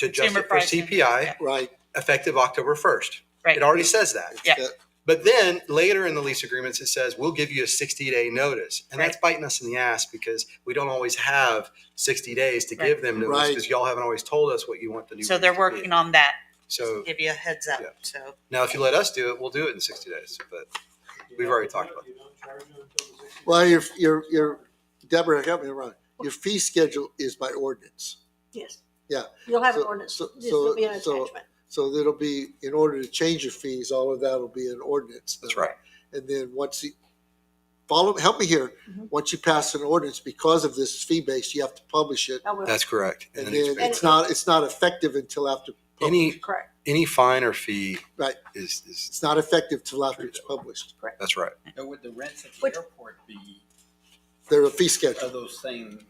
adjust Consumer it for pricing. CPI Yeah. Right. effective October 1st. Right. It already says that. Yeah. But then later in the lease agreements, it says we'll give you a 60-day notice, and that's biting us in the ass because we don't always have 60 days to give them notice Right. because y'all haven't always told us what you want the new. So they're rates to be. working on that. So Give you a heads up. Yeah. So now, if you let us do it, we'll do it in 60 days. But we've already talked about it. You don't charge them until the 60 Well, your Deborah, help me around. Your fee schedule is by ordinance. Yes. Yeah. You'll have an So- ordinance. so- This will be an so- attachment. So that'll be, in order to change your fees, all of that will be an ordinance. That's right. And then once help me here. Mhm. Once you pass an ordinance, because of this fee base, you have to publish it. I will. That's correct. And then then it's it's not effective until after. Correct. any fine or fee Right. is It's not effective till after it's published. that's right. Now, would the rents at the Which- airport be They're a fee schedule. of those things?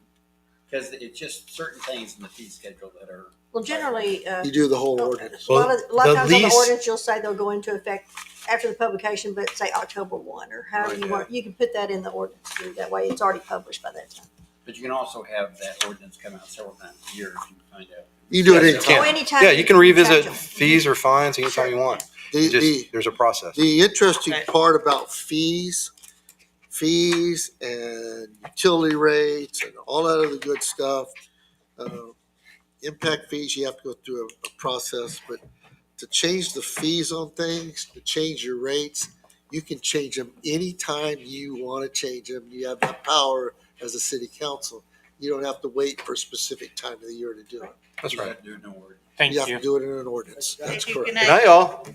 Because it's just certain things in the fee schedule that are. Well, generally, You do the whole a ordinance. lot of the times on the lease- ordinance, you'll say they'll go into effect after the publication, but say October 1 or however Right, you yeah. want. You can put that in the ordinance too. That way it's already published by that time. But you can also have that ordinance come out several times a year if you find out. You do it Yeah, anytime. Oh, anytime. Yeah, you can revisit charge them. fees or fines anytime you want. The There's a process. The interesting Right. part about fees and utility rates and all that other good stuff, impact fees, you have to go through a process, but to change the fees on things, to change your rates, you can change them anytime you want to change them. You have that power as a city council. You don't have to wait for a specific time of the year to do it. That's You right. have to do no word. Thank You have you. to do it in an ordinance. That's Thank you. correct. Good Good night, y'all.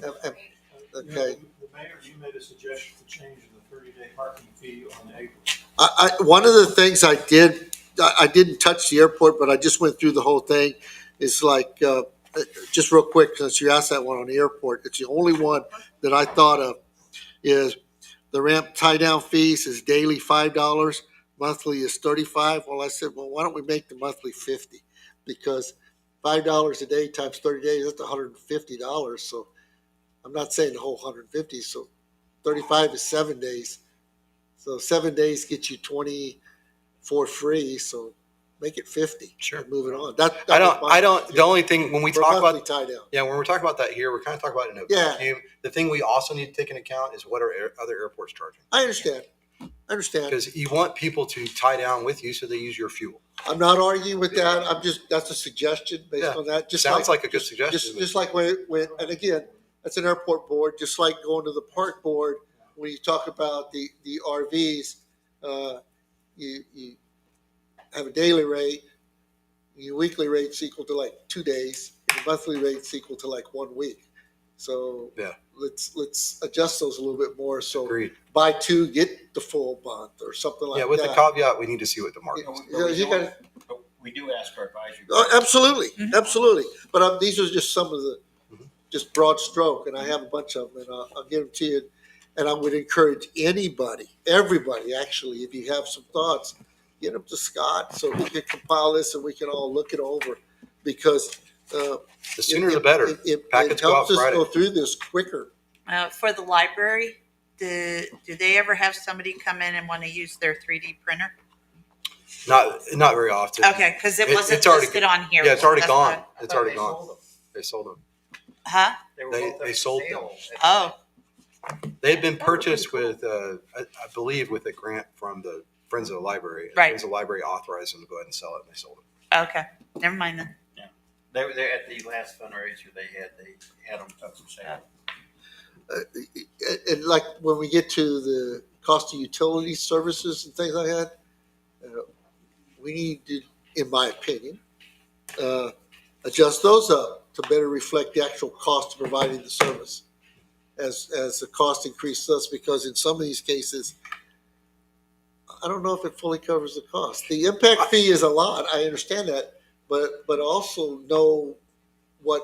Okay. The mayor, you made a suggestion for changing the 30-day parking fee on the April. One of the things I didn't touch the airport, but I just went through the whole thing, is like, just real quick, since you asked that one on the airport, it's the only one that I thought of is the ramp tie-down fees is daily $5, monthly is $35. Well, I said, well, why don't we make the monthly $50? Because $5 a day times 30 days, that's $150. So I'm not saying the whole 150. So 35 is 7 days. So 7 days get you 20 for free. So make it 50. Sure. And move it on. The only thing when we For talk monthly about, tie down. yeah, when we're talking about that here, we're kind of talking about it in a Yeah. vacuum. The thing we also need to take into account is what are other airports charging? I understand. Because you want people to tie down with you so they use your fuel. I'm not arguing with that. That's a suggestion based Yeah. on that. Just Sounds like a good suggestion. Just like when, and again, that's an airport board, just like going to the park board, when you talk about the RVs, you have a daily rate, your weekly rate's equal to like 2 days, and your monthly rate's equal to like 1 week. So Yeah. let's adjust those a little bit more. So Agreed. buy two, get the full month or something like Yeah, that. with the caveat, we need to see what the market is. But we do ask our advisory. Oh, absolutely, Mhm. absolutely. But these are just some of the just broad stroke, and I have a bunch of them, and I'll give them to you. And I would encourage everybody, actually, if you have some thoughts, get them to Scott so he can compile this and we can all look it over. Because The sooner the better. It Packets go out helps us Friday. go through this quicker. For the library, do they ever have somebody come in and want to use their 3D printer? Not very often. Okay, because it wasn't it's already- listed on here. Yeah, it's already That's gone. why- It's already gone. They sold them. Huh? They sold them. Oh, They've been purchased with, I believe, with a grant from the Friends of the Library. Right. Friends of the Library authorized them to go ahead and sell it, and they sold it. okay. Never mind then. They were there at the last fundraiser they had them up for sale. And like when we get to the cost of utility services and things like that, we need to, in my opinion, adjust those up to better reflect the actual cost of providing the service as the cost increases, because in some of these cases, I don't know if it fully covers the cost. The impact fee is a lot, I understand that, but also know what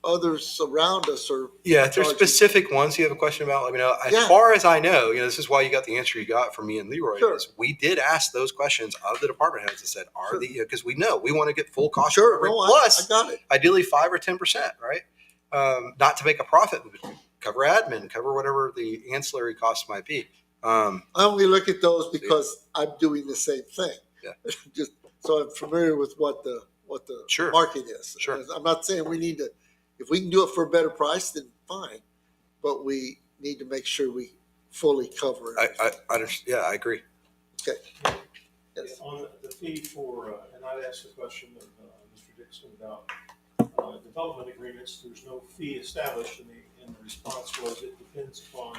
others around us are. Yeah, if there's charging. specific ones you have a question about, let me know. As Yeah. far as I know, this is why you got the answer you got from me and Leroy. Sure. Is we did ask those questions of the department heads and said, are the, because we know we want to get full cost Sure, recovery, no, I plus got it. ideally 5 or 10%, right? Not to make a profit, but cover admin, cover whatever the ancillary costs might be. I only look at those because I'm doing the same thing. Yeah. Just so I'm familiar with what the Sure. market is. Sure. I'm not saying we need to, if we can do it for a better price, then fine. But we need to make sure we fully cover it. I understand. Yeah, I agree. Yes. On the fee for, and I'd asked the question of Mr. Dixon about development agreements, there's no fee established, and the response was it depends upon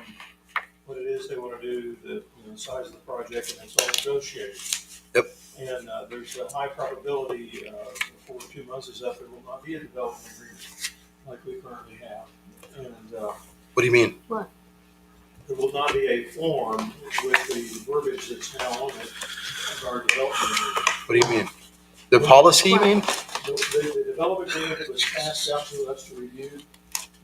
what it is they want to do, the size of the project, and it's all negotiated. Yep. And there's a high probability before 2 months is up, there will not be a development agreement like we currently have. And What do you mean? there will not be a form with the verbiage that's now on it of our development agreement. What do you mean? The policy, you mean? The development agreement was passed out to us to review.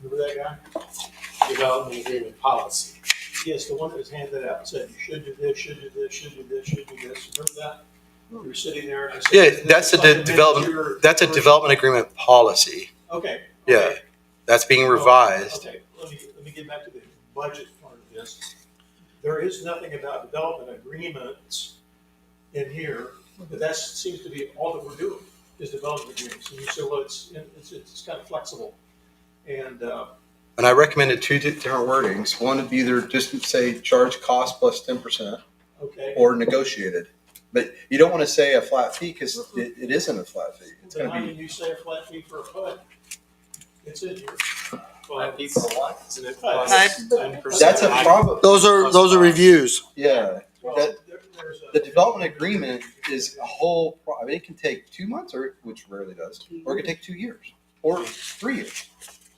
Remember that guy? Development agreement policy. Yes, the one that was handed out, said you should do this, should do this, should do this, should do this. Remember that? You were sitting there and I said. Yeah, that's a supplement development. your That's a version. development agreement policy. Okay. Yeah. Okay. That's being revised. Okay, let me get back to the budget part of this. There is nothing about development agreements in here, but that seems to be all that we're doing is development agreements. And you say, well, it's kind of flexible. And, And I recommended 2 different wordings. One would be either just say charge cost plus 10% okay. or negotiated. But you don't want to say a flat fee because it isn't a flat fee. It's Then going how to can be. you say a flat fee for a PUD? It's in here. Flat fee for what? Isn't it PUD. plus PUD? 10%? That's a problem. Those are reviews. Yeah. Well, That, there's a. the development agreement is a whole, I mean, it can take 2 months which rarely does, or it can take 2 years or 3 years.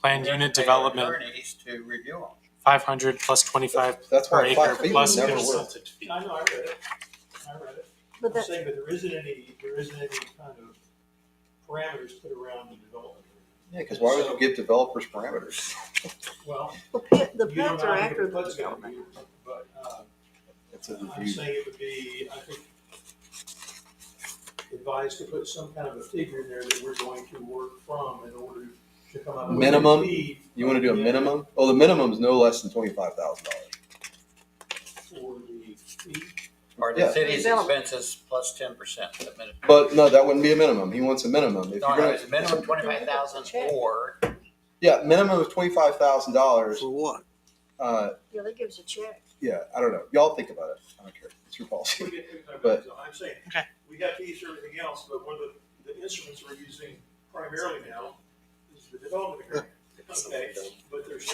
Planned unit development, Attorneys to review them. 500 plus 25 That's per why a acre flat fee plus would never work. consultant fee. I know, I read it. But I'm that, saying, but there isn't any kind of parameters put around the development. Yeah, because why would you give developers parameters? Well, the you don't PUDs know are how after the the PUD's gonna development. be, but, It's a I'm review. saying it would be, I think, advised to put some kind of a figure in there that we're going to work from in order to come up with a Minimum? fee. You want to do a minimum? Oh, the minimum is no less than $25,000. For the fee. Or the Yeah. city's Development. expenses plus 10%. But no, that wouldn't be a minimum. He wants a minimum. If No, you're no, gonna, it's minimum 25,000 or yeah, minimum of $25,000. For what? Yeah, they give us a check. Yeah, I don't know. Y'all think about it. I don't care. It's your policy. But- I'm saying, Okay. we got fees for everything else, but one of the instruments we're using primarily now is the development agreement. Okay, but there's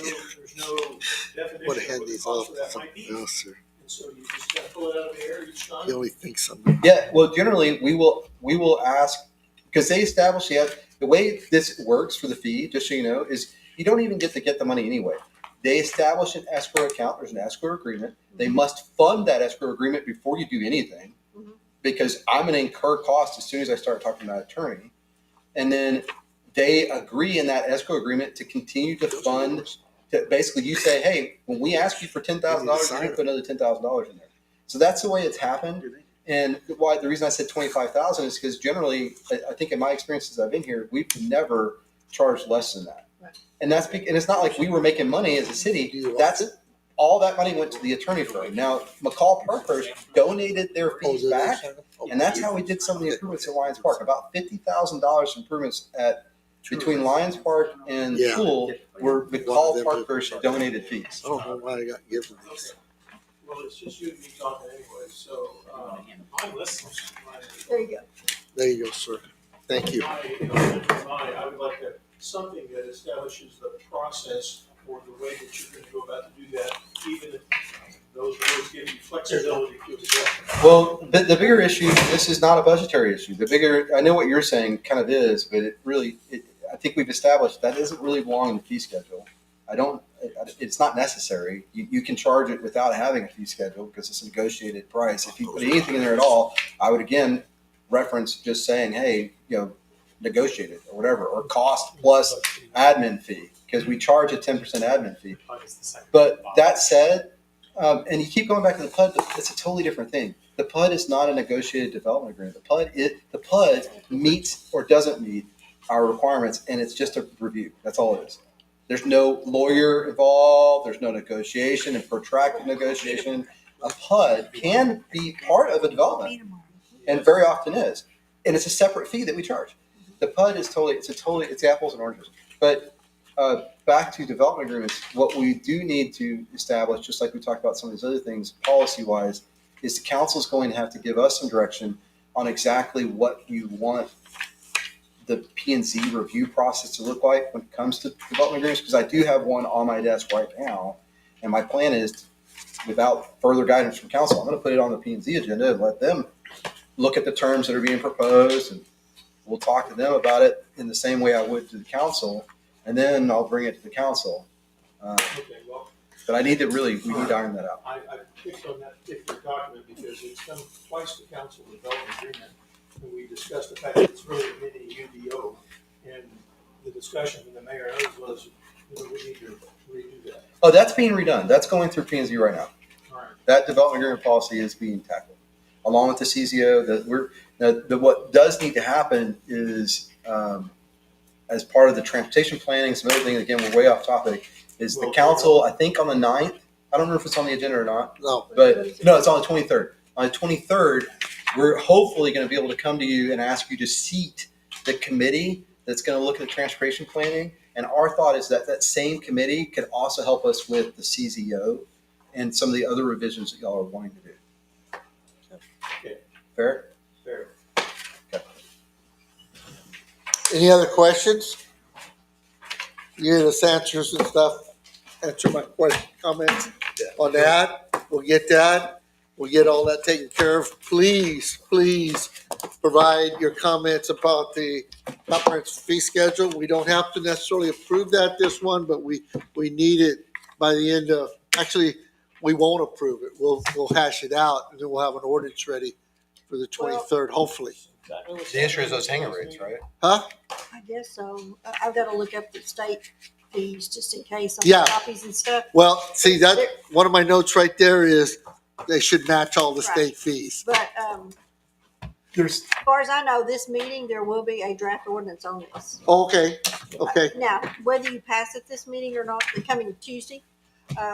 no Want to definition of hand what the these cost off of to that might be. something else, sir. And so you just gotta pull it out of the air each time. He only thinks something. Yeah, well, generally we will ask because they establish the way this works for the fee. Just so you know, is you don't even get the money anyway. They establish an escrow account. There's an escrow agreement. They must fund that escrow agreement before you do anything, because I'm going to incur costs as soon as I start talking to my attorney, and then they agree in that escrow agreement to continue to fund. To basically, you say, hey, when we ask you for $10,000, you're going to put another $10,000 in there. So that's the way it's happened. And why the reason I said 25,000 is because generally, I think in my experiences I've been here, we've never charged less than that. Right. And that's and it's not like we were making money as a city. That's all that money went to the attorney firm. Now McCall Parkhurst donated their fees back, and that's how we did some of the improvements at Lions Park. About $50,000 improvements at between Lions Park and the pool were McCall Parkhurst donated fees. I don't know why I got given these. Well, it's just you and me talking anyway, so, I'm listening. There you go. There you go, sir. Thank you. I would like to, something that establishes the process or the way that you're gonna go about to do that, even if those words give you flexibility to adjust. Well, the bigger issue, this is not a budgetary issue. The bigger, I know what you're saying kind of is, but I think we've established that doesn't really belong in the fee schedule. It's not necessary. You can charge it without having a fee schedule because it's a negotiated price. If you put anything in there at all, I would again reference just saying, hey, negotiated or whatever, or cost plus admin fee, because we charge a 10% admin fee. But that said, and you keep going back to the PUD, it's a totally different thing. The PUD is not a negotiated development agreement. The PUD meets or doesn't meet our requirements, and it's just a review. That's all it is. There's no lawyer involved. There's no negotiation and protracted negotiation. A PUD can be part of a development, and very often is, and it's a separate fee that we charge. The PUD is it's apples and oranges. But back to development agreements, what we do need to establish, just like we talked about some of these other things, policy-wise, is the council is going to have to give us some direction on exactly what you want the P&Z review process to look like when it comes to development agreements, because I do have one on my desk right now, and my plan is, without further guidance from council, I'm going to put it on the P&Z agenda and let them look at the terms that are being proposed, and we'll talk to them about it in the same way I would to the council, and then I'll bring it to the council. Okay, well, But we need to iron that out. I picked on that particular document because it's come twice to council development agreement, and we discussed the fact that it's really a mini UDO, and the discussion from the mayor and others was, we need to redo that. Oh, that's being redone. That's going through P&Z right now. All right. That development agreement policy is being tackled, along with the CZO. What does need to happen is, as part of the transportation planning, some other things, again, we're way off topic, is the council, I think on the 9th, I don't know if it's on the agenda or not, No. but no, it's on the 23rd. On the 23rd, we're hopefully going to be able to come to you and ask you to seat the committee that's going to look at the transportation planning. And our thought is that that same committee could also help us with the CZO and some of the other revisions that y'all are wanting to do. Okay. Fair? Fair. Any other questions? You get us answers and stuff, answer my comments on that. We'll get that. We'll get all that taken care of. Please provide your comments about the comprehensive fee schedule. We don't have to necessarily approve this one, but we need it by the end of, actually, we won't approve it. We'll hash it out, and then we'll have an ordinance ready for the 23rd, hopefully. The issue is those hanger rates, right? Huh? I guess so. I've got to look up the state fees just in case on Yeah. copies and stuff. Well, see, that, one of my notes right there is they should match all the state fees. But There's, as far as I know, this meeting, there will be a draft ordinance on this. okay. Now, whether you pass it this meeting or not, the coming Tuesday,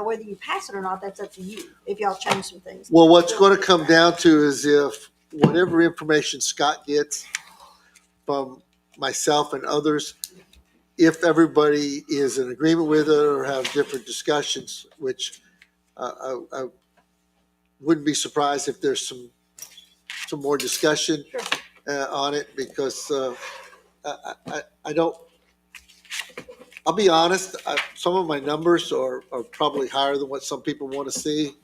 whether you pass it or not, that's up to you, if y'all change some things. Well, what's going to come down to is if whatever information Scott gets from myself and others, if everybody is in agreement with it or have different discussions, which I wouldn't be surprised if there's some more discussion on it, because I don't, I'll be honest, some of my numbers are probably higher than what some people want to see,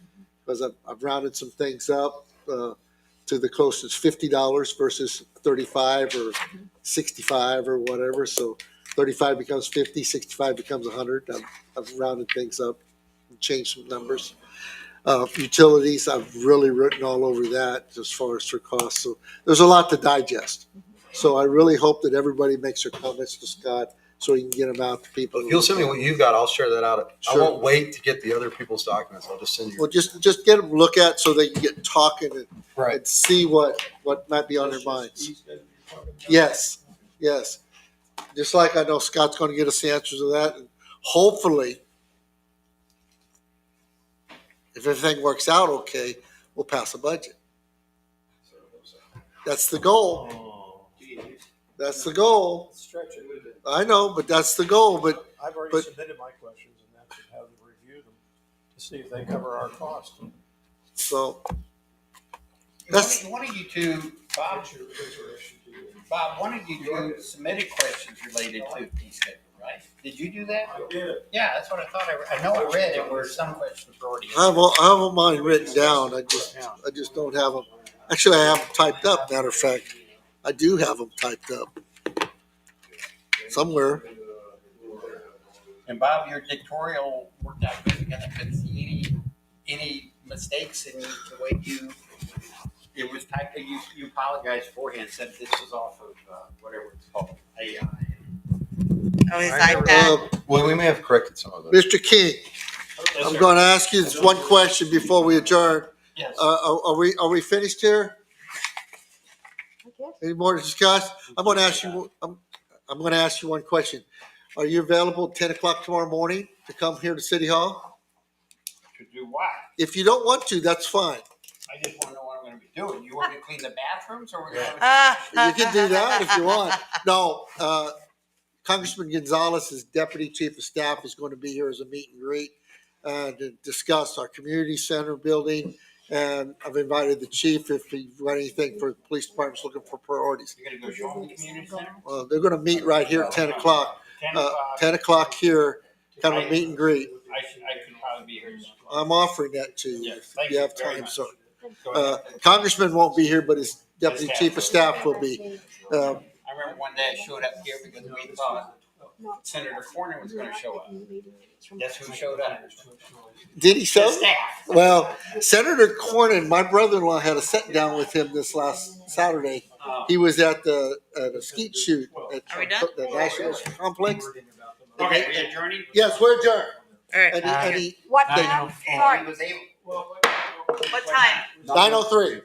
because I've rounded some things up to the closest $50 versus 35 or 65 or whatever. So 35 becomes 50, 65 becomes 100. I've rounded things up and changed some numbers. Utilities, I've really written all over that as far as their costs. So there's a lot to digest. So I really hope that everybody makes their comments to Scott so he can get them out to people. If you'll send me what you've got, I'll share that out. I Sure. won't wait to get the other people's documents. I'll just send you. Well, just get them to look at so they can get talking and Right. see what might be on their minds. Yes, yes. Just like I know Scott's going to get us the answers to that, and hopefully, if everything works out okay, we'll pass a budget. That's the goal. That's the goal. Stretch it. I know, but that's the goal. But I've already but- submitted my questions and that should have them review them to see if they cover our cost. so that's One of you two, Bob, That's your issue to you. Bob, one of you two submitted questions related to fee schedule, right? Did you do that? I did. Yeah, that's what I thought. I know I read it where some questions were already. I have mine written down. I just don't have them. Actually, I have them typed up. Matter of fact, I do have them typed up somewhere. And Bob, your dictatorial worked out good. You're gonna fix any mistakes in the way it was typed. You apologized beforehand, said this was off of whatever it's called, AI. Oh, his I iPad. Well, we may have corrected some of those. Mr. King, I'm going to ask you this one question before we adjourn. Yes. Are we finished here? I guess. Any more to discuss? I'm going to ask you. I'm going to ask you one question. Are you available at 10 o'clock tomorrow morning to come here to City Hall? To do what? If you don't want to, that's fine. I just want to know what I'm going to be doing. You want me to clean the bathrooms, or we're going to? You can do that if you want. No, Congressman Gonzalez's deputy chief of staff is going to be here as a meet and greet to discuss our community center building. And I've invited the chief if he's got anything for the police department's looking for priorities. You're going to go show them the community center? They're going to meet right here at 10 o'clock. 10 o'clock. 10 o'clock here, kind of a meet and greet. I could probably be here. I'm offering that to you Yes, if thank you you have very time, much. sir. Go ahead. Congressman won't be here, but his deputy chief of staff will be. I remember one day I showed up here because we thought Senator Corner was going to show up. Guess who showed up? Did he The so? staff. Well, Senator Cornyn, my brother-in-law had a sit down with him this last Saturday. He was at the skeet shoot at Are we done? the National Complex. Okay, we adjourning? Yes, we're adjourned. All right. And he, What They- time? And Sorry. he was able. What time? 9:03.